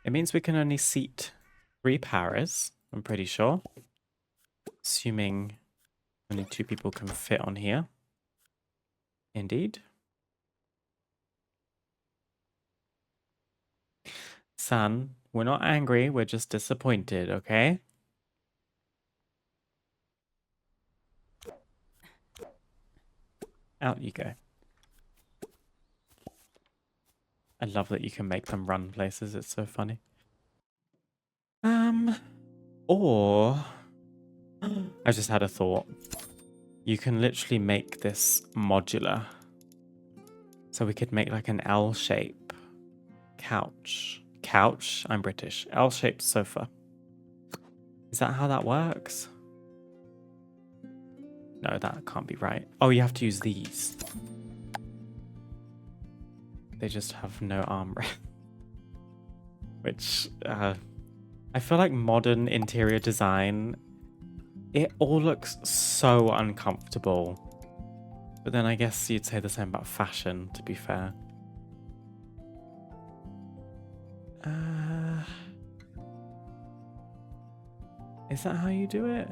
It means we can only seat 3 Paras, I'm pretty sure. Assuming only 2 people can fit on here. Indeed. Son, we're not angry, we're just disappointed, okay? Out you go. I love that you can make them run places, it's so funny. Or I just had a thought. You can literally make this modular. So we could make like an L-shape couch. Couch? I'm British. L-shaped sofa. Is that how that works? No, that can't be right. Oh, you have to use these. They just have no armrest. Which, I feel like modern interior design, it all looks so uncomfortable. But then I guess you'd say the same about fashion, to be fair. Is that how you do it?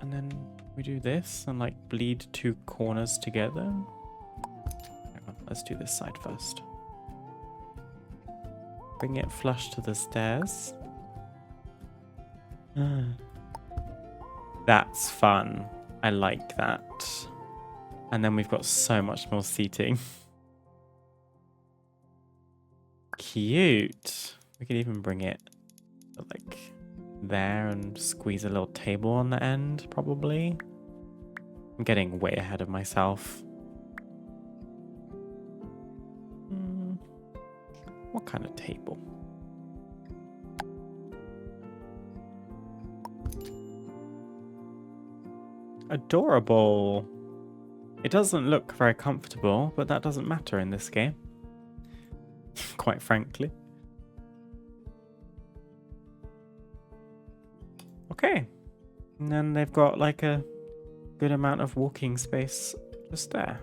And then we do this and like bleed two corners together. Hang on, let's do this side first. Bring it flush to the stairs. That's fun. I like that. And then we've got so much more seating. Cute. We could even bring it like there and squeeze a little table on the end, probably. I'm getting way ahead of myself. What kind of table? Adorable. It doesn't look very comfortable, but that doesn't matter in this game. Quite frankly. Okay. And then they've got like a good amount of walking space just there.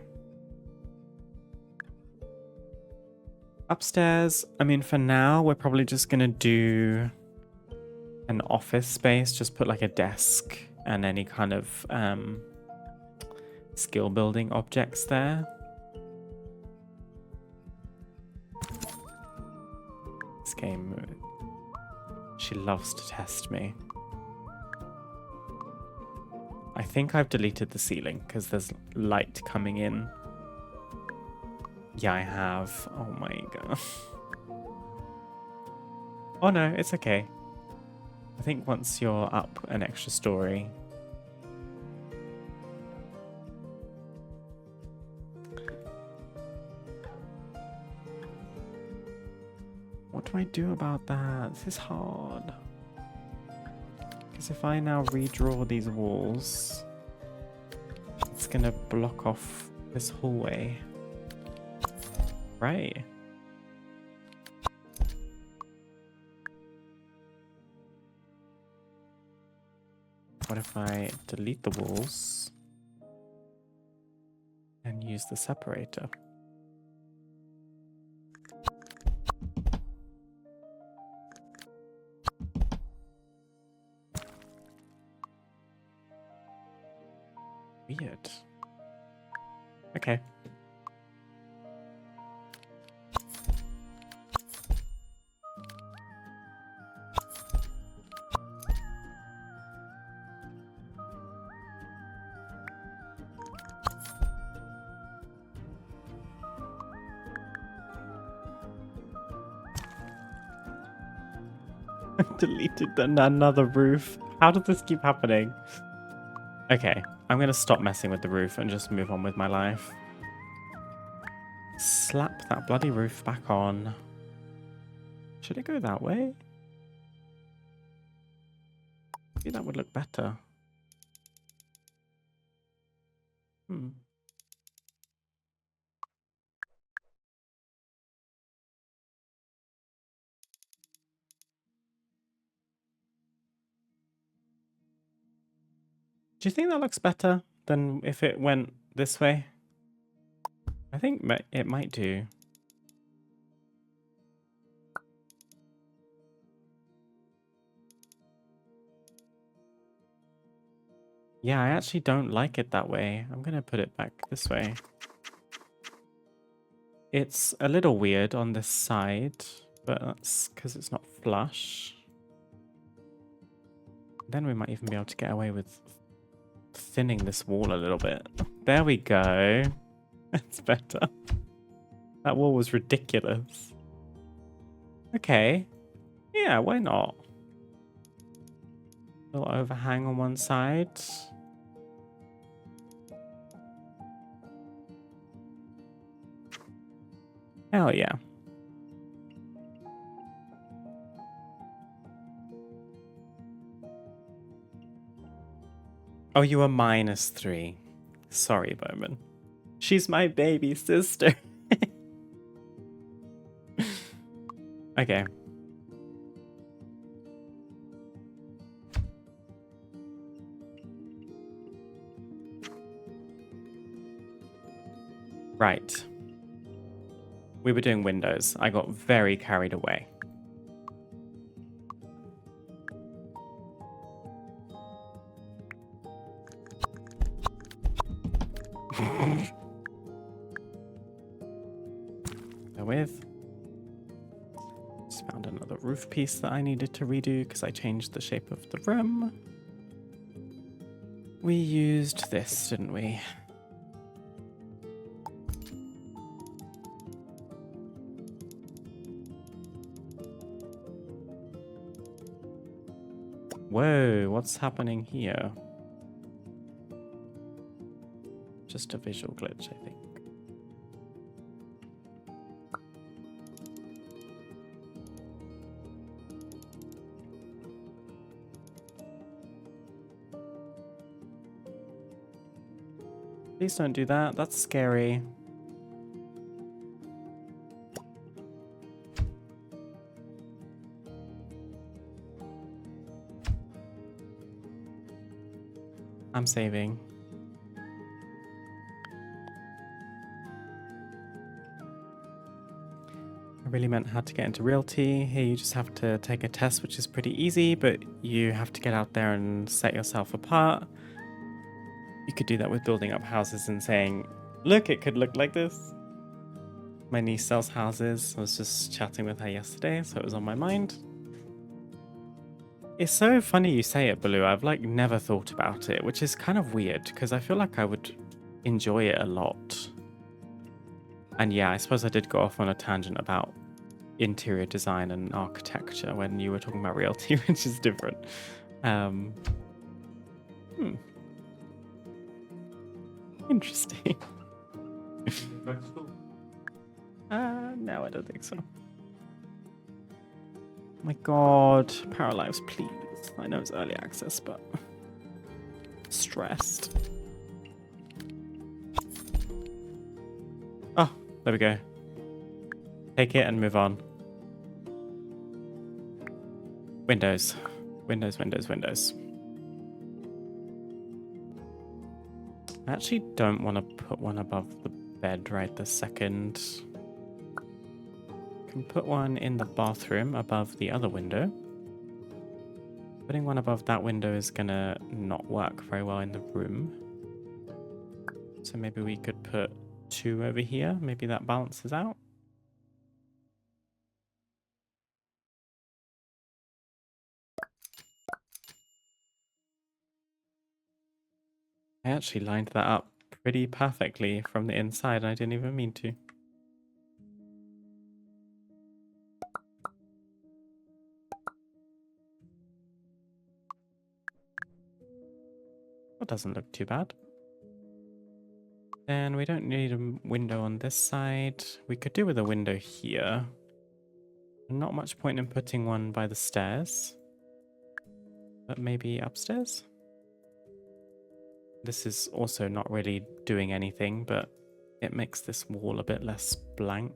Upstairs, I mean, for now, we're probably just going to do an office space. Just put like a desk and any kind of skill building objects there. This game, she loves to test me. I think I've deleted the ceiling because there's light coming in. Yeah, I have. Oh my god. Oh no, it's okay. I think once you're up an extra story. What do I do about that? This is hard. Because if I now redraw these walls, it's going to block off this hallway. Right. What if I delete the walls and use the separator? Weird. Okay. Deleted another roof. How does this keep happening? Okay, I'm gonna stop messing with the roof and just move on with my life. Slap that bloody roof back on. Should it go that way? Maybe that would look better. Do you think that looks better than if it went this way? I think it might do. Yeah, I actually don't like it that way. I'm gonna put it back this way. It's a little weird on this side, but that's because it's not flush. Then we might even be able to get away with thinning this wall a little bit. There we go. That's better. That wall was ridiculous. Okay. Yeah, why not? Little overhang on one side. Hell yeah. Oh, you are -3. Sorry, Bowman. She's my baby sister. Okay. Right. We were doing windows. I got very carried away. Go with. Just found another roof piece that I needed to redo because I changed the shape of the room. We used this, didn't we? Whoa, what's happening here? Just a visual glitch, I think. Please don't do that. That's scary. I'm saving. I really meant how to get into realty. Here you just have to take a test, which is pretty easy, but you have to get out there and set yourself apart. You could do that with building up houses and saying, look, it could look like this. My niece sells houses. I was just chatting with her yesterday, so it was on my mind. It's so funny you say it, Baloo. I've like never thought about it, which is kind of weird because I feel like I would enjoy it a lot. And yeah, I suppose I did go off on a tangent about interior design and architecture when you were talking about realty, which is different. Interesting. Back to school. No, I don't think so. My god, Paralives, please. I know it's early access, but stressed. Oh, there we go. Take it and move on. Windows. Windows, windows, windows. I actually don't want to put one above the bed right this second. Can put one in the bathroom above the other window. Putting one above that window is gonna not work very well in the room. So maybe we could put 2 over here. Maybe that balances out. I actually lined that up pretty perfectly from the inside, and I didn't even mean to. That doesn't look too bad. And we don't need a window on this side. We could do with a window here. Not much point in putting one by the stairs. But maybe upstairs? This is also not really doing anything, but it makes this wall a bit less blank.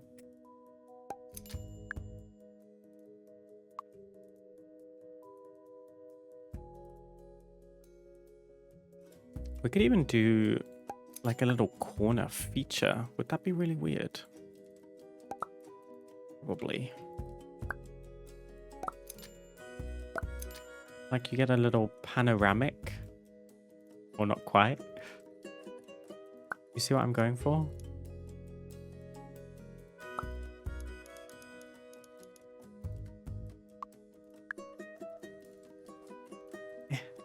We could even do like a little corner feature. Would that be really weird? Probably. Like you get a little panoramic. Or not quite. You see what I'm going for?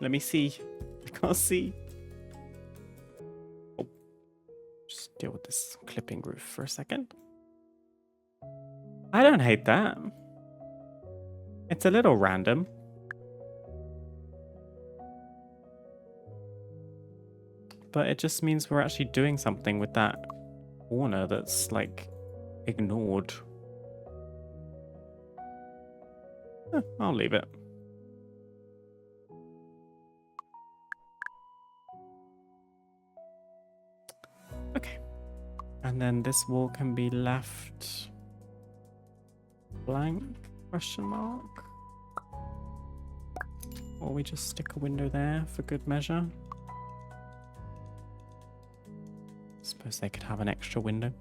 Let me see. I can't see. Oh. Just deal with this clipping roof for a second. I don't hate that. It's a little random. But it just means we're actually doing something with that corner that's like ignored. I'll leave it. And then this wall can be left blank, question mark? Or we just stick a window there for good measure? Suppose they could have an extra window.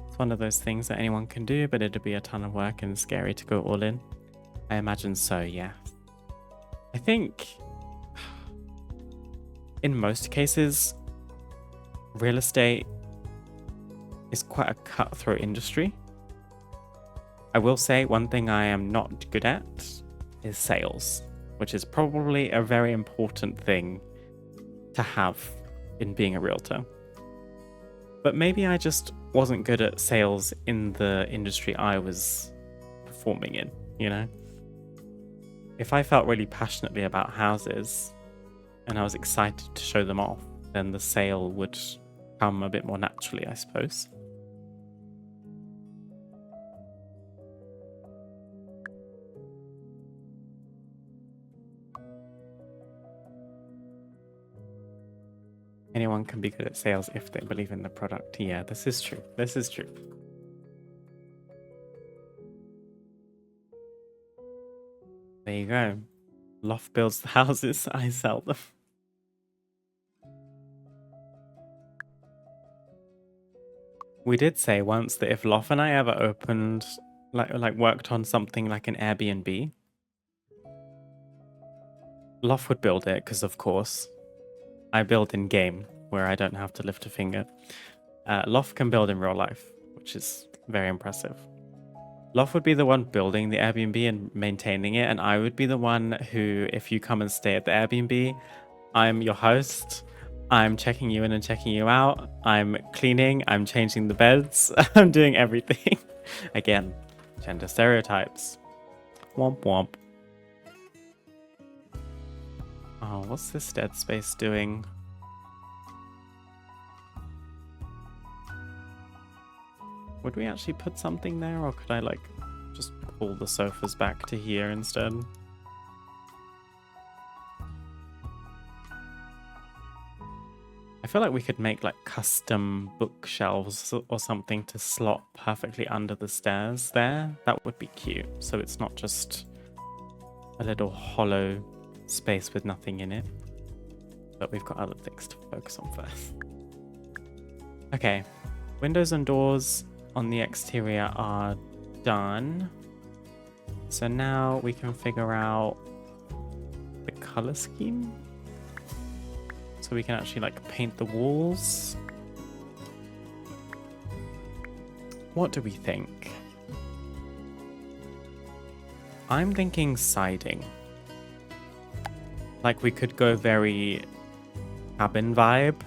It's one of those things that anyone can do, but it'd be a ton of work and scary to go all in. I imagine so, yeah. I think in most cases, real estate is quite a cutthroat industry. I will say one thing I am not good at is sales, which is probably a very important thing to have in being a realtor. But maybe I just wasn't good at sales in the industry I was performing in, you know? If I felt really passionately about houses and I was excited to show them off, then the sale would come a bit more naturally, I suppose. Anyone can be good at sales if they believe in the product. Yeah, this is true. This is true. There you go. Loft builds the houses, I sell them. We did say once that if Loft and I ever opened, like worked on something like an Airbnb, Loft would build it because, of course, I build in game where I don't have to lift a finger. Loft can build in real life, which is very impressive. Loft would be the one building the Airbnb and maintaining it, and I would be the one who, if you come and stay at the Airbnb, I'm your host. I'm checking you in and checking you out. I'm cleaning. I'm changing the beds. I'm doing everything. Again, gender stereotypes. Womp womp. Oh, what's this dead space doing? Would we actually put something there, or could I like just pull the sofas back to here instead? I feel like we could make like custom bookshelves or something to slot perfectly under the stairs there. That would be cute. So it's not just a little hollow space with nothing in it. But we've got other things to focus on first. Okay, windows and doors on the exterior are done. So now we can figure out the color scheme. So we can actually like paint the walls. What do we think? I'm thinking siding. Like we could go very cabin vibe.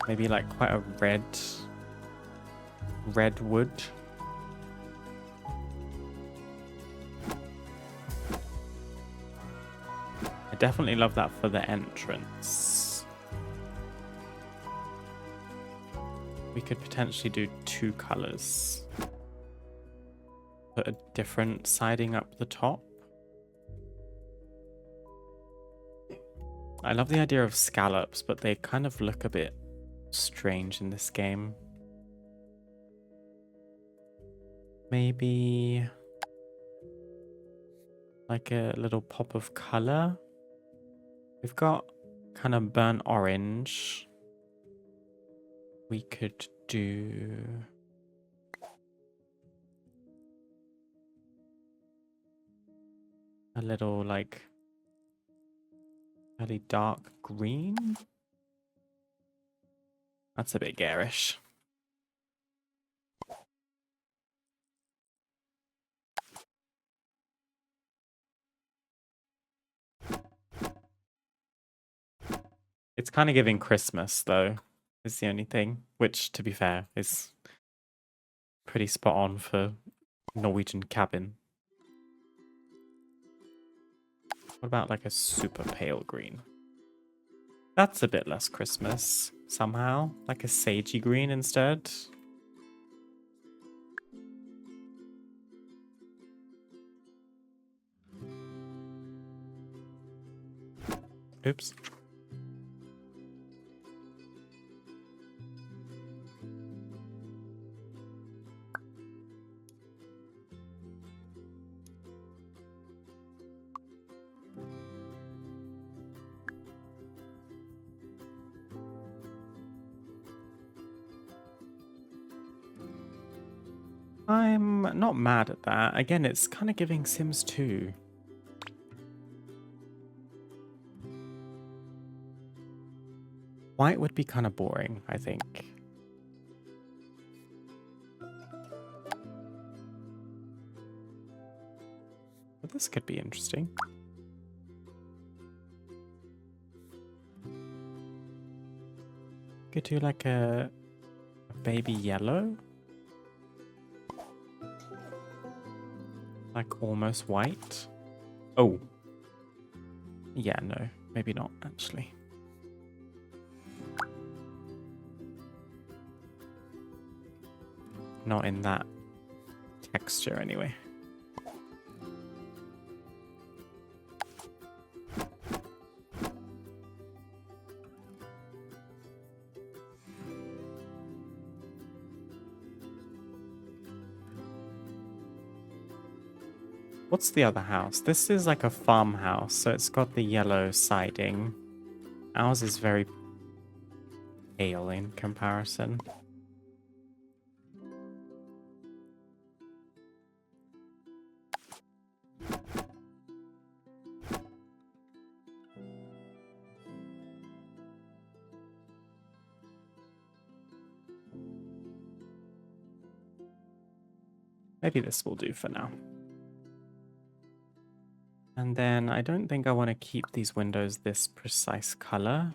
Maybe like quite a red wood. I definitely love that for the entrance. We could potentially do 2 colors. Put a different siding up the top. I love the idea of scallops, but they kind of look a bit strange in this game. Maybe like a little pop of color. We've got kind of burnt orange. We could do a little like really dark green. That's a bit garish. It's kind of giving Christmas, though, is the only thing. Which, to be fair, is pretty spot on for Norwegian cabin. What about like a super pale green? That's a bit less Christmas, somehow. Like a sagey green instead. Oops. I'm not mad at that. Again, it's kind of giving Sims 2. White would be kind of boring, I think. But this could be interesting. Could do like a baby yellow. Like almost white. Oh. Yeah, no. Maybe not, actually. Not in that texture, anyway. What's the other house? This is like a farmhouse, so it's got the yellow siding. Ours is very pale in comparison. Maybe this will do for now. And then I don't think I want to keep these windows this precise color.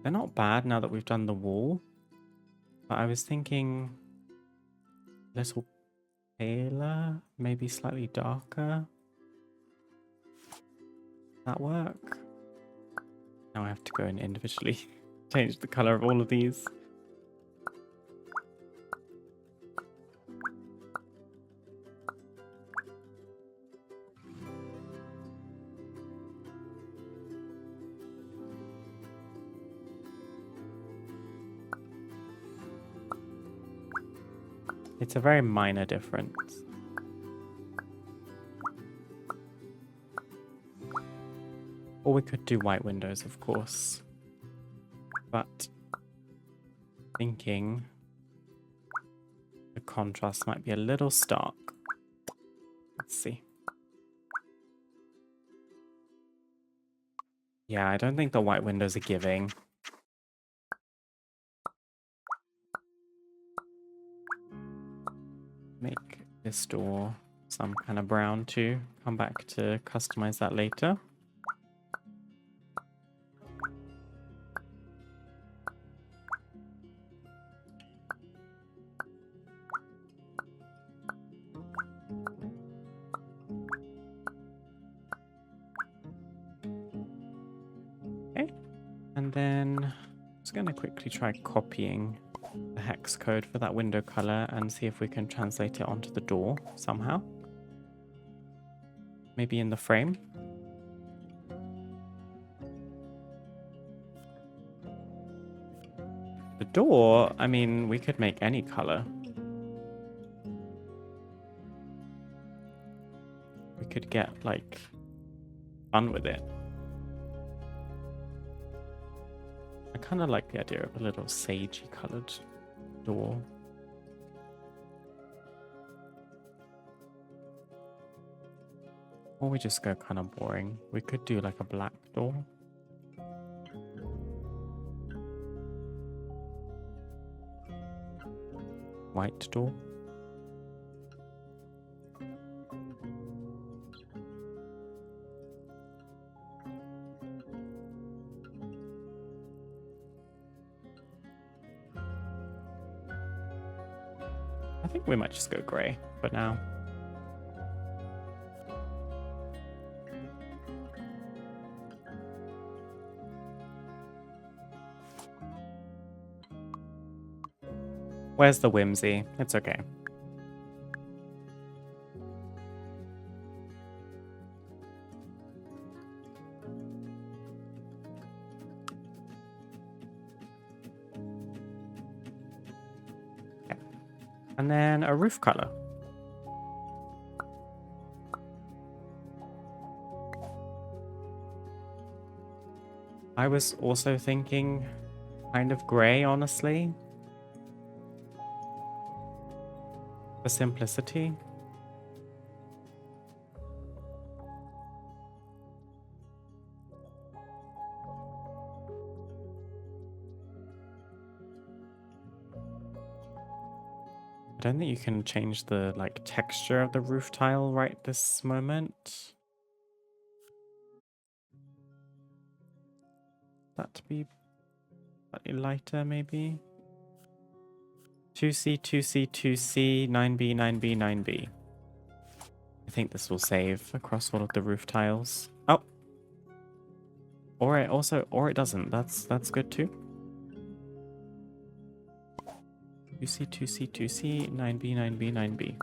They're not bad now that we've done the wall. But I was thinking a little paler, maybe slightly darker. That work? Now I have to go and individually change the color of all of these. It's a very minor difference. Or we could do white windows, of course. But thinking the contrast might be a little stark. Let's see. Yeah, I don't think the white windows are giving. Make this door some kind of brown too. Come back to customize that later. Okay, and then I'm just going to quickly try copying the hex code for that window color and see if we can translate it onto the door somehow. Maybe in the frame. The door, I mean, we could make any color. We could get, like, fun with it. I kind of like the idea of a little sagey colored door. Or we just go kind of boring. We could do like a black door. White door. I think we might just go grey for now. Where's the whimsy? It's okay. And then a roof color. I was also thinking kind of grey, honestly. For simplicity. I don't think you can change the like texture of the roof tile right this moment. That to be slightly lighter, maybe. 2C, 2C, 2C, 9B, 9B, 9B. I think this will save across all of the roof tiles. Oh! Or it doesn't. That's good too. 2C, 2C, 2C, 9B, 9B, 9B.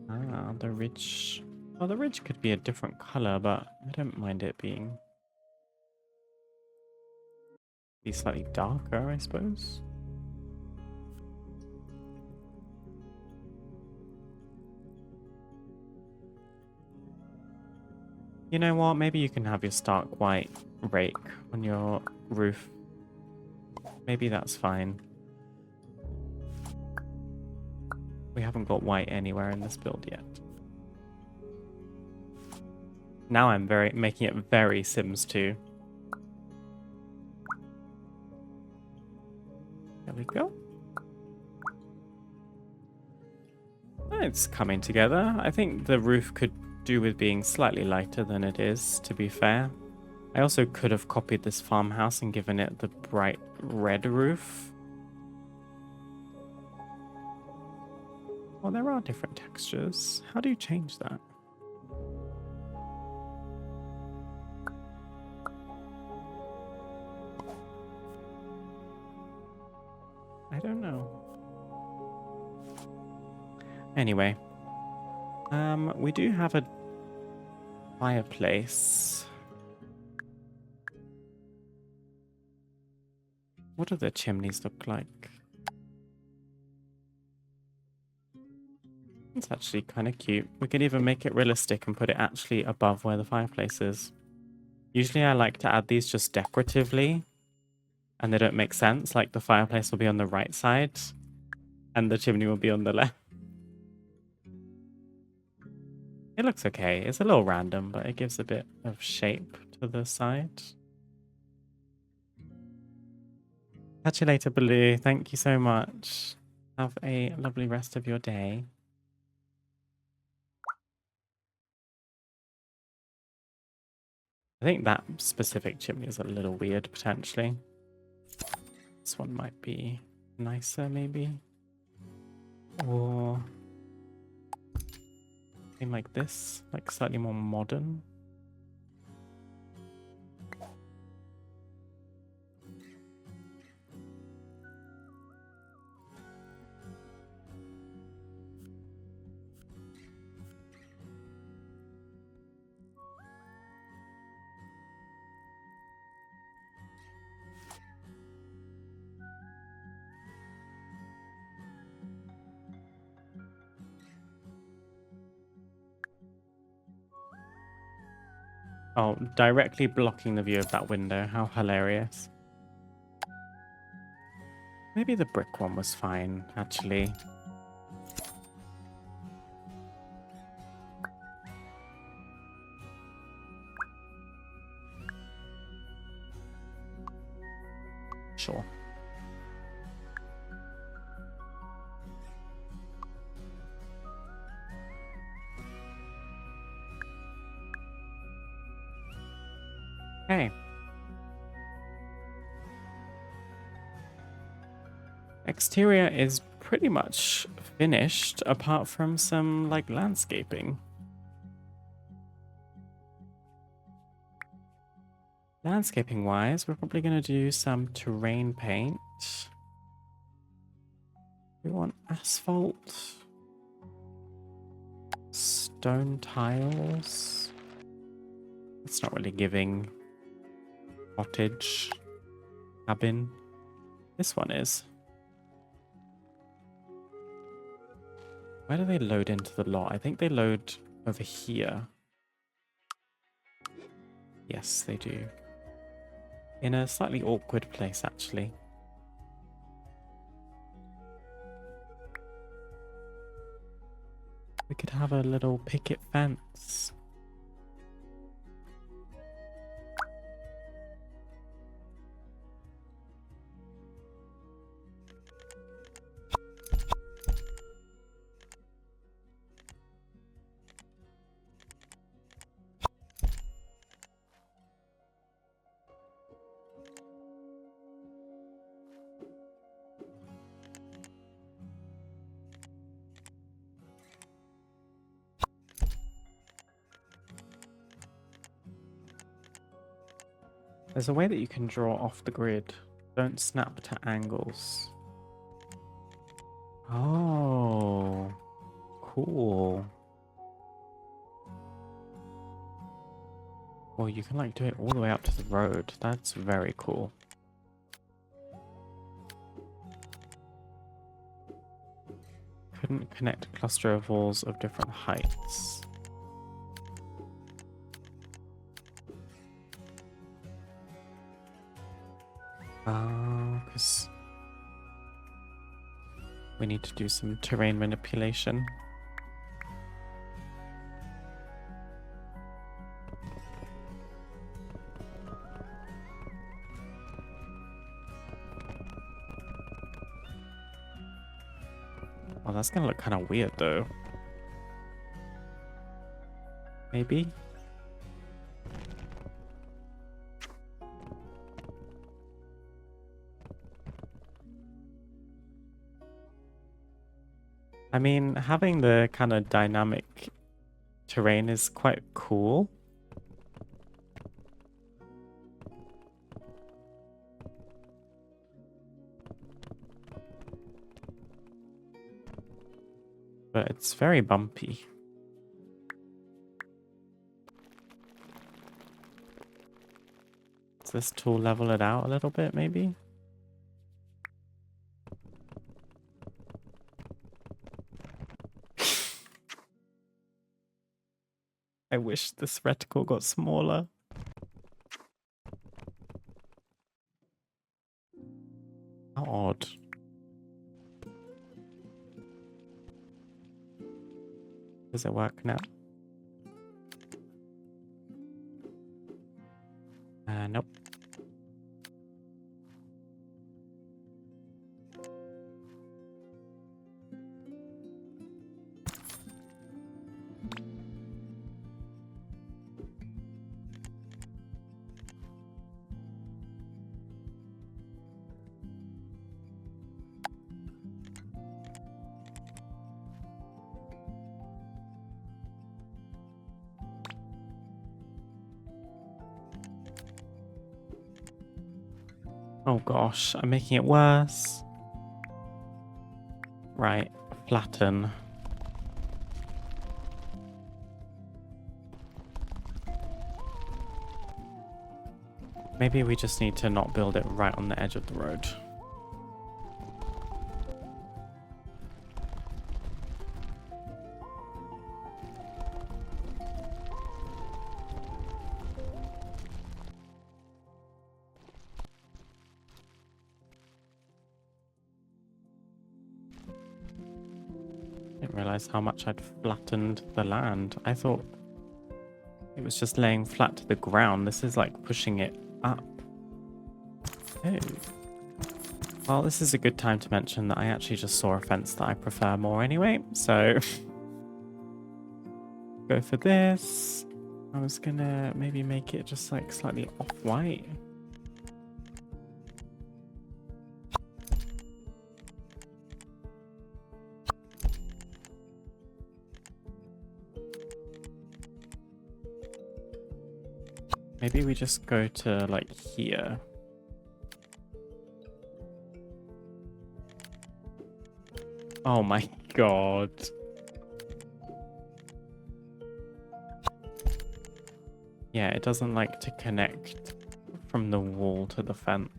Ah, the ridge. Well, the ridge could be a different color, but I don't mind it being slightly darker, I suppose. You know what? Maybe you can have your stark white rake on your roof. Maybe that's fine. We haven't got white anywhere in this build yet. Now I'm making it very Sims 2. There we go. It's coming together. I think the roof could do with being slightly lighter than it is, to be fair. I also could have copied this farmhouse and given it the bright red roof. Well, there are different textures. How do you change that? I don't know. Anyway, we do have a fireplace. What do the chimneys look like? It's actually kind of cute. We could even make it realistic and put it actually above where the fireplace is. Usually I like to add these just decoratively, and they don't make sense. Like the fireplace will be on the right side, and the chimney will be on the left. It looks okay. It's a little random, but it gives a bit of shape to the side. Catch you later, Baloo. Thank you so much. Have a lovely rest of your day. I think that specific chimney is a little weird, potentially. This one might be nicer, maybe. Or something like this, like slightly more modern. Oh, directly blocking the view of that window. How hilarious. Maybe the brick one was fine, actually. Sure. Okay. Exterior is pretty much finished apart from some like landscaping. Landscaping wise, we're probably going to do some terrain paint. We want asphalt, stone tiles. It's not really giving. Cottage, cabin. This one is. Where do they load into the lot? I think they load over here. Yes, they do. In a slightly awkward place, actually. We could have a little picket fence. There's a way that you can draw off the grid. Don't snap to angles. Oh, cool. Well, you can like do it all the way up to the road. That's very cool. Couldn't connect a cluster of walls of different heights. Because we need to do some terrain manipulation. Oh, that's gonna look kind of weird though. Maybe? I mean, having the kind of dynamic terrain is quite cool. But it's very bumpy. Does this tool level it out a little bit, maybe? I wish this reticle got smaller. How odd. Does it work now? Nope. Oh gosh, I'm making it worse. Right, flatten. Maybe we just need to not build it right on the edge of the road. Didn't realize how much I'd flattened the land. I thought it was just laying flat to the ground. This is like pushing it up. Oh. Well, this is a good time to mention that I actually just saw a fence that I prefer more anyway. So go for this. I was gonna maybe make it just like slightly off-white. Maybe we just go to like here. Oh my god. Yeah, it doesn't like to connect from the wall to the fence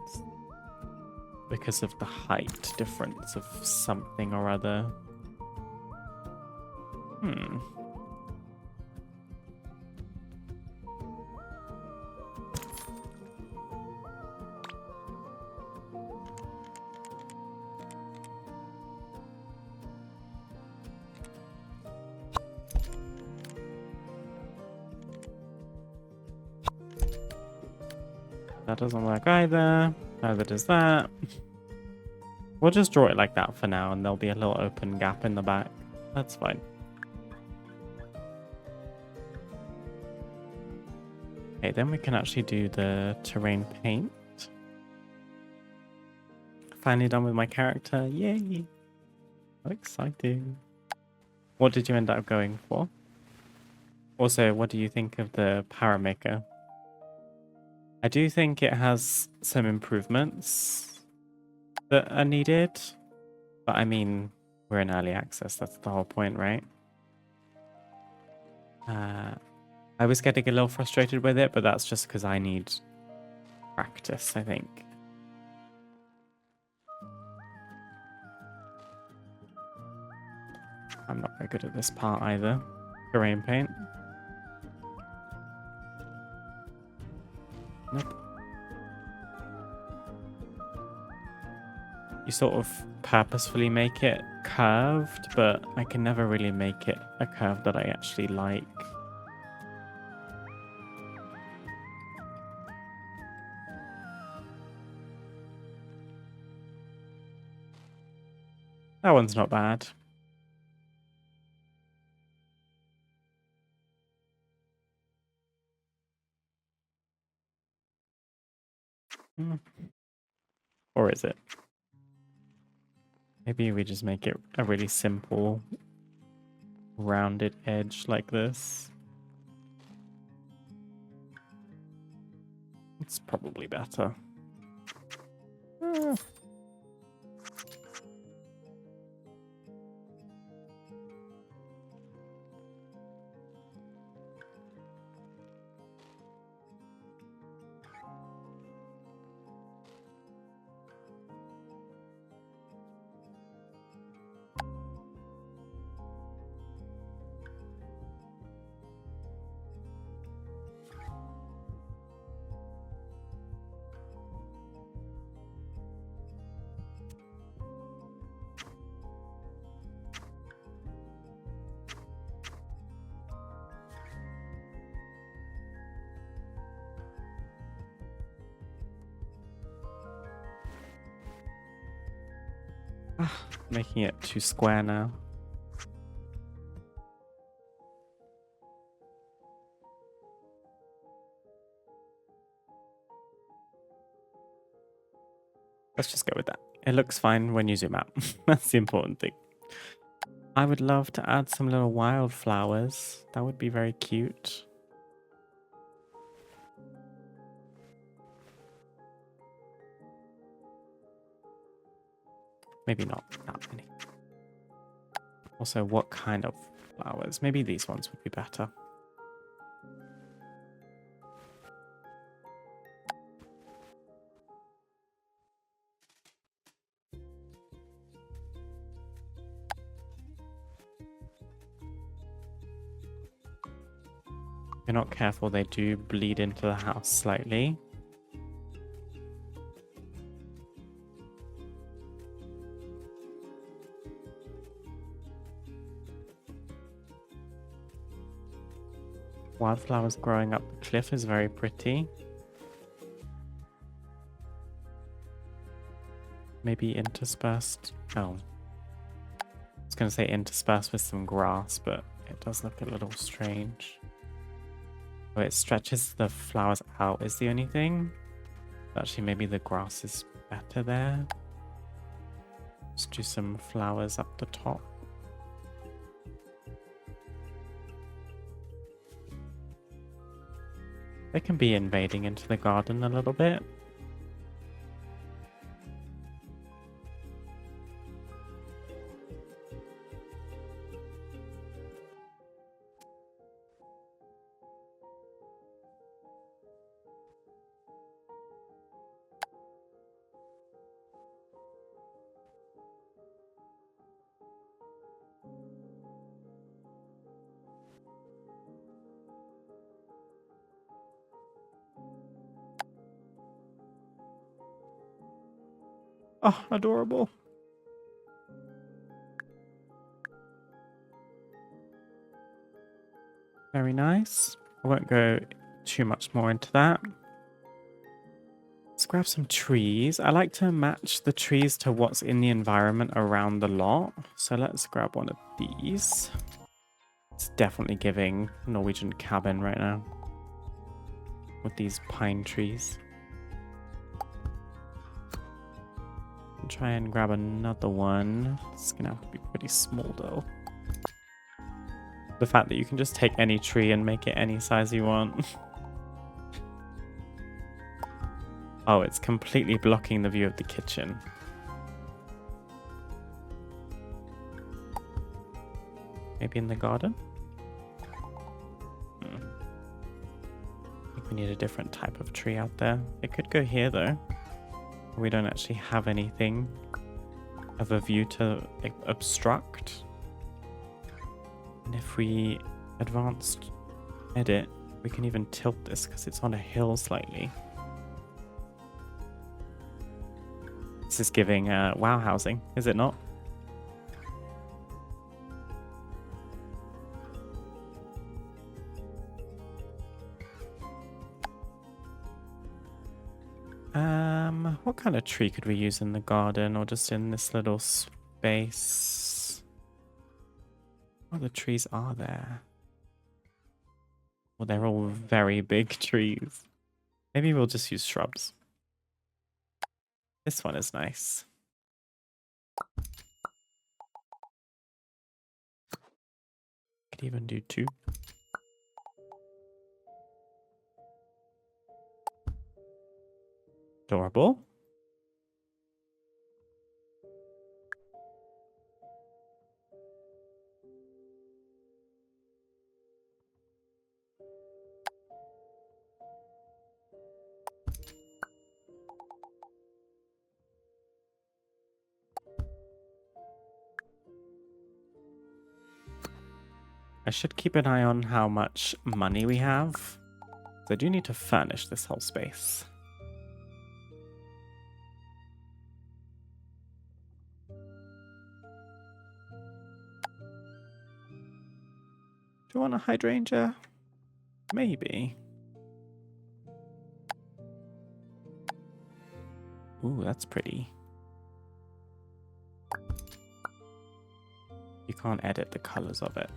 because of the height difference of something or other. That doesn't work either. Neither does that. We'll just draw it like that for now, and there'll be a little open gap in the back. That's fine. Okay, then we can actually do the terrain paint. Finally done with my character. Yay! How exciting. What did you end up going for? Also, what do you think of the Paramaker? I do think it has some improvements that are needed. But I mean, we're in early access. That's the whole point, right? I was getting a little frustrated with it, but that's just because I need practice, I think. I'm not very good at this part either. Terrain paint. Nope. You sort of purposefully make it curved, but I can never really make it a curve that I actually like. That one's not bad. Or is it? Maybe we just make it a really simple rounded edge like this. It's probably better. Making it too square now. Let's just go with that. It looks fine when you zoom out. That's the important thing. I would love to add some little wildflowers. That would be very cute. Maybe not that many. Also, what kind of flowers? Maybe these ones would be better. If you're not careful, they do bleed into the house slightly. Wildflowers growing up the cliff is very pretty. Maybe interspersed. Oh. I was going to say interspersed with some grass, but it does look a little strange. Oh, it stretches the flowers out is the only thing. Actually, maybe the grass is better there. Let's do some flowers up the top. They can be invading into the garden a little bit. Oh, adorable. Very nice. I won't go too much more into that. Let's grab some trees. I like to match the trees to what's in the environment around the lot. So let's grab one of these. It's definitely giving Norwegian cabin right now with these pine trees. I'll try and grab another one. It's gonna have to be pretty small though. The fact that you can just take any tree and make it any size you want. Oh, it's completely blocking the view of the kitchen. Maybe in the garden? I think we need a different type of tree out there. It could go here though. We don't actually have anything of a view to obstruct. And if we advanced edit, we can even tilt this because it's on a hill slightly. This is giving wow housing, is it not? What kind of tree could we use in the garden or just in this little space? What other trees are there? Well, they're all very big trees. Maybe we'll just use shrubs. This one is nice. Could even do 2. Adorable. I should keep an eye on how much money we have. I do need to furnish this whole space. Do you want a hydrangea? Maybe. Ooh, that's pretty. You can't edit the colors of it.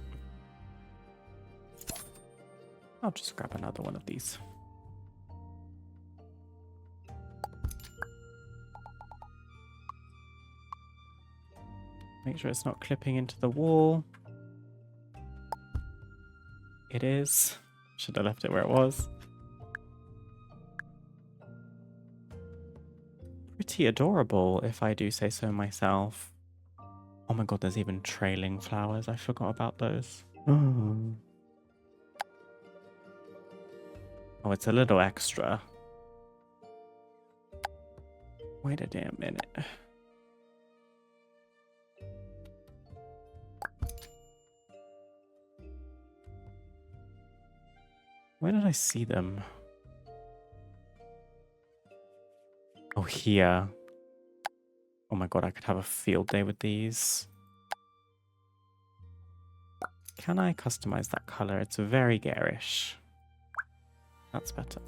I'll just grab another one of these. Make sure it's not clipping into the wall. It is. Should have left it where it was. Pretty adorable, if I do say so myself. Oh my god, there's even trailing flowers. I forgot about those. Oh, it's a little extra. Wait a damn minute. Where did I see them? Oh, here. Oh my god, I could have a field day with these. Can I customize that color? It's very garish. That's better.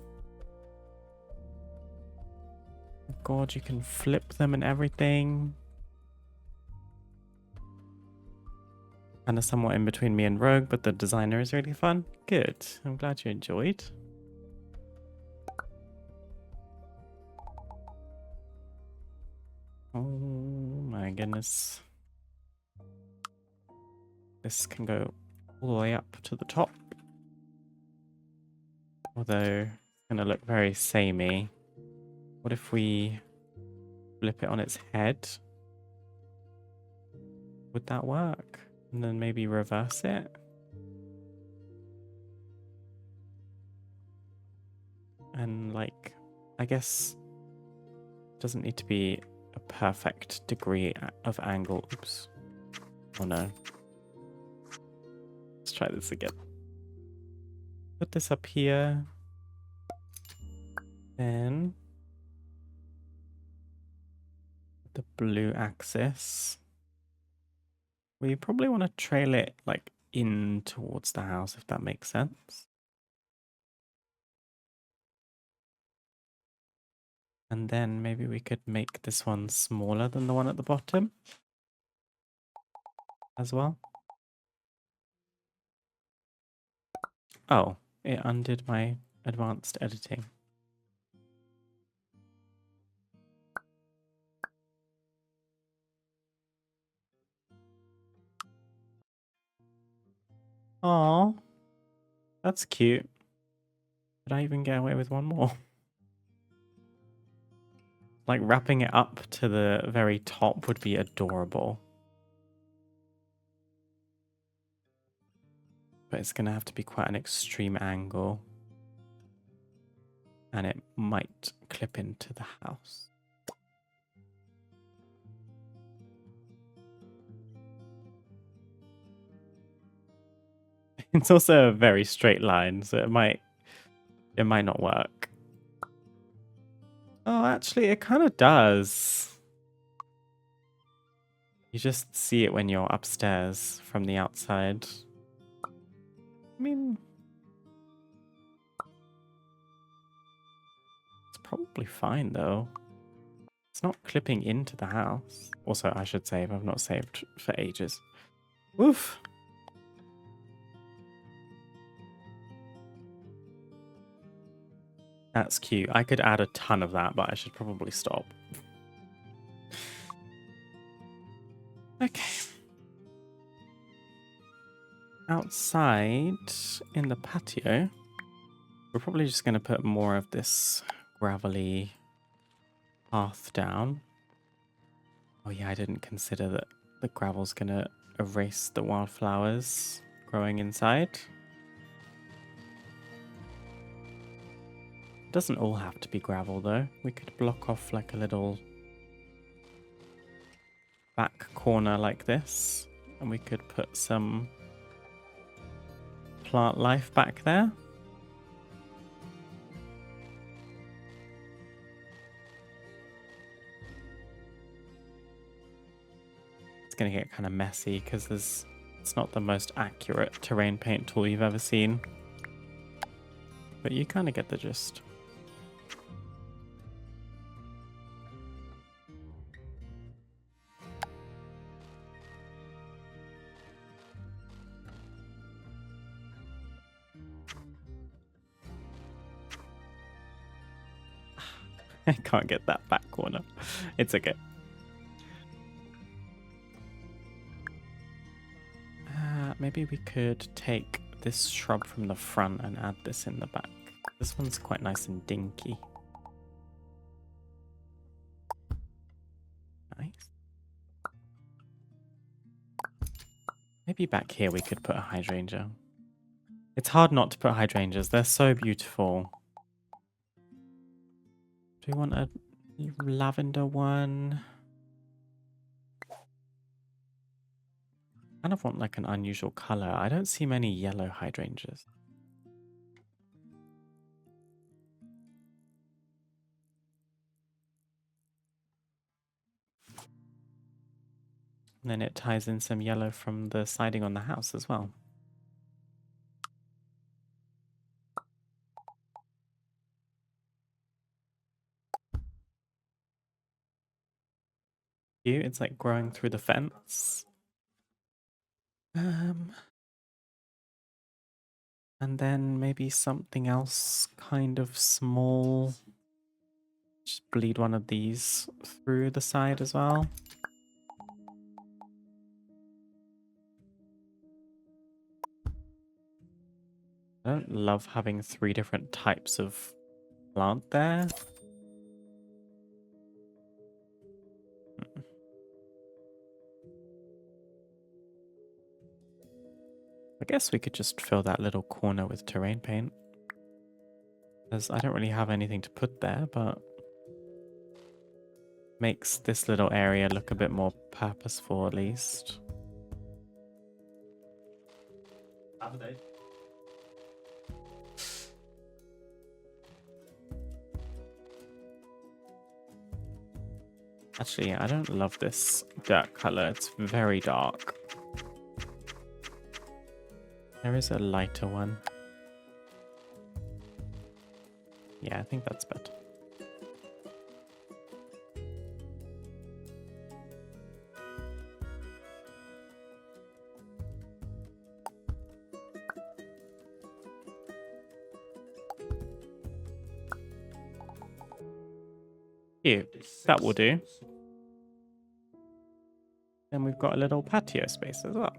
Oh god, you can flip them and everything. Kind of somewhat in between me and Rogue, but the designer is really fun. Good. I'm glad you enjoyed. Oh my goodness. This can go all the way up to the top. Although it's going to look very samey. What if we flip it on its head? Would that work? And then maybe reverse it? And like, I guess it doesn't need to be a perfect degree of angle. Oops. Oh no. Let's try this again. Put this up here. Then the blue axis. We probably want to trail it like in towards the house, if that makes sense. And then maybe we could make this one smaller than the one at the bottom as well. Oh, it undid my advanced editing. Oh, that's cute. Did I even get away with one more? Like wrapping it up to the very top would be adorable. But it's going to have to be quite an extreme angle. And it might clip into the house. It's also a very straight line, so it might not work. Oh, actually, it kind of does. You just see it when you're upstairs from the outside. I mean, it's probably fine though. It's not clipping into the house. Also, I should save. I've not saved for ages. Oof. That's cute. I could add a ton of that, but I should probably stop. Okay. Outside in the patio, we're probably just going to put more of this gravelly path down. Oh yeah, I didn't consider that the gravel's going to erase the wildflowers growing inside. It doesn't all have to be gravel though. We could block off like a little back corner like this, and we could put some plant life back there. It's going to get kind of messy because it's not the most accurate terrain paint tool you've ever seen. But you kind of get the gist. I can't get that back corner. It's okay. Maybe we could take this shrub from the front and add this in the back. This one's quite nice and dinky. Nice. Maybe back here we could put a hydrangea. It's hard not to put hydrangeas. They're so beautiful. Do we want a lavender one? I kind of want like an unusual color. I don't see many yellow hydrangeas. And then it ties in some yellow from the siding on the house as well. Cute. It's like growing through the fence. And then maybe something else kind of small. Just bleed one of these through the side as well. I don't love having 3 different types of plant there. I guess we could just fill that little corner with terrain paint. Because I don't really have anything to put there, but makes this little area look a bit more purposeful at least. Have a day. Actually, I don't love this dirt color. It's very dark. There is a lighter one. Yeah, I think that's better. Cute. That will do. Then we've got a little patio space as well.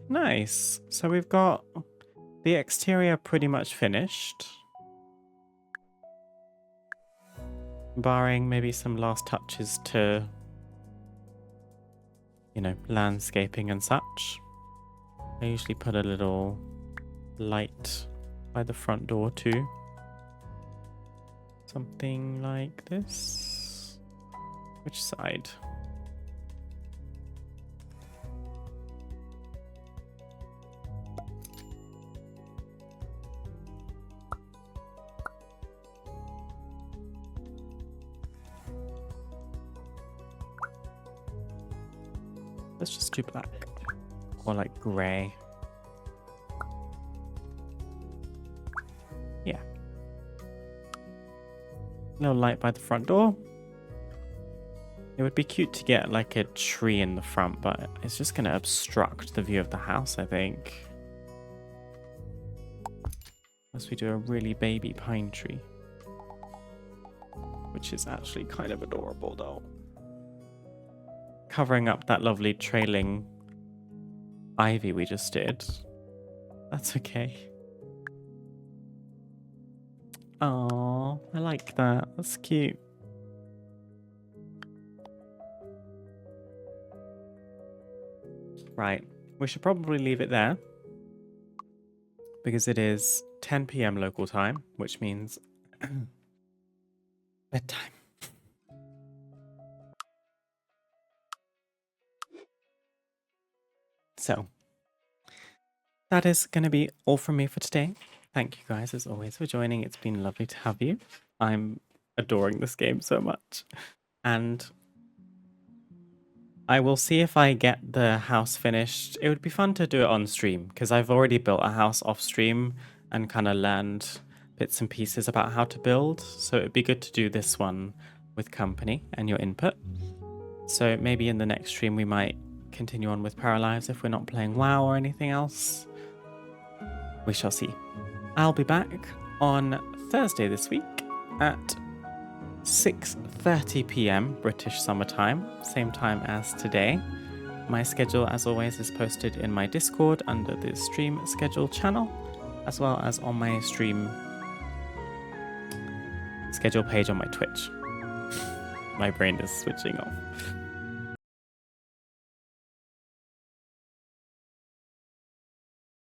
Nice. So we've got the exterior pretty much finished. Barring maybe some last touches to, you know, landscaping and such. I usually put a little light by the front door too. Something like this. Which side? Let's just do black. Or like grey. Yeah. Little light by the front door. It would be cute to get like a tree in the front, but it's just going to obstruct the view of the house, I think. Unless we do a really baby pine tree. Which is actually kind of adorable though. Covering up that lovely trailing ivy we just did. That's okay. Oh, I like that. That's cute. Right. We should probably leave it there. Because it is 10 p.m. local time, which means bedtime. So, that is going to be all from me for today. Thank you guys, as always, for joining. It's been lovely to have you. I'm adoring this game so much. And I will see if I get the house finished. It would be fun to do it on stream, because I've already built a house off stream and kind of learned bits and pieces about how to build. So it would be good to do this one with company and your input. So maybe in the next stream we might continue on with Paralives if we're not playing WoW or anything else. We shall see. I'll be back on Thursday this week at 6:30 p.m. British Summer Time, same time as today. My schedule, as always, is posted in my Discord under the stream schedule channel, as well as on my stream schedule page on my Twitch. My brain is switching off.